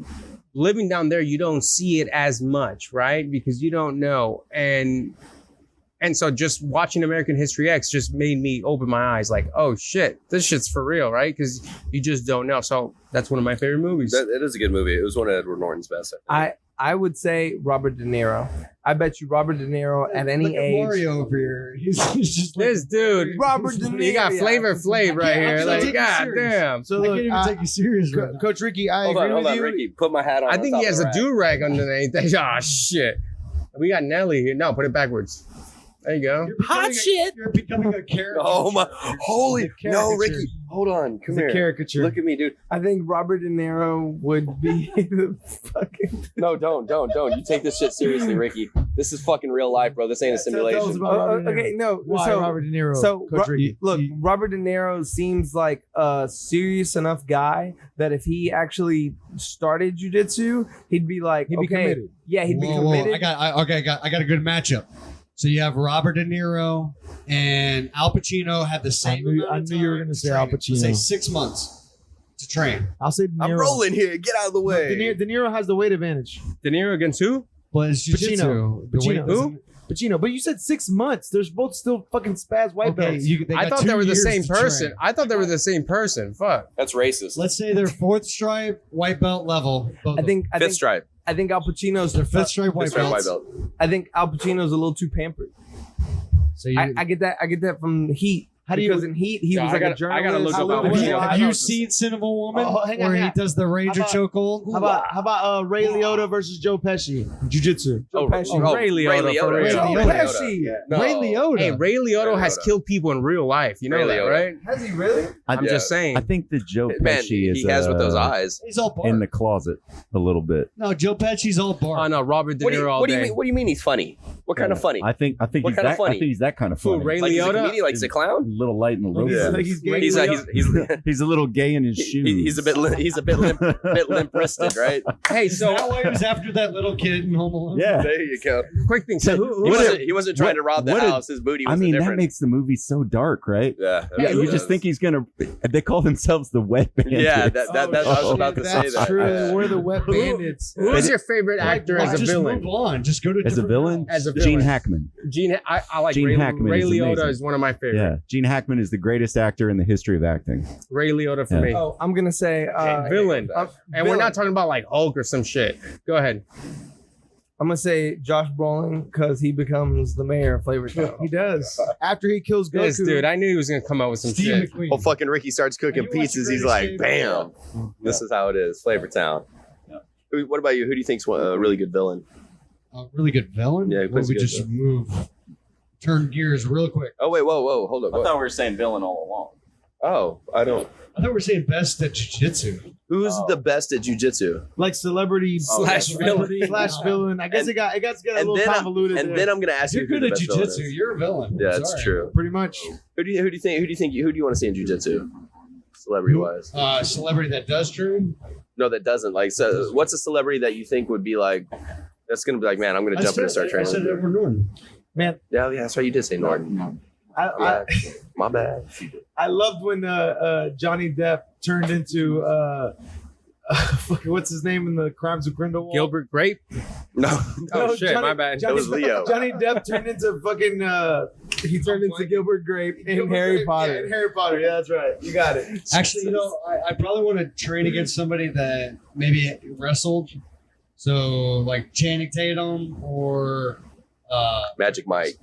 living down there, you don't see it as much, right? Because you don't know. And And so just watching American History X just made me open my eyes like, oh shit, this shit's for real, right? Because you just don't know. So that's one of my favorite movies. It is a good movie. It was one of Edward Norton's best. I think. I would say Robert De Niro. I bet you Robert De Niro at any Look at age. Mario over here. He's just like, This dude, Robert De Niro. you got Flavor Flav right here. I'm Like, taking you god serious. damn. So I look, can't even take you serious right now. Coach Ricky, I Hold agree on, with you. Ricky. Put my hat on. I think top he has of a the rack. do-rag underneath. Oh shit. We got Nelly here. No, put it backwards. There you go. Hot shit. You're becoming a caricature. Oh my! Holy It's a no, caricature. Ricky! Hold on, come It's a here. caricature. Look at me, dude. I think Robert De Niro would be the fucking. No, don't. You take this shit seriously, Ricky. This is fucking real life, bro. This ain't a Tell us simulation. about Robert De Niro. Okay, no. Why so, Robert De Niro? So Coach Ricky. look, Robert De Niro seems like a serious enough guy that if he actually started jujitsu, he'd be like, He'd be okay, committed. yeah, he'd be Whoa, committed. I got a good matchup. So you have Robert De Niro and Al Pacino had the same. I knew amount of you were time gonna to say train. Al Pacino. Let's say 6 months to train. I'll say De Niro. I'm rolling here. Get out of the way. De Niro has the weight advantage. De Niro against who? But it's Pacino. jujitsu. The weight Pacino. doesn't- Pacino, but you said 6 months. There's both still fucking spaz white Okay, belts. they I got thought 2 they were the years same to person. train. I thought they were the same person. Fuck. That's racist. Let's say they're 4th stripe white belt level. I think Fifth stripe. I think Al Pacino's they're 5th stripe white Fifth stripe white belts. belt. I think Al Pacino's a little too pampered. So you, I get that. I get that from Heat. How do you- Because in Heat, he Yeah, was I like gotta- a journalist. I gotta look up Al have you, Pacino. have you seen Sin of a Woman? Oh, hang on, where hang he on. does the Ranger about- chokehold? How about Ray Liotta versus Joe Pesci? Jiu-jitsu. Oh, Pesci. oh, Ray Liotta, for real. Joe Ray Pesci. No. Ray Liotta. Hey, Ray Liotta has Liotta. killed people in real life. You know Ray that, Liotta. right? Has he really? I'm Yeah. just saying. I think that Joe Man, Pesci is he has with those eyes. He's all bark. in the closet a little bit. No, Joe Pesci's all bark. On Robert De What do, Niro you, all what, do you day. mean, what do you mean he's funny? What kind of funny? I think What he's kind of that. I funny? think he's that kind of Who, funny. Ray Like he's a Liotta? comedian, like he's a clown. A little light in the low. Yeah. Like he's gay. He's He's a little gay in his shoes. he's a bit limp wristed, right? Hey, So so that way he was after that little kid in Home Alone. Yeah. There you go. quick thing. So who, He who wasn't trying to rob the what a- house. His booty was I mean, that different. makes the movie so dark, right? Yeah, Yeah, you does. just think he's gonna. They call themselves the Wet Bandits. Yeah, that I was about to say That's that. true. Yeah. We're the wet bandits. who's your favorite actor as a just villain? move on. Just go to As a different villain, routes. As a Gene villain. Hackman. I like Gene Ray, Hackman Ray is Liotta amazing. is one of my favorite. Yeah, Gene Hackman is the greatest actor in the history of acting. Ray Liotta for Yeah. me. Oh, I'm gonna say Villain. I'm And we're not talking about like Hulk or some shit. Go ahead. I'm gonna say Josh Brolin because he becomes the mayor of Flavortown. He does. After he kills Goku. This dude, I knew he was gonna come out with some Steve shit. McQueen. Well, fucking Ricky starts cooking Have you watched pizzas. The He's Great like, Escape? bam. This is how it is. Flavor Town. What about you? Who do you think's a really good villain? A really good villain. Yeah, he Or plays we good, just turn gears real quick. Oh wait, whoa, hold up. I thought we were saying villain all along. Oh, I don't. I thought we were saying best at jiu-jitsu. Who's the best at jujitsu? like celebrity Slash villain. Slash villain. I guess And- it got a And little then, convoluted. and there. then I'm gonna ask You're you who good the at best villain jiu-jitsu. is. You're a villain. Yeah, that's Sorry. true. pretty much. Who do you want to see in jujitsu? Celebrity wise. Celebrity that does train. No, that doesn't. Like, so what's a celebrity that you think would be like? That's gonna be like, man, I'm gonna jump in and start I said training. Edward Norton. Man, Yeah, that's right. You did say Norton. I My bad. I loved when Johnny Depp turned into fucking what's his name in the Crimes of Grindelwald? Gilbert Grape. No, Oh No, shit, Johnny- my bad. that was Leo. Johnny Depp turned into fucking he turned into Gilbert Grape in Gilbert Harry Grape, Potter. yeah. In Harry Potter, yeah, that's right. You got it. Actually, you know, I probably want to train against somebody that maybe wrestled. So like Channing Tatum or Magic Mike.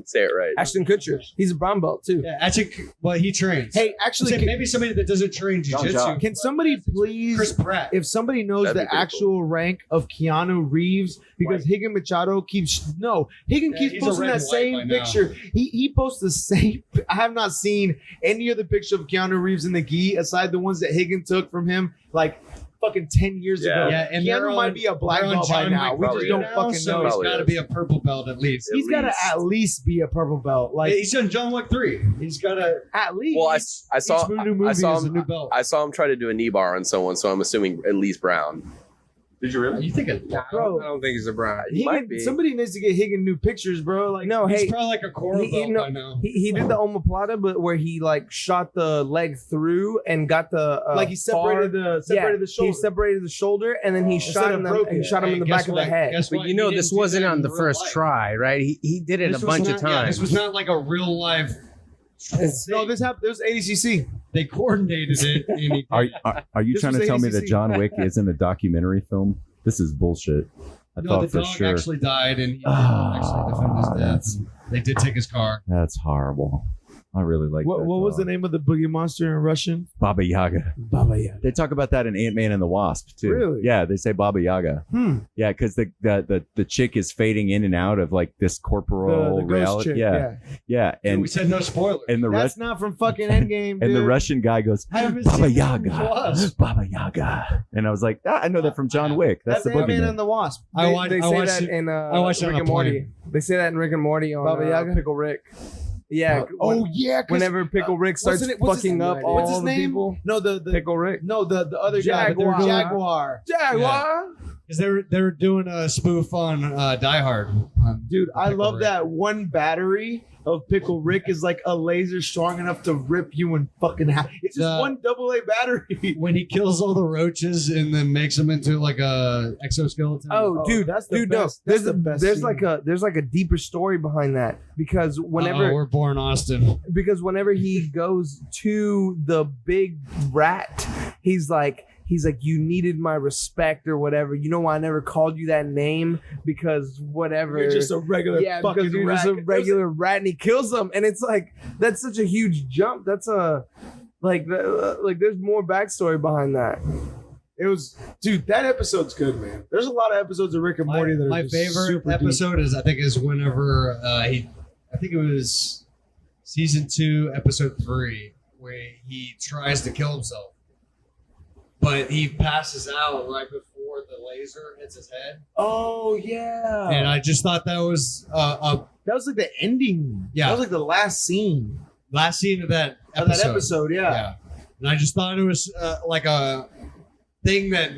Say it right. Ashton Kutcher. He's a brown belt too. yeah, actually, well, he trains. Hey, I actually, said maybe somebody that doesn't train jiu-jitsu. can somebody please Chris Pratt. if somebody knows That'd be the pretty actual rank of Keanu Reeves, because Higan Machado keeps Yeah, keeps he's a posting red that and white by same now. picture. He posts the same. I have not seen any other picture of Keanu Reeves in the gi aside the ones that Higan took from him like fucking 10 years Yeah. ago. Yeah, and they're Keanu on- might be a black they're on belt by John now. Wick We just probably don't now, fucking so know. he's Probably got to is. be a purple belt at least. He's got to least. at least be a purple belt. Like He's done John Wick 3. He's got to. at least. Well, I saw Each new movie I saw is a him new belt. I saw him try to do a knee bar on someone, so I'm assuming at least brown. Did you really? You think it? Bro. I don't think he's a bride. He might be. Somebody needs to get Higgin new pictures, bro. Like, No, He's hey, probably like a Corvo he- no, by now. he did the omoplata, but where he like shot the leg through and got the like he separated the shoulder. He separated the shoulder and then he Instead shot of him. broke He it. shot him in the Guess back of what? the head. Guess But what? you know, He this didn't do wasn't that on in the real first life. try, right? He did it This a was bunch of not- yeah, times. this was not like a real life. No, this happened. It was ADCC. They coordinated it. And he Are did it. are you This trying was to tell me ACC. that John Wick isn't a documentary film? This is bullshit. I No, thought the for dog sure. actually died, and he Ah, actually defended his that's- death. They did take his car. That's horrible. I really like What that was the dog. name of the boogie monster in Russian? Baba Yaga. Baba Yaga. They talk about that in Ant-Man and the Wasp too. Really? Yeah, they say Baba Yaga. Yeah, because the chick is fading in and out of like this corporal The ghost reality. chick. Yeah, yeah, And and we said no spoilers. and the That's not from fucking Endgame, dude. and the Russian guy goes I haven't Baba seen Yaga, the Wasp. Baba Yaga, and I was like, I know that from John Wick. That's the Ant-Man boogeyman. and the Wasp. They, watched- they I say watched that it- in I watched it Rick on a and Morty. plane. They say that in Rick and Morty on Baba Yaga? Pickle Rick. Yeah. Oh yeah. 'cause- Whenever Pickle Rick starts what's his fucking name? up all What's his the name? people. No, the Pickle Rick. no the other guy. but they were Jaguar. Jaguar. Jaguar. Because they're doing a spoof on Die Hard. Dude, I Pickle love Rick. that one battery of Pickle Rick is like a laser strong enough to rip you in fucking half. It's just The- one AA battery. When he kills all the roaches and then makes them into like a exoskeleton. Oh, dude, that's the dude, best. no. That's the best There's scene. like a deeper story behind that because whenever we're born Austin. whenever he goes to the big rat, he's like you needed my respect or whatever. You know why I never called you that name because whatever. You're just a regular because fucking you're rat. just a regular rat, and he kills them, and it's like that's such a huge jump. That's a like there's more backstory behind that. It was, dude. That episode's good, man. There's a lot of episodes of Rick and Morty that are My just favorite super deep. episode is whenever I think it was season 2, episode 3, where he tries to kill himself, but he passes out right before the laser hits his head. Oh yeah. And I just thought that was a that was like the ending. Yeah. That was like the last scene last scene of that of episode. that episode. Yeah. And I just thought it was like a thing that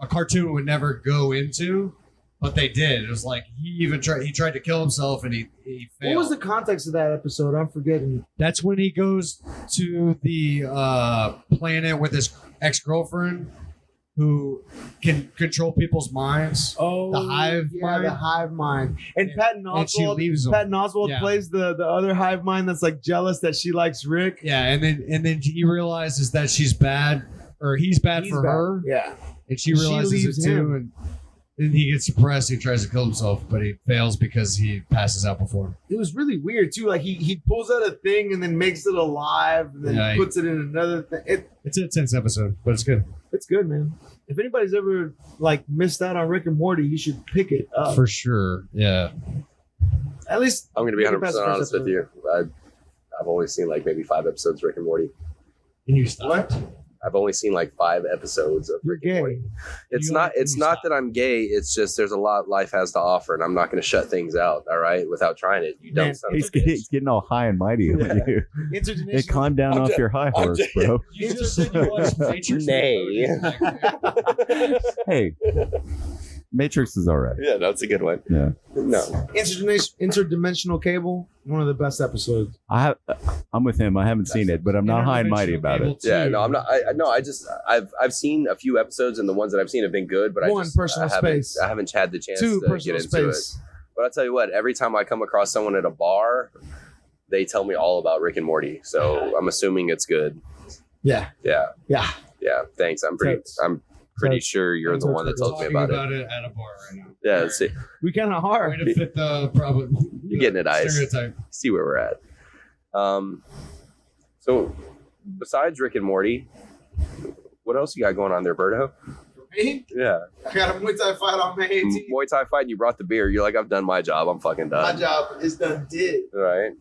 a cartoon would never go into, but they did. It was like he tried to kill himself and he failed. What was the context of that episode? I'm forgetting. That's when he goes to the planet with his ex-girlfriend who can control people's minds. Oh, The hive mind? the hive mind. And Patton And she Oswalt. leaves him. Patton Oswalt Yeah. plays the other hive mind that's like jealous that she likes Rick. Yeah, and then he realizes that she's bad, or he's bad He's for bad. her, Yeah. and she She realizes leaves it too. him. And then he gets depressed. He tries to kill himself, but he fails because he passes out before. It was really weird too. Like he pulls out a thing and then makes it alive and then Yeah, puts it in another thing. It's an intense episode, but it's good It's good, man. If anybody's ever like missed out on Rick and Morty, you should pick it up. for sure. Yeah, At least I'm going to be make it 100% past the first honest with episode. you. I've only seen like maybe 5 episodes of Rick and Morty. and you stop. What? I've only seen like 5 episodes of You're Rick and gay. Morty. It's You- not. you It's not stop. that I'm gay. It's just there's a lot life has to offer, and I'm not going to shut things out. All right, without trying it. You Man, don't. Son of He's a bitch. getting all high and mighty with Yeah. you. Hey, Interdimensional. climb down I'm off just- your high I'm horse, just- bro. You just said you watched Matrix. Nay. Hey, Matrix is all right. Yeah, that's a good one. Yeah, No, Interdimensional Cable. One of the best episodes. I'm with him. I haven't seen it, but I'm not high and mighty about it. yeah, no, I'm not. I just I've seen a few episodes, and the ones that I've seen have been good. But One, personal I haven't, space. I haven't had the chance 2, to get personal into it. space. But I'll tell you what, every time I come across someone at a bar, they tell me all about Rick and Morty. So I'm assuming it's good. Yeah. Yeah. Yeah. Yeah. Thanks. I'm pretty sure you're the one that tells me about it. At a bar right now. Yeah. Let's see. We kind of hard. Way to fit the problem. You're getting it, Ice. Stereotype. See where we're at. So besides Rick and Morty, what else you got going on there, Berto? Me? Yeah. I got a Muay Thai fight on May 18th. Muay Thai fight and you brought the beer. You're like, I've done my job. I'm fucking My done. job is done. Did. All right.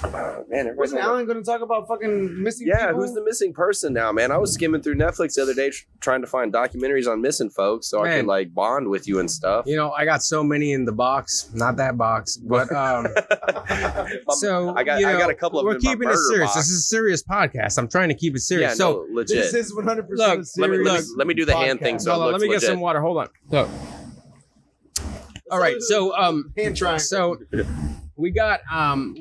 Man, everybody's Wasn't on Alan going to talk about fucking missing Yeah, people? who's the missing person now, man? I was skimming through Netflix the other day trying to find documentaries on missing folks so I Man. could like bond with you and stuff. You know, I got so many in the box, not that box, but so I got a couple of we're them in my keeping it burger serious. box. This is a serious podcast. I'm trying to keep it serious. Yeah, so no, legit. This is 100% Look, a serious let me do the hand thing podcast. so it let looks me get legit. some water. Hold on. So, all right. So hand triangle. so we got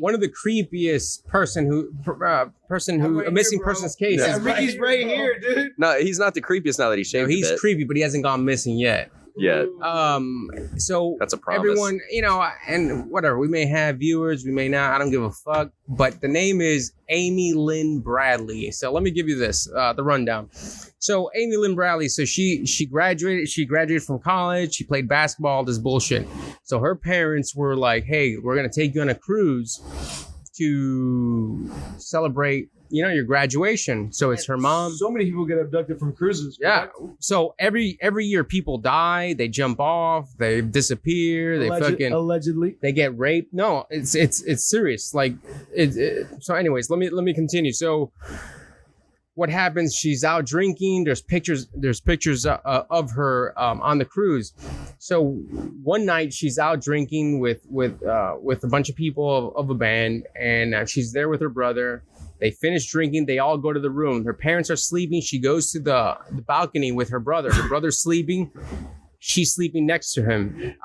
one of the creepiest right a missing here, bro. person's case. Yeah, is Ricky's right here, dude. No, he's not the creepiest now that he No, shaved he's a bit. creepy, but he hasn't gone missing yet. Yeah, So that's a promise. everyone, you know, and whatever, we may have viewers, we may not. I don't give a fuck. But the name is Amy Lynn Bradley. So let me give you this, the rundown. So Amy Lynn Bradley. So she graduated. She graduated from college. She played basketball. This bullshit. So her parents were like, "Hey, we're gonna take you on a cruise to celebrate, you know, your graduation." So it's her mom. So many people get abducted from cruises. Yeah. correct? So every year people die, they jump off, they disappear, they Allegedly. they get raped. No, it's serious. Like so anyways, let me continue. So what happens? She's out drinking. There's pictures of her on the cruise. So one night she's out drinking with a bunch of people of a band, and she's there with her brother. They finish drinking. They all go to the room. Her parents are sleeping. She goes to the balcony with her brother. Her brother's sleeping. She's sleeping next to him.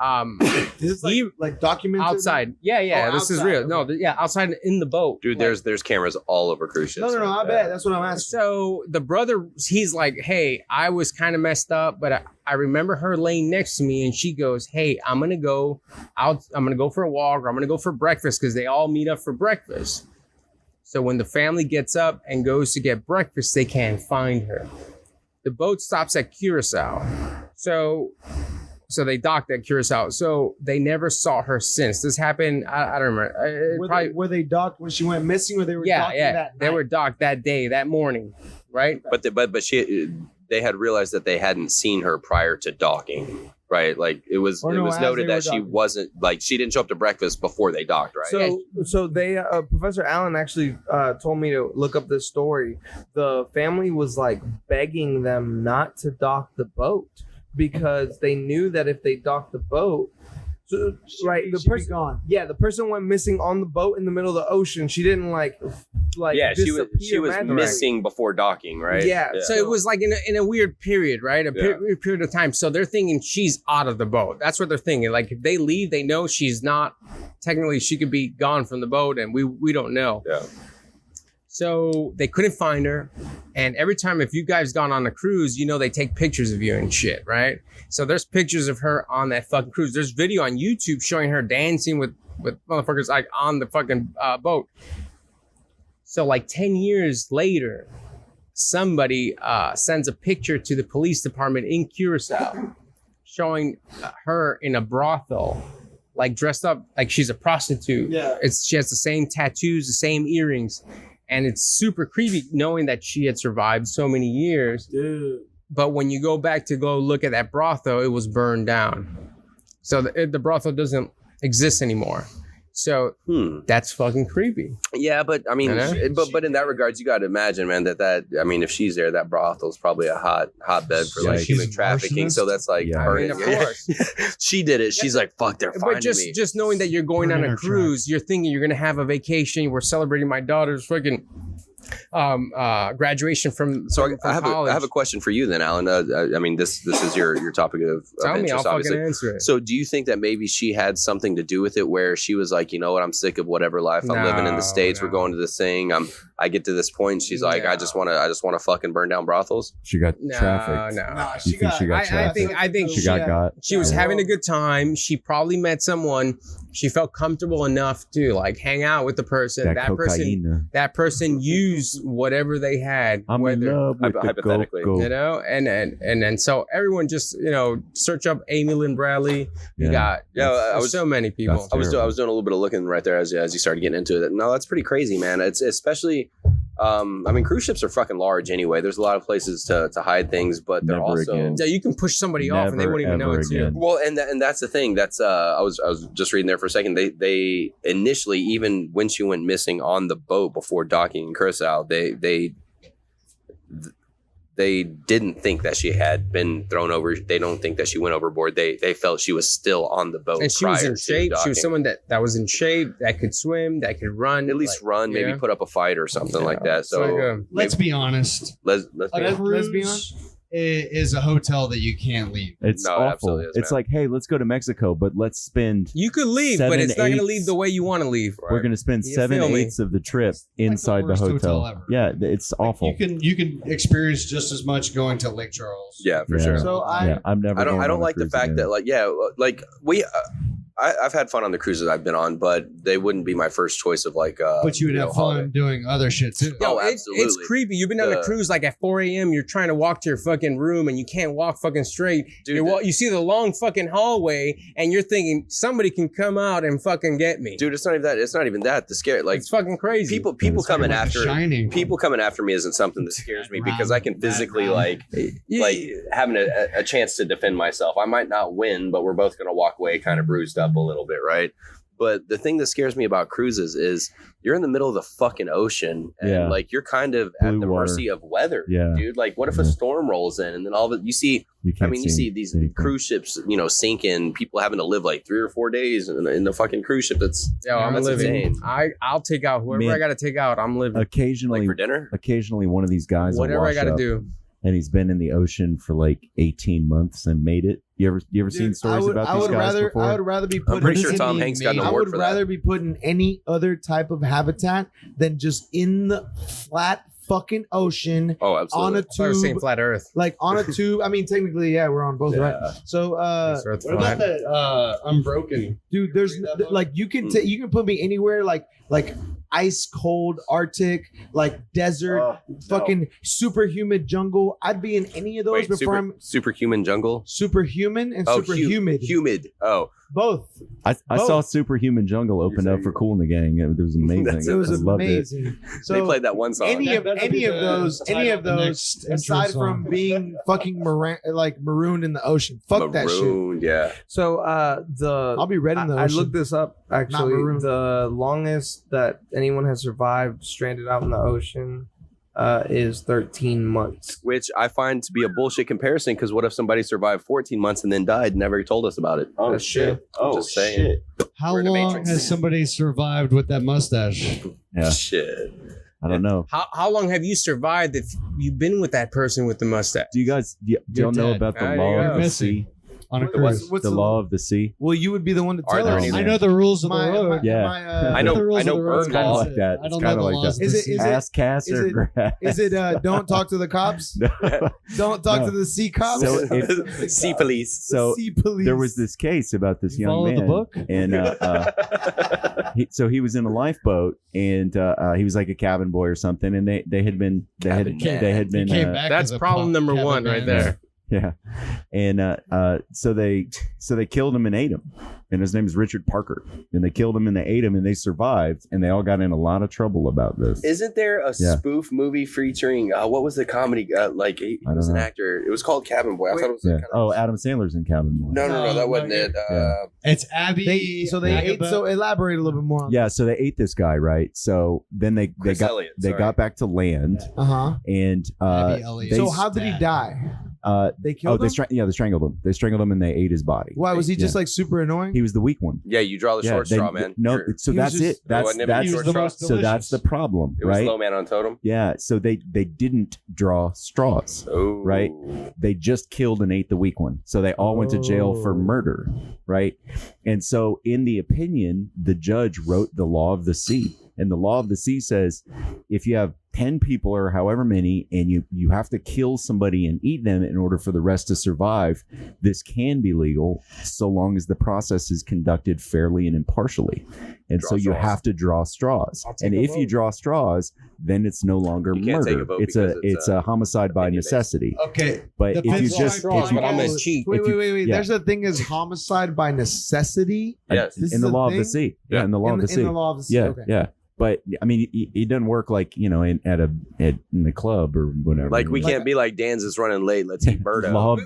This is like documented. Outside. Yeah. Oh, This is outside, real. No, outside in the boat. dude, there's cameras all over cruise ships. No, I bet. That's what I'm asking. So the brother, he's like, "Hey, I was kind of messed up, but I remember her laying next to me," and she goes, "Hey, I'm gonna go out. I'm gonna go for a walk, or I'm gonna go for breakfast," because they all meet up for breakfast. So when the family gets up and goes to get breakfast, they can't find her. The boat stops at Curacao. So they docked at Curacao. So they never saw her since. This happened, I don't remember. Were they docked when she went missing, or they were docking that They night? were docked that day, that morning, right? But they had realized that they hadn't seen her prior to docking, right? Like it was Or no, as noted they were that she docking. wasn't like she didn't show up to breakfast before they docked, right? So they Professor Allen actually told me to look up this story. The family was like begging them not to dock the boat because they knew that if they docked the boat, the She'd be person gone. Yeah, the person went missing on the boat in the middle of the ocean. She didn't like yeah, she was disappear missing before docking, right? Yeah. So it was like in a weird period, right? Yeah. Period of time. So they're thinking she's out of the boat. That's what they're thinking. Like if they leave, they know she's not. Technically, she could be gone from the boat, and we don't know. Yeah. So they couldn't find her. And every time if you guys gone on a cruise, you know they take pictures of you and shit, right? So there's pictures of her on that fucking cruise. There's video on YouTube showing her dancing with motherfuckers like on the fucking boat. So like 10 years later, somebody sends a picture to the police department in Curacao showing her in a brothel, like dressed up like she's a prostitute. Yeah. She has the same tattoos, the same earrings. And it's super creepy knowing that she had survived so many years. Dude. But when you go back to go look at that brothel, it was burned down. So the brothel doesn't exist anymore. So that's fucking creepy. Yeah, but I mean, You know? but in that regards, you got to imagine, man, that I mean, if she's there, that brothel's probably a hotbed for like Yeah, human she's trafficking. arsonist. So that's like Yeah. I mean, burning. of course. She did it. She's like, fuck, they're finding But just me. just knowing that you're going on Burning a her cruise, you're thinking you're gonna have a vacation. We're celebrating my daughter's fucking graduation from I have college. a question for you then, Alan. I mean, this is your topic of Tell me, I'll interest, fucking obviously. answer it. So do you think that maybe she had something to do with it where she was like, you know what, I'm sick of whatever life I'm living in the States. No. We're going to this thing. I get to this point and she's like, I just want to fucking burn down brothels. She got No, trafficked. no. Nah, You think she got I trafficked? think She got. she was Yeah. having a good time. She probably met someone. She felt comfortable enough to like hang out with the person. That cocaine. That person used whatever they had. I'm in whether, love with the Hypothetically. go. you know, and then so everyone just, you know, search up Amy Lynn Bradley. You Yeah. got I was so many people. That's I was doing a little bit of looking right there as you started getting into it. No, that's pretty crazy, man. It's especially I mean, cruise ships are fucking large anyway. There's a lot of places to hide things, but they're Never also again. Yeah, you can push somebody off and they Never, won't even know ever it's you. again. well, and that's the thing. That's I was just reading there for a second. They initially, even when she went missing on the boat before docking in Curacao, they didn't think that she had been thrown over. They don't think that she went overboard. They felt she was still on the boat. And she was prior in to shape. She docking. was someone that was in shape, that could swim, that could run. At least like, run, maybe yeah. put up a fight or something like that. So like, Let's be honest. let's A be honest. cruise is a hotel that you can't leave. It's No, it awful. absolutely is, It's man. like, hey, let's go to Mexico, but let's spend. you could leave, 7, but it's not going to 8. leave the way you want to leave. We're going to spend You 7 feel me? 8ths of the trip inside the worst hotel. hotel ever. Yeah, it's awful. You can experience just as much going to Lake Charles. Yeah, for Yeah. sure. So Yeah, I'm never. I don't going on a like the cruise fact again. that like we I've had fun on the cruises I've been on, but they wouldn't be my first choice of like But you would have fun holiday. doing other shit too. Yo, Oh, it's absolutely. creepy. You've been on a cruise like at 4 a.m. You're trying to walk to your fucking room and you can't walk fucking straight. Dude, You see the long fucking hallway and you're thinking somebody can come out and fucking get me. Dude, it's not even that. It's not even that. The scare, like It's fucking crazy. people It's coming Like after Shining. people coming after me isn't something that scares me because I can physically like having a chance to defend myself. I might not win, but we're both gonna walk away kind of bruised up a little bit, right? But the thing that scares me about cruises is you're in the middle of the fucking ocean and Yeah. like you're kind of at Blue the water. mercy of weather, Yeah. dude. Like what if a Yeah. storm rolls in and then all of it you see You I can't mean, you see these anything. cruise ships, sinking, people having to live like 3 or 4 days in the fucking cruise ship. That's Yo, I'm that's living. insane. I'll take out whoever Man. I got to take out. I'm living. Occasionally, Like for dinner. occasionally, one of these guys will Whatever I wash got to up, do. and he's been in the ocean for like 18 months and made it. You ever seen Dude, stories about I these would guys rather, before? I would rather be I'm put. pretty What sure does it Tom mean, Hanks got an mate? I award would for rather that. be put in any other type of habitat than just in the flat fucking ocean Oh, on absolutely. a I was saying tube. flat Earth. Like on a tube. I mean, technically, yeah, we're on both, right? So, It's Earth What about flat. that Unbroken? dude, there's read that book? like you can you can put me anywhere, like ice cold Arctic, like desert, fucking superhuman jungle. I'd be in any of those Wait, before I'm superhuman jungle. superhuman and Oh, super humid. Humid. Oh, Both. I Both. saw Superhuman Jungle open up for Cool in the Gang. It was amazing. That's It was I loved it. amazing. So they played that one song. any of That'll be the those, aside from being fucking marooned in the ocean. Fuck that shit. Marooned, yeah. So I'll be red in the I ocean. looked this up actually. maroon. The longest that anyone has survived stranded out in the ocean is 13 months. Which I find to be a bullshit comparison because what if somebody survived 14 months and then died and never told us about it? Oh That's shit! I'm Oh just saying. shit! How We're in the long Matrix. has somebody survived with that mustache? Yeah. Shit. I don't know. How long have you survived if you've been with that person with the mustache? Do you guys? Do You're y'all know dead. about the There you law go. of the Missing. sea? On a What's- cruise. what's The law of the sea. Well, you would be the one to Are tell there us. any- I know the rules of the My- road. my- Yeah. my, I know- the rules I of know the road. bird It's kind of law. like that. I It's don't kind know of the like laws. that. of the Is sea. it- Ass Cass is or it- grass? Is it don't talk to the cops? Don't talk No. to the sea cops. So if- Sea police. So sea police. there was this case about this You young follow man, the book? and so he was in a lifeboat, and he was like a cabin boy or something, and they had been Cabin man. been He came back That's as a problem number cabin one right man. there. yeah, and so they killed him and ate him, and his name is Richard Parker, and they killed him and they ate him and they survived, and they all got in a lot of trouble about this. Isn't there a Yeah. spoof movie featuring what was the comedy? Like he I don't was an know. actor. It was called Cabin Boy. I thought it was Yeah. kind of. Oh, Adam Sandler's in Cabin Boy. No, that wasn't no, it. Yeah. It's Abby. They ate. Agaba. So elaborate a little bit more. Yeah, so they ate this guy, right? So then they Chris got Elliott, they sorry. got back to land, Uh huh. and Abby Elliott. they So how did he die? they They killed him. they strangled him. They strangled him and they ate his body. Why was he just Yeah. like super annoying? He was the weak one. Yeah, you draw the short they- straw, man. No, You're- so He was that's just- it. That's wasn't it that's He was the most so that's the delicious. problem, It was right? low man on totem. Yeah. So they didn't draw straws. Oh, Right. They just killed and ate the weak one. So they all went to jail for Oh. murder, right? And so in the opinion, the judge wrote the law of the sea. And the law of the sea says if you have 10 people or however many, and you have to kill somebody and eat them in order for the rest to survive, this can be legal so long as the process is conducted fairly and impartially. And Draw so you straws. have to draw straws. I'll take And a if you vote. draw straws, then it's no longer You can't take a murder. vote It's a because it's, it's a homicide by opinion-based. necessity. Okay. But if you Depends on just straws, if you, but I'm gonna cheat. Wait, if you- wait. yeah. There's a thing as homicide by necessity. Yes. This in is the a law of the thing? sea. Yeah, in the law of the sea. In the law of the sea. Yeah, Okay. yeah. But I mean, it doesn't work like in the club or whatever. Like we can't be like Dan's is running late. Let's eat Birdo.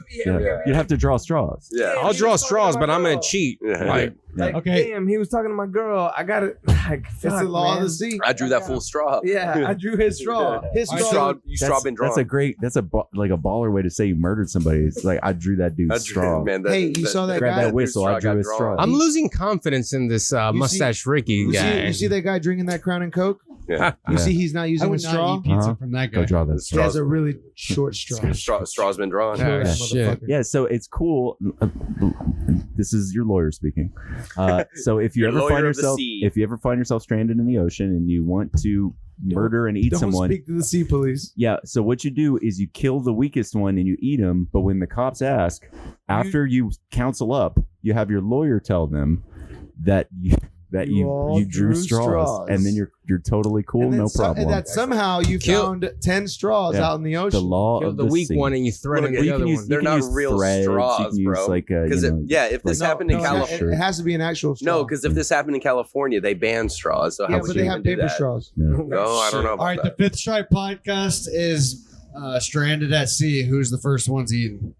You'd have to draw straws. Yeah, I'll draw straws, but I'm gonna cheat. Yeah. Like, Okay. damn, he was talking to my girl. I got it. Like, It's the law of the sea. I drew that full straw. Yeah, I drew his straw. His You straw. straw been drawn. That's a baller way to say you murdered somebody. It's like I drew that dude's straw. Man, Hey, you saw that Grab guy? that whistle. I drew his straw. I'm losing confidence in this mustache Ricky You guy. see that guy drinking that Crown and Coke? Yeah. You see he's not I using a would straw? not eat pizza Uh-huh. from that Go guy. draw that He straw. has a really short straw. Straw's been drawn. Kill that Oh, shit. motherfucker. Yeah, so it's cool. This is your lawyer speaking. So if you Your ever lawyer find of the yourself sea. stranded in the ocean and you want to murder and eat Don't someone, speak to the sea police. yeah. So what you do is you kill the weakest one and you eat him. But when the cops ask, after you counsel up, you have your lawyer tell them that You all you drew drew straws. and then you're totally cool, And then no problem. And that somehow you Kill- found 10 straws Yeah. out in the The ocean. law Kill of the weak sea. one and you threaten Well, the You other can use, one. you They're can not use real threads, straws, you can bro. use like Because if this happened in it California, has to be an actual straw. no, because if this happened in California, they ban straws. So how yeah, would but you they even have do paper that? straws. Yeah. No, I don't know about All right, that. the Fifth Stripe podcast is stranded at sea. Who's the first ones eaten?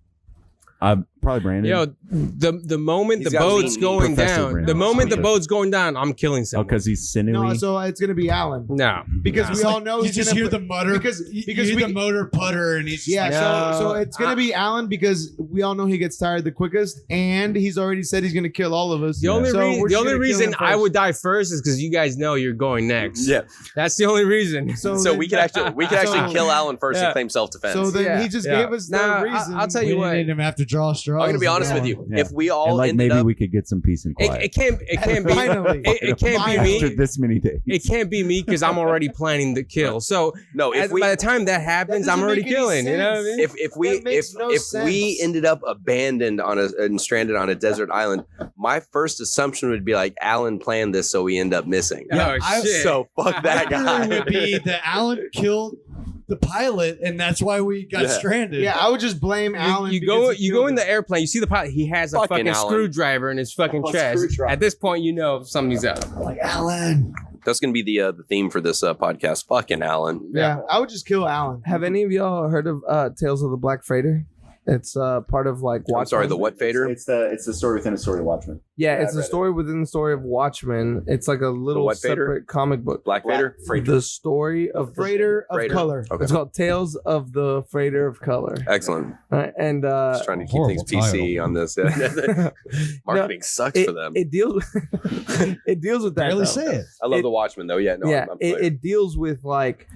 Probably Brandon. Yo, the moment He's the got boat's lean going Professor down, Brandon. the moment the Okay. boat's going down, I'm killing Oh, someone. because he's sinewy. No, so it's going to be Alan. No. Because we all know You he's just gonna hear put- the motor because you because hear we the motor putter, and he's just yeah. like, So it's going to be Alan because we all know he gets tired the quickest, and he's already said he's going to kill all of us. The only, So rea- we're the just only gonna kill reason him I first. would die first is because you guys know you're going next. Yeah. That's the only reason. So then- we could actually kill Alan first Yeah. and claim self-defense. So then Yeah, he just yeah. gave us Nah, the reason. I'll tell we you didn't what. need him after draw straws. I'm gonna be honest with you. Yeah. If we all and like ended maybe up, we could get some peace and quiet. It can't be Finally. it can't be after me. this many days. It can't be me because I'm already planning the kill. So no, if we by the time that happens, That I'm doesn't already make any killing. You know what I mean? if we That makes no we sense. ended up abandoned and stranded on a desert island, my first assumption would be like Alan planned this, so we end up missing. Oh, shit. So fuck that My theory guy. would be that Alan killed the pilot, and that's why we got Yeah. stranded. yeah, I would just blame Alan. You because go he you killed go in him. the airplane. You see the pilot. He has a Fucking fucking Alan. screwdriver in his fucking A chest. screwdriver. At this point, you know something's up. like Alan. That's gonna be the theme for this podcast. Fucking Alan. Yeah, I would just kill Alan. Have any of y'all heard of Tales of the Black Freighter? It's part of like I'm sorry, the what fader? It's the story within a story, Watchmen. Yeah, Yeah, it's I a read story within the story of Watchmen. It's like a little what fader? separate comic book. Black fader? The story of Freighter of Freighter. color. Okay. It's called Tales of the Freighter of Color. Excellent. And Just trying to keep things horrible PC title. on this. Marketing sucks for them. it deals it deals with that. Barely though. say it. I love it- the Watchmen though. Yeah, no, yeah, I'm it, familiar. it deals with like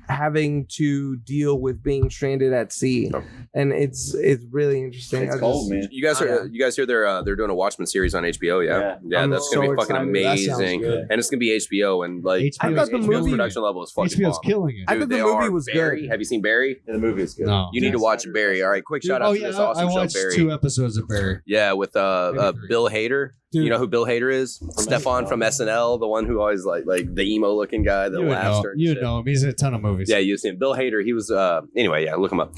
having to deal with being stranded at sea, Oh. and it's really interesting. It's I cold, man. You guys are you guys hear they're doing a Watchmen series on HBO? Yeah, I'm that's gonna so be fucking excited. That sounds amazing, good. and it's gonna be HBO and like HBO's I thought the HBO's movie- production level is fucking HBO's bomb. killing it. I thought the they movie are. was Barry. good. Have you seen Barry? Yeah, the movie is good. No. You need to watch Barry. All right, quick shout out oh to yeah, this I awesome show, watched Barry. 2 episodes of Barry. Yeah, with Maybe 3. Bill Hader. Dude. You know who Bill Hader is? Stefan from SNL, the one who always like the emo looking guy that You would laughs know. during You shit. know him. He's in a ton of movies. Yeah, you see him. Bill Hader. He was anyway. Yeah, look him up.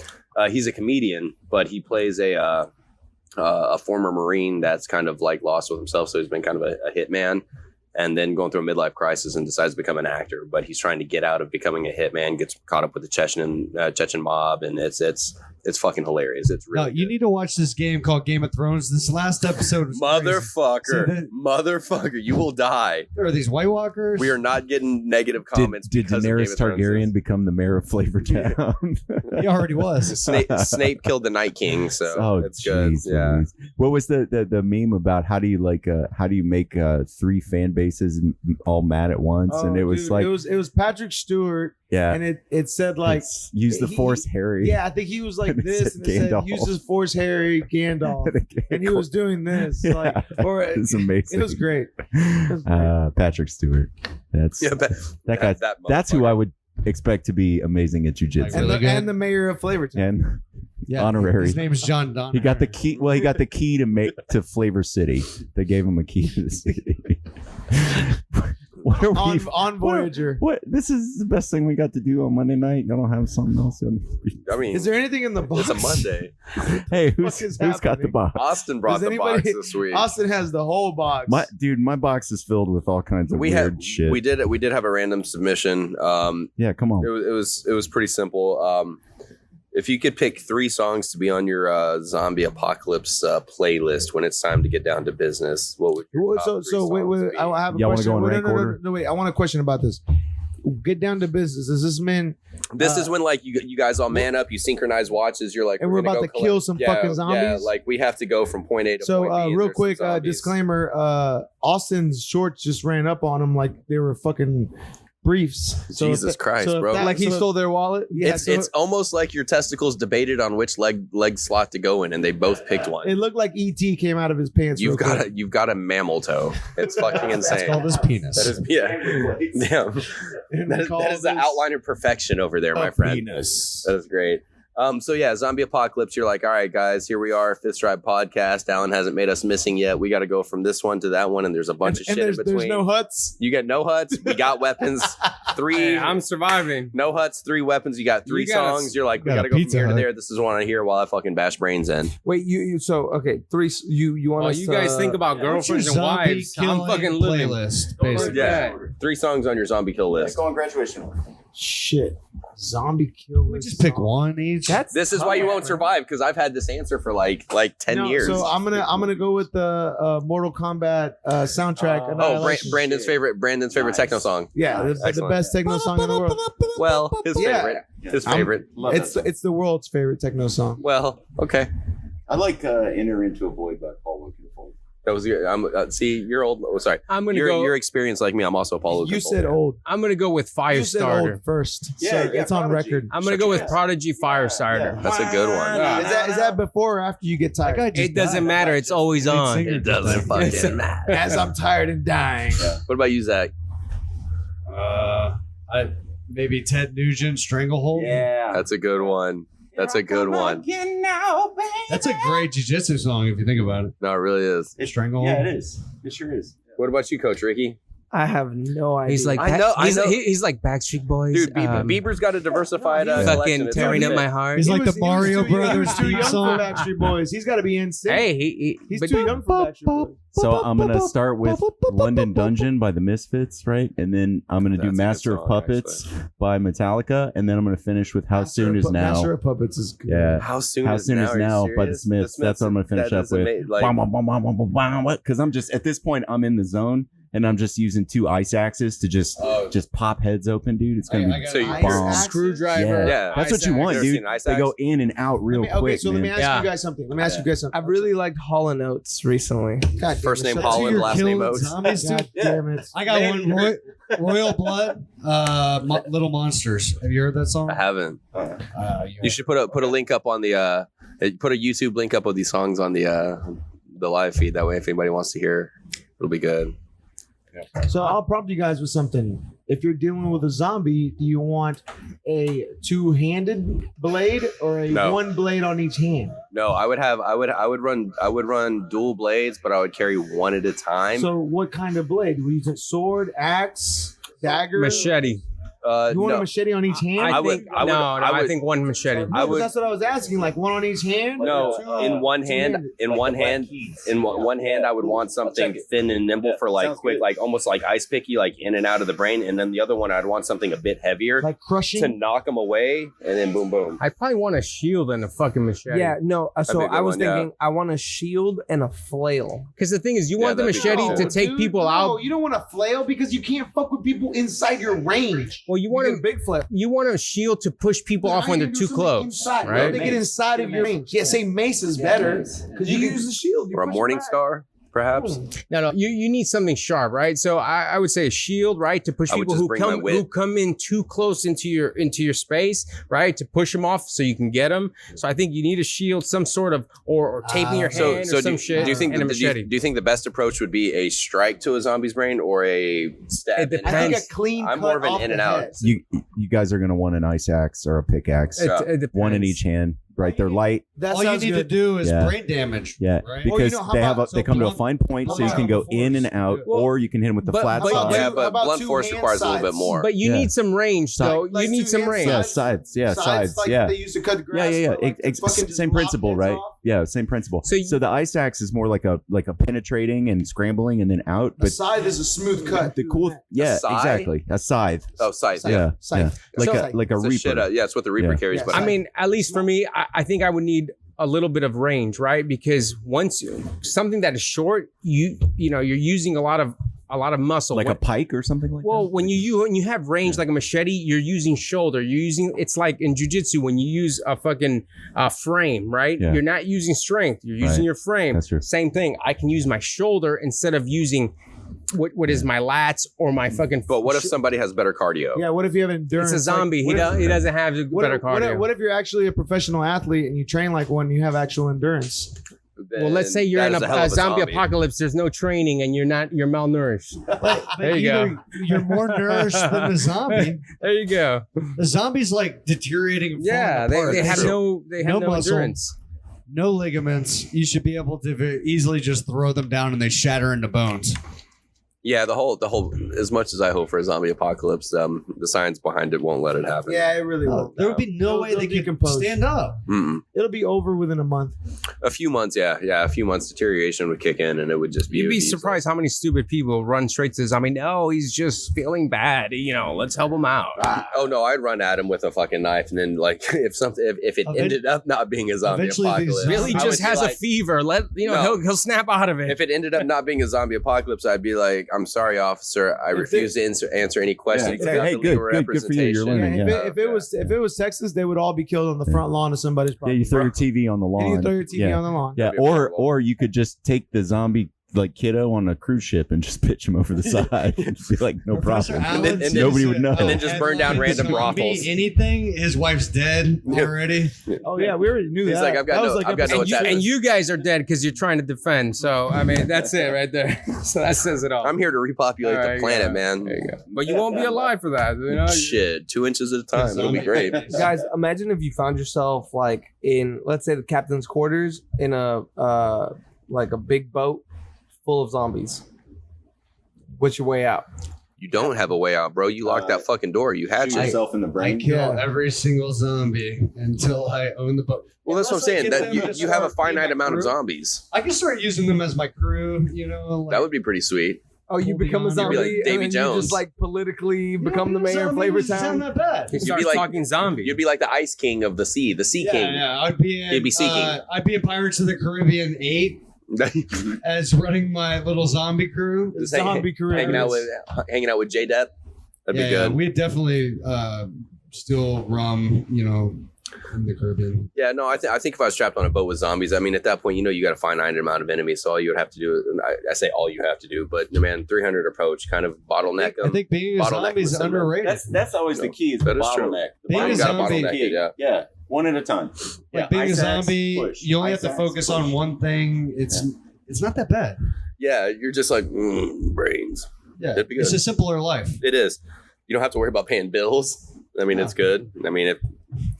He's a comedian, but he plays a former Marine that's kind of like lost with himself. So he's been kind of a hitman, and then going through a midlife crisis and decides to become an actor. But he's trying to get out of becoming a hitman. Gets caught up with the Chechen mob, and it's fucking hilarious. It's No, really you good. need to watch this game called Game of Thrones. This last episode was crazy. Motherfucker, So motherfucker, you will die. There are these White Walkers. We are not getting negative Did, comments. did because of Game Daenerys of Thrones. Targaryen become the mayor of Flavortown? He already was. Snape killed the Night King, so Oh, it's good. jeez, Yeah. Louise. What was the meme about? How do you make 3 fan bases all mad at once? Oh, and it was dude, like, it was Patrick Stewart, yeah, and it said like it's, use the he- Force, Harry. yeah, I think he was like And it this, said and it said Gandalf. use his Force Harry Gandalf, and he was doing this, Yeah. like, or It's amazing. it was great. Patrick Stewart. That's Yeah, but that guy. that That's who motherfucker. I would expect to be amazing at jujitsu. Really good. And the mayor of Flavortown. And Yeah, honorary. His name is John Donner. he got the key. Well, he got the key to Flavor City. They gave him a key to the city. What are we on Voyager. What? This is the best thing we got to do on Monday night. I don't have something else. I mean, Is there anything in the box? it's a Monday. Hey, Fuck who's is got the happening? box? Austin brought Does the box anybody- this week. Austin has the whole box. My box is filled with all kinds of we weird had shit. we did have a random submission. Yeah, come on. It was pretty simple. If you could pick 3 songs to be on your zombie apocalypse playlist when it's time to get down to business, what would your top 3 wait, songs be? I have a Y'all wanna question. go in Wait, rank order? no, wait. I want a question about this. Get down to business. Does this mean This is when like you guys all man up, you synchronize watches, you're like, And we're gonna about go to kill some fucking Yeah, zombies? like we have to go from point A to so? point B. and Real there's quick, some zombies. disclaimer. Austin's shorts just ran up on him like they were fucking briefs. So Jesus Christ, if bro. Like he stole their wallet. Yeah, It's almost like your testicles debated on which leg slot to go in, and they both picked one. It looked like ET came out of his pants. You've real quick. got a mammal toe. It's fucking That's insane. called his penis. That is damn. And That is the this outline of perfection over there, my a friend. penis. That is great. So yeah, zombie apocalypse. You're like, all right, guys, here we are, Fifth Stride podcast. Alan hasn't made us missing yet. We got to go from this one to that one, and there's a bunch of shit in there's between. no huts. You get no huts. We got weapons. 3. Hey, I'm surviving. No huts, 3 weapons. You got 3 You got a- songs. You're like, we got got a to go from Pizza here to Hut. there. This is one I hear while I fucking bash brains in. Wait, you so okay? 3. You want While us? you guys think about What's your girlfriends and zombie wives, I'm killing fucking living. playlist, Don't basically. Yeah, 3 songs on your zombie kill list. Go on graduation. Shit. Zombie kill. We just pick one each. This is why you won't survive, because I've had this answer for like 10 years. So I'm gonna go with the Mortal Kombat soundtrack. Oh, Annihilation. Brandon's favorite techno song. Yeah, the Excellent. best techno song in the world. Well, his Yeah. favorite. His favorite. It's the world's favorite techno song. Well, okay. I like Enter Into a Void by Paul Oakenfold. That was your. See, you're old. Oh, sorry. I'm gonna You're go. experienced like me. I'm also Paul. You Oakenfold. said old. I'm gonna go with You said Firestarter. old first. Yeah, so yeah, it's on Prodigy. record. I'm gonna go with Prodigy Firestarter. That's a good one. Is that before or after you get tired? It doesn't matter. It's always on. It doesn't fucking matter. As I'm tired and dying. What about you, Zach? Maybe Ted Nugent, Stranglehold. Yeah. That's a good one. That's a good one. That's a great jiu-jitsu song if you think about it. No, it really is. Stranglehold. Yeah, it is. It sure is. What about you, Coach Ricky? I have no idea. He's like, I know- he's, I know. he's like Backstreet Boys. Dude, Bieber's got a diversified collection. fucking It's tearing really up good. my heart. He's like He was the Mario too young- Brothers He was too theme young song. for Backstreet Boys. He's got to be in sync. Hey, He's but- too young for Backstreet Boys. So I'm gonna start with London Dungeon by the Misfits, right? And then I'm gonna do That's a good Master of song, Puppets by Metallica, and then I'm gonna finish with How Soon Is Now. Master of Puppets is good. Yeah. How soon How is Soon now? Is Are you Now by the serious? Smiths. That's what I'm gonna finish that up is with. Like, Because I'm just at this point I'm in the zone and I'm just using 2 ice axes to just pop heads open, dude. It's gonna be so you- bomb. Screwdriver. Yeah. That's what you want, Never seen dude. an ice They go axe? in and out real Okay, quick, so let me man. ask you guys something. I've really liked Hall and Oates recently. God, First damn name it, shut Holland, up. last name killing Oates. zombies, God dude. damn it. I got one. Royal Blood, Little Monsters. Have you heard that song? I haven't. You You should put a link up on the put a YouTube link up of these songs on the live feed. That way, if anybody wants to hear, it'll be good. So I'll prompt you guys with something. If you're dealing with a zombie, do you want a 2-handed blade or a No. 1 blade on each hand? No, I would run dual blades, but I would carry one at a time. So what kind of blade? Would you use a sword, axe, dagger? Machete. You want no. a machete on each hand? I would- think, I would- no, I I would- think one machete. No, I would- that's what I was asking. Like one on each hand? No, in one hand, two-handed. one hand, I would want something thin and nimble for like quick, like almost like ice picky, like in and out of the brain. And then the other one, I'd want something a bit heavier Like to crushing? knock them away, and then boom, boom. I probably want a shield and a fucking machete. Yeah, no. So be a good I was one, yeah. thinking I want a shield and a flail. Because the thing is, you Yeah, want the that'd be machete cool. to take Dude, people no, out. you don't want a flail because you can't fuck with people inside your range. Well, you want You get a a big flip. you want a shield to push people off when they're too close, Inside, right? They get inside of your range. Yeah, say mace is better because you can use the shield. You Or a push morning back. star, perhaps. No, you need something sharp, right? So I would say a shield, right, to push I would people just who bring my whip. come in too close into your space, right, to push them off so you can get them. So I think you need a shield, some sort of or taping your So, hand so or some do, shit, do you think and a do you, machete. do you think the best approach would be a strike to a zombie's brain or a stab? It in depends. I think Depends. a clean I'm cut more of an off in the and out. head. You guys are gonna want an ice axe or a pickaxe. It depends. One in each hand. right? They're light. That All you sounds need to good. do is Yeah. brain damage. Yeah, right? because how they about- they come to a blunt- fine point, so you how can go about in and force? out, Well, or you can hit them with the but- flat but- side. Yeah, How but about blunt two force hand requires a little bit sides? more. But you Yeah. need some range, though. Like you need two some hand range. Yeah, sides. Yeah, sides. like Yeah. they used to cut Yeah, grass. yeah, for, like, yeah. to fucking just Same lop principle, heads right? off. Yeah, same principle. So So the ice axe is more like a penetrating and scrambling and then out. A But scythe is a smooth cut. the cool, yeah, scythe? exactly, a scythe. Oh, scythe. Yeah, Scythe. yeah. So- like a It's the shit, reaper. yeah, it's what the reaper Yeah. carries. Yeah. But I mean, at least for me, I think I would need a little bit of range, right? Because once something that is short, you know, you're using a lot of muscle. Like a pike or something like Well, that. when you have range like a machete, you're using shoulder. You're using, it's like in jujitsu when you use a fucking frame, right? Yeah. You're not using strength. You're using Right. your frame. That's true. Same thing. I can use my shoulder instead of using what is my lats or my fucking. But what if somebody has better cardio? Yeah, what if you have endurance? It's a zombie. Like, He doesn't have better cardio. What if you're actually a professional athlete and you train like one and you have actual endurance? Well, let's say you're in That is hell a of zombie apocalypse. There's no training and you're malnourished. But There you go. You're more nourished than the zombie. There you go. The zombie's like deteriorating. And Yeah, falling apart. they have There's no muscle, endurance. no ligaments. You should be able to very easily just throw them down and they shatter into bones. Yeah, the whole. As much as I hope for a zombie apocalypse, the science behind it won't let it happen. Yeah, it really will. There would be no They'll- way they they'll could decompose. stand up. Mm-mm. It'll be over within a month. A few months, yeah, a few months deterioration would kick in, and it would just be. You'd it would be surprised how many stupid people run straight to zombie. No, he's just feeling bad. You know, let's help him out. Oh no, I'd run at him with a fucking knife, and then like if it ended up not being a zombie Eventually these apocalypse, Billy I would just be has a like- fever. No. He'll snap out of it. If it ended up not being a zombie apocalypse, I'd be like, "I'm sorry, officer. I refuse to answer any questions." Yeah, about hey, the legal good for you. You're representation." learning. Yeah. If it was Texas, they would all be killed on the front lawn of somebody's Yeah, property. you throw your TV on the And lawn. you throw your TV yeah. on the lawn. Yeah, That'd be or horrible. or you could just take the zombie like kiddo on a cruise ship and just pitch him over the side and just be like, no Professor problem. Allen And then- says nobody would know. And then just burn down headline, random zombie, brothels. Anything, his wife's dead Yeah. already. Oh yeah, we already knew He's that. like, I've got That no- was like I've got no episode attack. two. and you guys are dead because you're trying to defend. So I mean, that's it right there. So that says it all. I'm here to repopulate There the you planet, go. man. There you go. But you won't be alive for that. You know. Shit, 2 inches at a time. It'll be great. Guys, imagine if you found yourself like in, let's say, the captain's quarters in a like a big boat full of zombies. What's your way out? You don't have a way out, bro. You locked that fucking door. You hatched Shoot it. yourself in the I brain. kill every single zombie until I own the boat. Well, that's what I'm Unless I saying. get That them you, to you have a start being finite my amount of crew. zombies. I can start using them as my crew. You know, like, That would be pretty sweet. Oh, you Holding become a on. zombie You'd be like Davy and then you Jones. just like politically become the being a mayor of zombie doesn't sound Flavortown. that bad. He You'd be starts like- talking zombie. You'd be like the Ice King of the sea, the Sea King. Yeah, I'd be in, You'd be Sea King. I'd be in Pirates of the Caribbean 8 as running my little zombie crew. Just hang- Zombie career. hanging out with J Depp. That'd be good. We definitely still rum, you know, in the Caribbean. Yeah, no, I think if I was trapped on a boat with zombies, I mean, at that point, you know, you got a finite amount of enemies. So all you would have to do, I say all you have to do, but man, 300 approach, kind of bottleneck them. I think being a bottleneck zombie is with some- underrated. That's always the key. Is the That is true. bottleneck. The Being a bottleneck zombie- is the key. Yeah. Yeah, one at a time. Like being a ice axe, zombie, push. you only have Ice to axe, focus push. on one thing. It's not that bad. Yeah, you're just like, brains. Yeah, It'd be it's good. a simpler life. It is. You don't have to worry about paying bills. I mean, it's good. I mean, if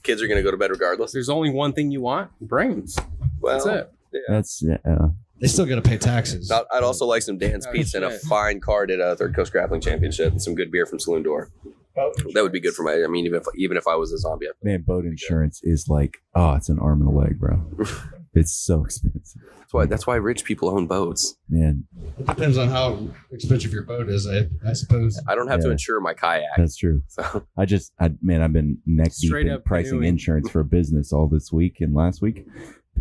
kids are going to go to bed regardless. There's only one thing you want: brains. Well, That's it. Yeah. That's They still got to pay taxes. I'd also like some Dan's Oh, Pizza and a shit. fine card at a Third Coast Grappling Championship and some good beer from Saloon Door. That would be good for my. I mean, even if I was a zombie, man. Boat insurance is like, oh, it's an arm and a leg, bro. It's so expensive, that's why rich people own boats. man. It depends on how expensive your boat is, I suppose. I don't have to Yeah. insure my kayak. That's true. So I've been neck deep Straight in up pricing canoeing. insurance for a business all this week and last week.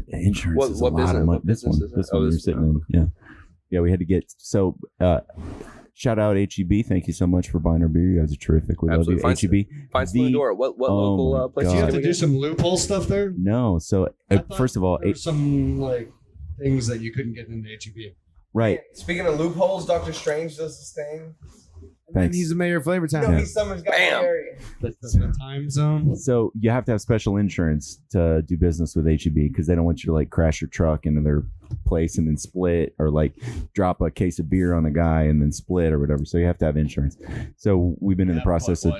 Insurance What- is a what lot of business- money. what This one, business is it? this Oh, one you're this- sitting in. Yeah. We had to get so. Shout out HEB. Thank you so much for buying our beer. You guys are terrific. We Absolutely. love you, HEB. find Saloon Door. What Oh local my place? Do you have God. to do some loophole stuff there? No, so I thought first of all, there were some like things that you couldn't get into HEB. right? Speaking of loopholes, Doctor Strange does this thing. And Thanks. he's the mayor of Flavortown. Yeah. He summons Guy Bam. Fieri. The time zone. So you have to have special insurance to do business with HEB because they don't want you to like crash your truck into their place and then split, or like drop a case of beer on a guy and then split or whatever. So you have to have insurance. So we've been in the process of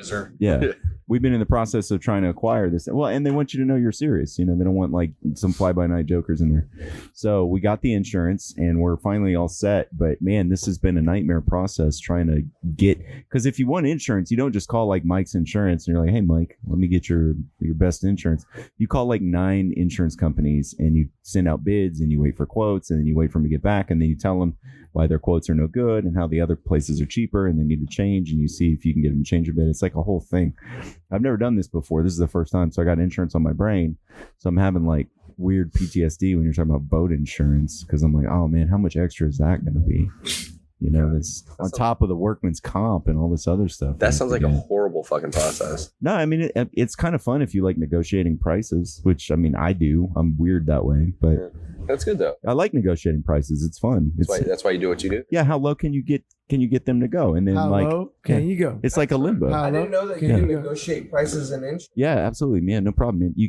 we've been in the process of trying to acquire this. Well, and they want you to know you're serious. You know, they don't want like some fly by night jokers in there. So we got the insurance and we're finally all set. But man, this has been a nightmare process trying to get, because if you want insurance, you don't just call like Mike's Insurance and you're like, hey Mike, let me get your best insurance. You call like 9 insurance companies and you send out bids and you wait for quotes and then you wait for them to get back and then you tell them why their quotes are no good and how the other places are cheaper and they need to change, and you see if you can get them to change a bit. It's like a whole thing. I've never done this before. This is the first time. So I got insurance on my brain. So I'm having like weird PTSD when you're talking about boat insurance, because I'm like, oh man, how much extra is that going to be? You know, it's on top of the workman's comp and all this other stuff. That sounds like a horrible fucking process. No, I mean, it's kind of fun if you like negotiating prices, which I mean, I do. I'm weird that way, but that's good though. I like negotiating prices. It's fun. That's why you do what you do. Yeah. How low can you get them to go? And then How like, low can you go? It's like a limbo. I didn't know that you can negotiate prices in inch. Yeah, absolutely, man. No problem, man. You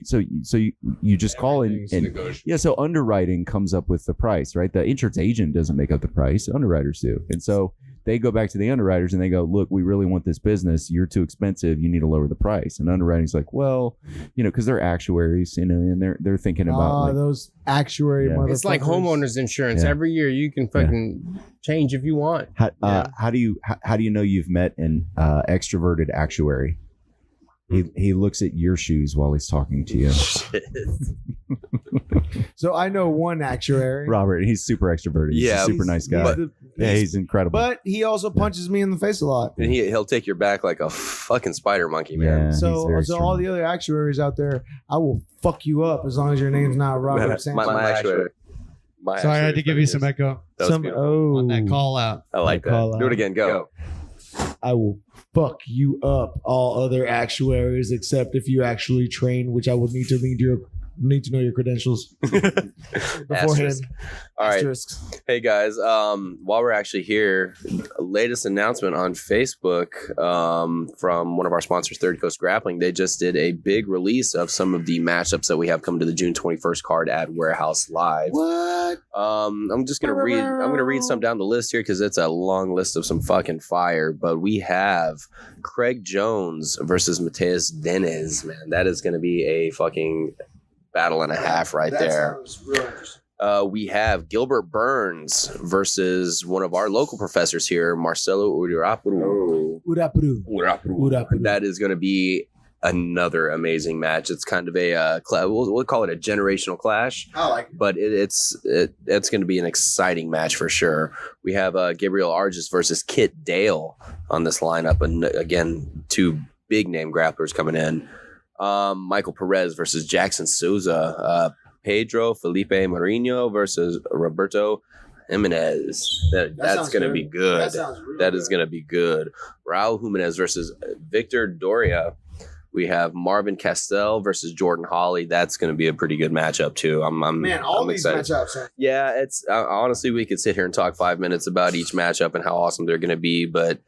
just call in and yeah. So underwriting comes up with the price, right? The insurance agent doesn't make up the price. Underwriters do, and so they go back to the underwriters and they go, look, we really want this business. You're too expensive. You need to lower the price. And underwriting's like, well, you know, because they're actuaries, you know, and they're thinking about like, those actuary motherfuckers. It's like homeowners insurance. Yeah. Every year you can fucking change if you want. How do you know you've met an extroverted actuary? He looks at your shoes while he's talking to you. So I know one actuary, Robert. He's super extroverted. He's a super nice guy. He's incredible. But he also punches me in the face a lot. And he'll take your back like a fucking spider monkey, man. Yeah, So all the other actuaries out there, I will fuck you up as long as your name's not Robert Sanchez. My actuary. Sorry, I had to give you some echo on that call out. I like that. Do it again. Go. I will fuck you up, all other actuaries, except if you actually train, which I would need to know your credentials beforehand. All right. Asterisks. Hey guys, while we're actually here, latest announcement on Facebook from one of our sponsors, Third Coast Grappling. They just did a big release of some of the matchups that we have coming to the June 21st card at Warehouse Live. What? I'm just gonna read. I'm gonna read some down the list here because it's a long list of some fucking fire. But we have Craig Jones versus Mateus Denez. Man, that is gonna be a fucking battle and a half right there. Sounds real interesting. We have Gilbert Burns versus one of our local professors here, Marcelo Urapuru. That is going to be another amazing match. It's kind of a we'll call it a generational clash. I like it. But it's going to be an exciting match for sure. We have Gabriel Arges versus Kit Dale on this lineup, and again, 2 big name grapplers coming in. Michael Perez versus Jackson Souza. Pedro Felipe Marino versus Roberto Jimenez. That's going to be good. That is going to be good. Raul Jimenez versus Victor Doria. We have Marvin Castell versus Jordan Hawley. That's going to be a pretty good matchup too. I'm these excited. matchups. Yeah, it's honestly, we could sit here and talk 5 minutes about each matchup and how awesome they're going to be, but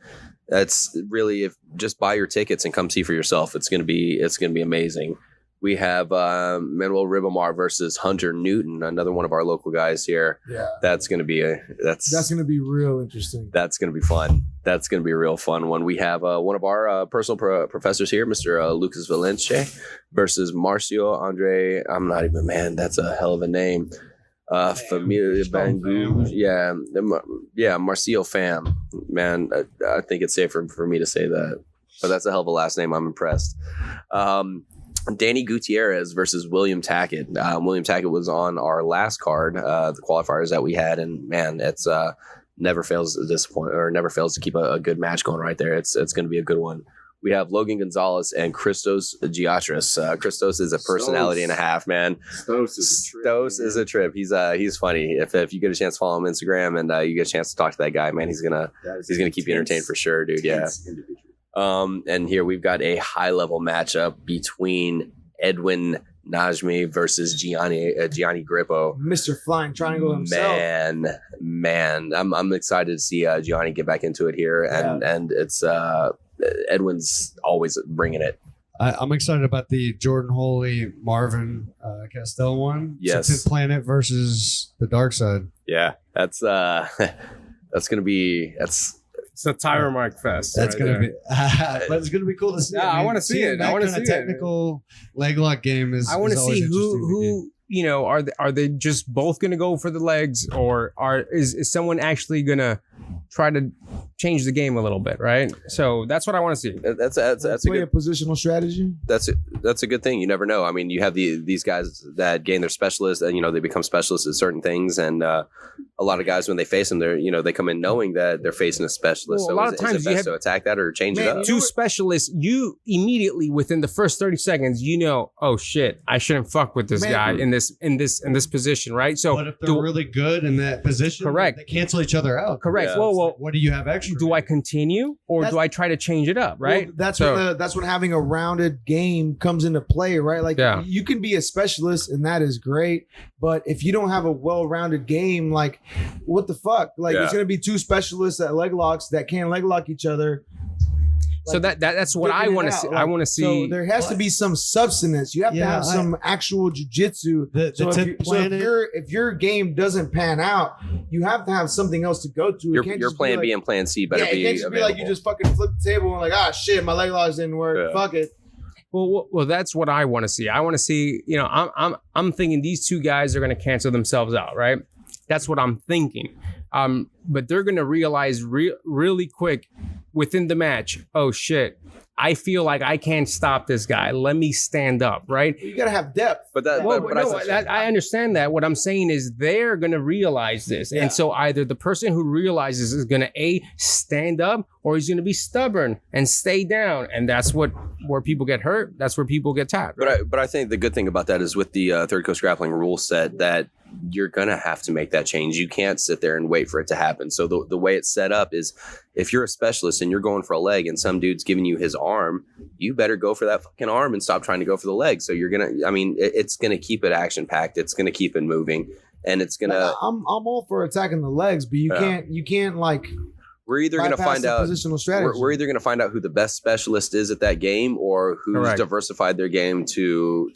that's really, if just buy your tickets and come see for yourself. It's gonna be amazing. We have Manuel Ribamar versus Hunter Newton, another one of our local guys here. Yeah, that's gonna be that's gonna be real interesting. That's gonna be fun. That's gonna be a real fun one. We have one of our personal professors here, Mr. Lucas Valencia, versus Marcio Andre. I'm not even, man. That's a hell of a name. Familia Bangu, yeah, Marcio Fam, man. I think it's safer for me to say that, but that's a hell of a last name. I'm impressed. Danny Gutierrez versus William Tackett. William Tackett was on our last card, the qualifiers that we had, and man, it's never fails to disappoint or never fails to keep a good match going right there. It's going to be a good one. We have Logan Gonzalez and Christos Giatris. Christos is a personality and a half, man. Stos is a trip. He's funny. If you get a chance to follow him on Instagram and you get a chance to talk to that guy, man, he's gonna keep you entertained for sure, dude. Yeah. And here we've got a high level matchup between Edwin Najmi versus Gianni Grippo. Mr. Flying Triangle himself. Man, I'm excited to see Gianni get back into it here, and it's Edwin's always bringing it. I'm excited about the Jordan Holy Marvin Castell one. Yes. 10th Planet versus the Dark Side. Yeah, that's gonna be It's a tire mark fest. That's right gonna there. be, but it's gonna be cool to see. Yeah, I wanna see it. I wanna That see it. technical leg lock game is. I want to is always see interesting to who are they just both going to go for the legs, or is someone actually going to try to change the game a little bit, right? So that's what I want to see. that's a Play good a positional strategy. that's a good thing. You never know. I mean, you have these guys that gain their specialists, and they become specialists at certain things, and a lot of guys when they face them, they come in knowing that they're facing a specialist. Well, a lot of times is it you best have- to attack that or change it Man, up. Two specialists, you immediately within the first 30 seconds, oh shit, I shouldn't fuck with this Man. guy in this position, right? So But if they're really good in that position, Correct. they cancel each other out. correct. Yeah. Well, What do you have extra? do I continue or That's- do I try to change it up, right? Well, that's So- when that's when having a rounded game comes into play, right? Like Yeah. you can be a specialist and that is great, but if you don't have a well-rounded game, like what the fuck? Like Yeah. it's gonna be two specialists at leg locks that can't leg lock each other. So that's what I figuring it want to out. see. Like, I want to see. So there has to be some substance. You have to Yeah, have some actual jujitsu. The So, if, 10th you, so Planet. if your game doesn't pan out, you have to have something else to go to. It Your can't your just be plan like, B and plan C better yeah, be it can't just be available. like you just fucking flip the table and like, ah, shit, my leg locks didn't work. Yeah. Fuck it. Well, that's what I want to see. I want to see. I'm thinking these two guys are going to cancel themselves out, right? That's what I'm thinking. But they're going to realize really quick within the match. Oh shit. I feel like I can't stop this guy. Let me stand up, right? You gotta have depth. but that, Well, but no, I, I understand that. What I'm saying is they're going to realize this. Yeah. And so either the person who realizes is going to stand up, or he's going to be stubborn and stay down. And that's where people get hurt. That's where people get tapped. but I think the good thing about that is with the Third Coast Grappling rule set that you're gonna have to make that change. You can't sit there and wait for it to happen. So the way it's set up is, if you're a specialist and you're going for a leg and some dude's giving you his arm, you better go for that fucking arm and stop trying to go for the leg. So you're gonna, it's gonna keep it action packed. It's gonna keep it moving, and it's gonna. I'm all for attacking the legs, but you can't like We're either gonna bypass find the out. positional strategy. We're either gonna find out who the best specialist is at that game, or who's Correct. diversified their game to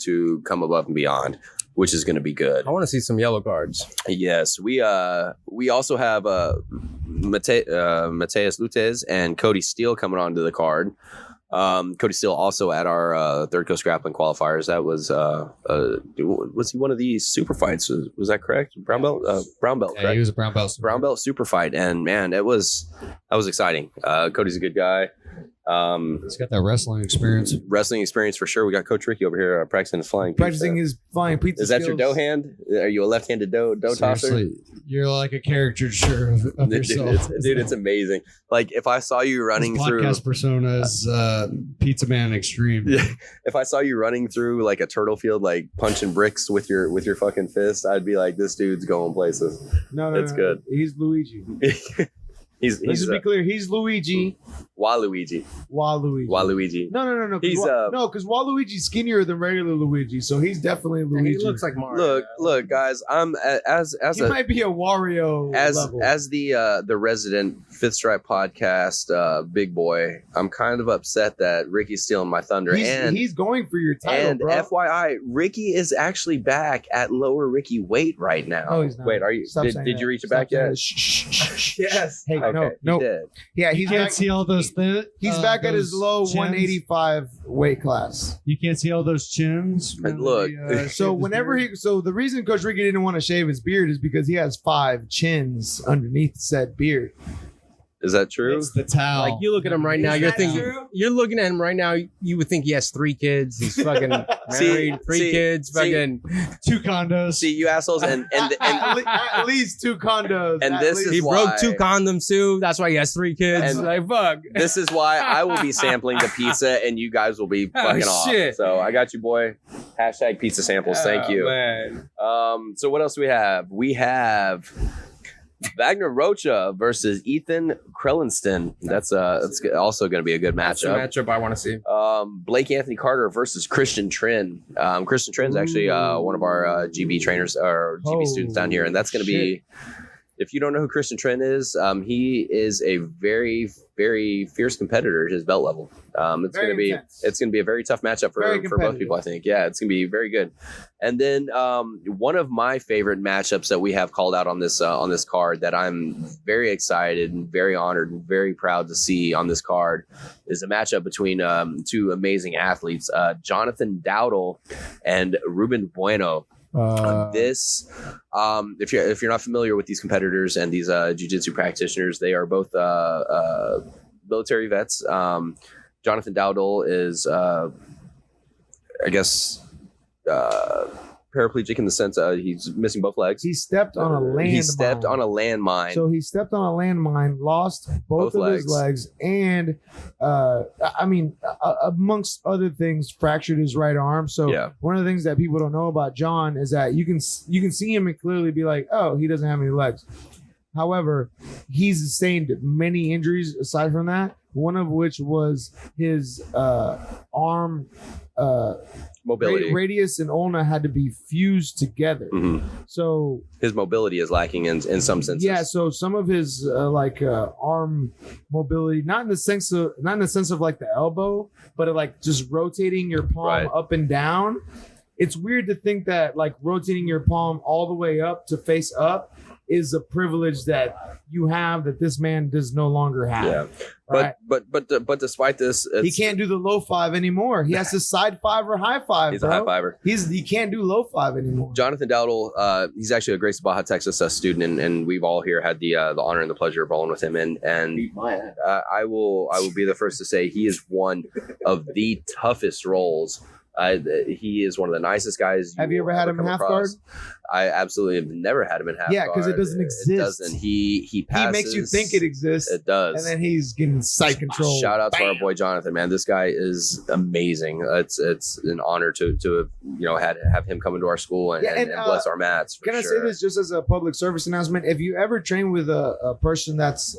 come above and beyond, which is gonna be good. I want to see some yellow cards. Yes, we also have Mateus Lutez and Cody Steele coming onto the card. Cody Steele also at our Third Coast Grappling qualifiers. That was he one of these super fights? Was that correct? Brown belt, Yeah, correct? he was a brown belt. Brown belt super fight, and man, that was exciting. Cody's a good guy. He's got that wrestling experience. Wrestling experience for sure. We got Coach Ricky over here practicing his flying. practicing pizza. his flying pizza. Is that your skills. dough hand? Are you a left-handed dough tosser? Seriously, you're like a caricature of yourself. It's amazing. Like if I saw you running His through, podcast persona is Pizza Man Extreme. Yeah, if I saw you running through like a turtle field, like punching bricks with your fucking fist, I'd be like, this dude's going places. No, That's good. He's Luigi. Let's Let's just be clear. He's Luigi. Waluigi. Waluigi. No. He's, Because Waluigi's skinnier than regular Luigi, so he's definitely Luigi. He looks like Mario. Look, guys. I'm as he might be a Wario level. as the resident Fifth Stripe podcast big boy. I'm kind of upset that Ricky's stealing my thunder, he's going for your title, and bro. FYI, Ricky is actually back at lower Ricky weight right now. Oh, he's not. Wait, are you? Stop saying Did that. you reach it Stop back saying yet? that. Shh. Yes. Hey, Okay, no. you did. Yeah, You he's can't back. see all those He's back at his those low chins. 185 weight class. You can't see all those chins. when Look, he, So shaves his whenever beard. the reason Coach Ricky didn't want to shave his beard is because he has 5 chins underneath said beard. Is that true? It's the towel. Like you look at him right now, Is you're that thinking true? you're looking at him right now. You would think he has 3 kids. He's fucking married, 3 see, kids, see. fucking. 2 condos. See, you assholes, and At least 2 condos. And At this least. is He why- broke 2 condoms too. That's why he has 3 kids. And- like fuck. this is why I will be sampling the pizza, and you guys will be fucking off. shit. So I got you, boy. Hashtag pizza samples. Thank Oh, you. man. So what else do we have? We have Wagner Rocha versus Ethan Krellinston. That's also going to be a good That's the matchup. matchup I want to see. Blake Anthony Carter versus Christian Trin. Christian Trin's actually one of our GB trainers or GB students down here, and that's going to be. If you don't know who Christian Trin is, he is a very, very fierce competitor at his belt level. Very intense. It's gonna be a very tough matchup for Very both competitive. people, I think. Yeah, it's gonna be very good. And then one of my favorite matchups that we have called out on this card that I'm very excited and very honored and very proud to see on this card is a matchup between two amazing athletes, Jonathan Dowdle and Ruben Bueno. This, if you're not familiar with these competitors and these jiu-jitsu practitioners, they are both military vets. Jonathan Dowdle is, I guess, paraplegic in the sense he's missing both legs. He stepped on a landmine. He stepped on a landmine. So he stepped on a landmine, lost both of his legs, and amongst other things, fractured his right arm. So one of the things that people don't know about John is that you can see him and clearly be like, oh, he doesn't have any legs. However, he's sustained many injuries aside from that. One of which was his arm. Mobility. Radius and ulna had to be fused together. Mm-hmm. So his mobility is lacking in some senses. Yeah, so some of his arm mobility, not in the sense of like the elbow, but like just rotating your palm up and down. It's weird to think that like rotating your palm all the way up to face up is a privilege that you have that this man does no longer have. Yeah. Right? But despite this, he can't do the low five anymore. He has to side five or high five. He's bro. a high fiver. He can't do low five anymore. Jonathan Dowdle, he's actually a Grace Baja, Texas student, and we've all here had the honor and the pleasure of rolling with him. And I will be the first to say he is one of the toughest rolls. He is one of the nicest guys. Have you ever had him half guard? I absolutely have never had him in half guard. Yeah, because it doesn't exist. It doesn't. He passes. He makes you think it exists. It does. And then he's getting side control. Shout out to our boy Jonathan, man. This guy is amazing. It's an honor to have him come into our school and bless our mats. Can I say this just as a public service announcement? If you ever train with a person that's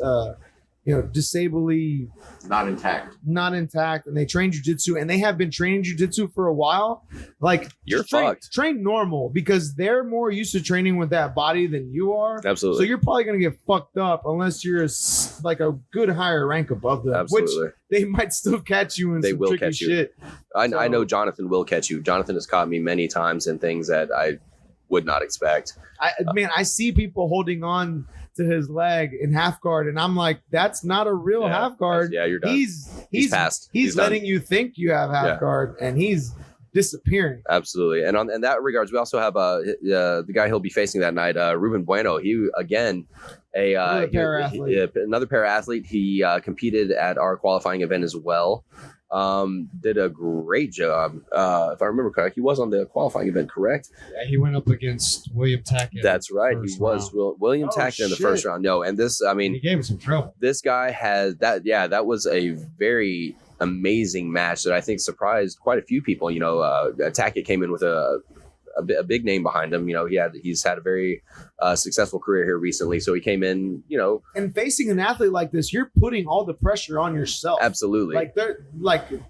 disably Not intact. and they train jiu-jitsu and they have been training jiu-jitsu for a while, like you're fucked. Train normal because they're more used to training with that body than you are. Absolutely. So you're probably going to get fucked up unless you're like a good higher rank above them. Absolutely. Which they might still catch you in some tricky shit. I know Jonathan will catch you. Jonathan has caught me many times in things that I would not expect. I see people holding on to his leg in half guard, and I'm like, that's not a real half guard. Yeah, you're done. He's passed. He's letting done. you think you have half guard, and he's disappearing. Absolutely. And in that regards, we also have the guy he'll be facing that night, Ruben Bueno. He again another para-athlete. He competed at our qualifying event as well. Did a great job. If I remember correct, he was on the qualifying event, correct? Yeah, he went up against William Tackett. That's right. He was William Tackett in the first round. No, and this, I mean, he gave him some trouble. This guy has that. Yeah, that was a very amazing match that I think surprised quite a few people. Tackett came in with a big name behind him. He's had a very successful career here recently. So he came in, and facing an athlete like this, you're putting all the pressure on yourself. Absolutely.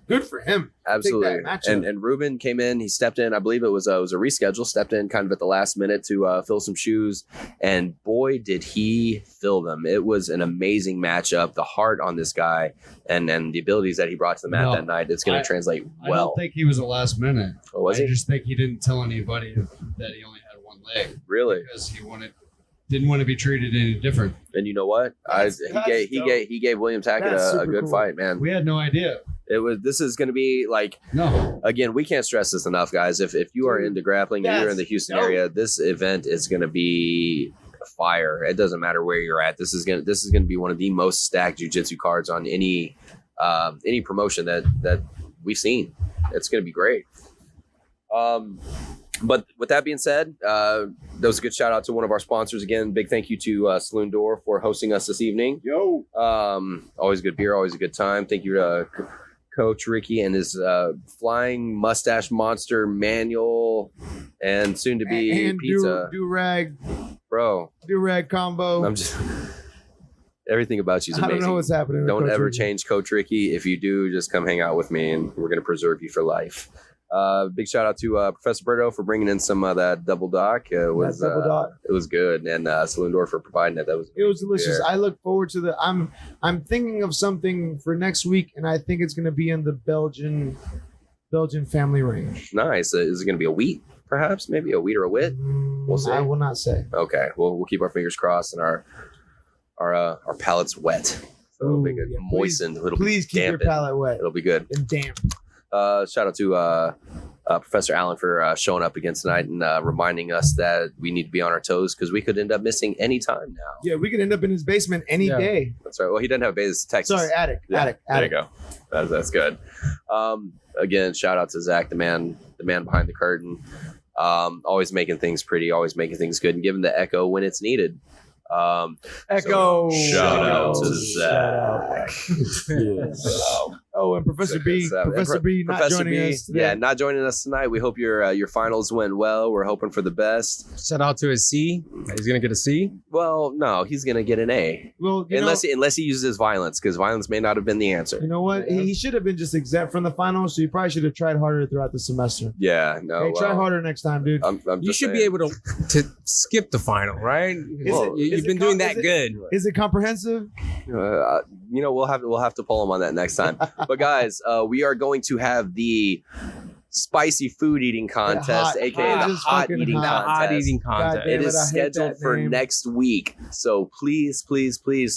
Good for him. Absolutely. And Ruben came in, he stepped in, I believe it was a reschedule, stepped in kind of at the last minute to fill some shoes. And boy, did he fill them. It was an amazing matchup. The heart on this guy and the abilities that he brought to the mat that night, it's going to translate well. I don't think he was a last minute. Oh, was he? I just think he didn't tell anybody that he only had one leg. Really? Because he didn't want to be treated any different. And you know what? He gave William Tackett a good fight, man. We had no idea. This is going to be like, no. Again, we can't stress this enough, guys. If you are into grappling and you're in the Houston area, this event is going to be fire. It doesn't matter where you're at. This is going to be one of the most stacked jiu-jitsu cards on any promotion that we've seen. It's going to be great. But with that being said, that was a good shout out to one of our sponsors. Again, big thank you to Saloon Door for hosting us this evening. Yo. Always good beer, always a good time. Thank you to Coach Ricky and his flying mustache monster manual and soon to be pizza. Do-rag. Bro. Do-rag combo. I'm just... Everything about you is amazing. I don't know what's happening. Don't ever change Coach Ricky. If you do, just come hang out with me and we're going to preserve you for life. Big shout out to Professor Berto for bringing in some of that double dock. It was double dock. It was good, and Saloon Door for providing it. It was delicious. beer. I look forward to I'm thinking of something for next week, and I think it's going to be in the Belgian family range. Nice. Is it going to be a wheat? Perhaps, maybe a wheat or a wit. We'll see. I will not say. Okay, we'll keep our fingers crossed and our palates wet. So it'll be good. Yeah, Moistened. Please keep your palate wet It'll be good. and damp. Shout out to Professor Allen for showing up again tonight and reminding us that we need to be on our toes because we could end up missing any time now. Yeah, we could end up in his basement any day. That's right. Well, he doesn't have a base, Texas. Sorry, attic. There you go. That's good. Again, shout out to Zach, the man behind the curtain. Always making things pretty, always making things good, and giving the echo when it's needed. Echo. Shout out to Zach. Oh, and Professor B not joining us today. Yeah, not joining us tonight. We hope your finals went well. We're hoping for the best. Shout out to his C. He's gonna get a C. Well, no, he's gonna get an A. Well, unless he uses his violence, because violence may not have been the answer. You know what? He should have been just exempt from the finals, so he probably should have tried harder throughout the semester. Yeah, no. Hey, try harder next time, dude. You should be able to skip the final, right? You've been doing that good. Is it comprehensive? We'll have to pull him on that next time. But guys, we are going to have the spicy food eating contest, aka the hot eating contest. It is scheduled for next week, so please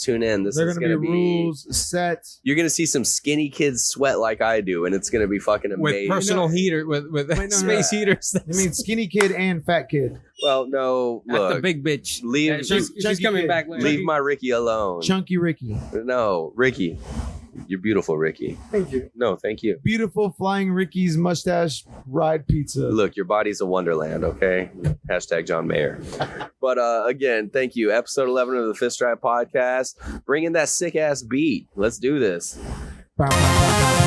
tune in. This is going to be rules set. You're going to see some skinny kids sweat like I do, and it's going to be fucking amazing. With personal heater, with space heaters. I mean, skinny kid and fat kid. Well, no, look, that's the big bitch. She's coming back later. Leave my Ricky alone. Chunky Ricky. No, Ricky. You're beautiful, Ricky. Thank you. No, thank you. Beautiful flying Ricky's mustache ride pizza. Look, your body's a wonderland, okay? Hashtag John Mayer. But again, thank you. Episode 11 of the Fist Strap Podcast. Bring in that sick ass beat. Let's do this. Bow, bow, bow, bow.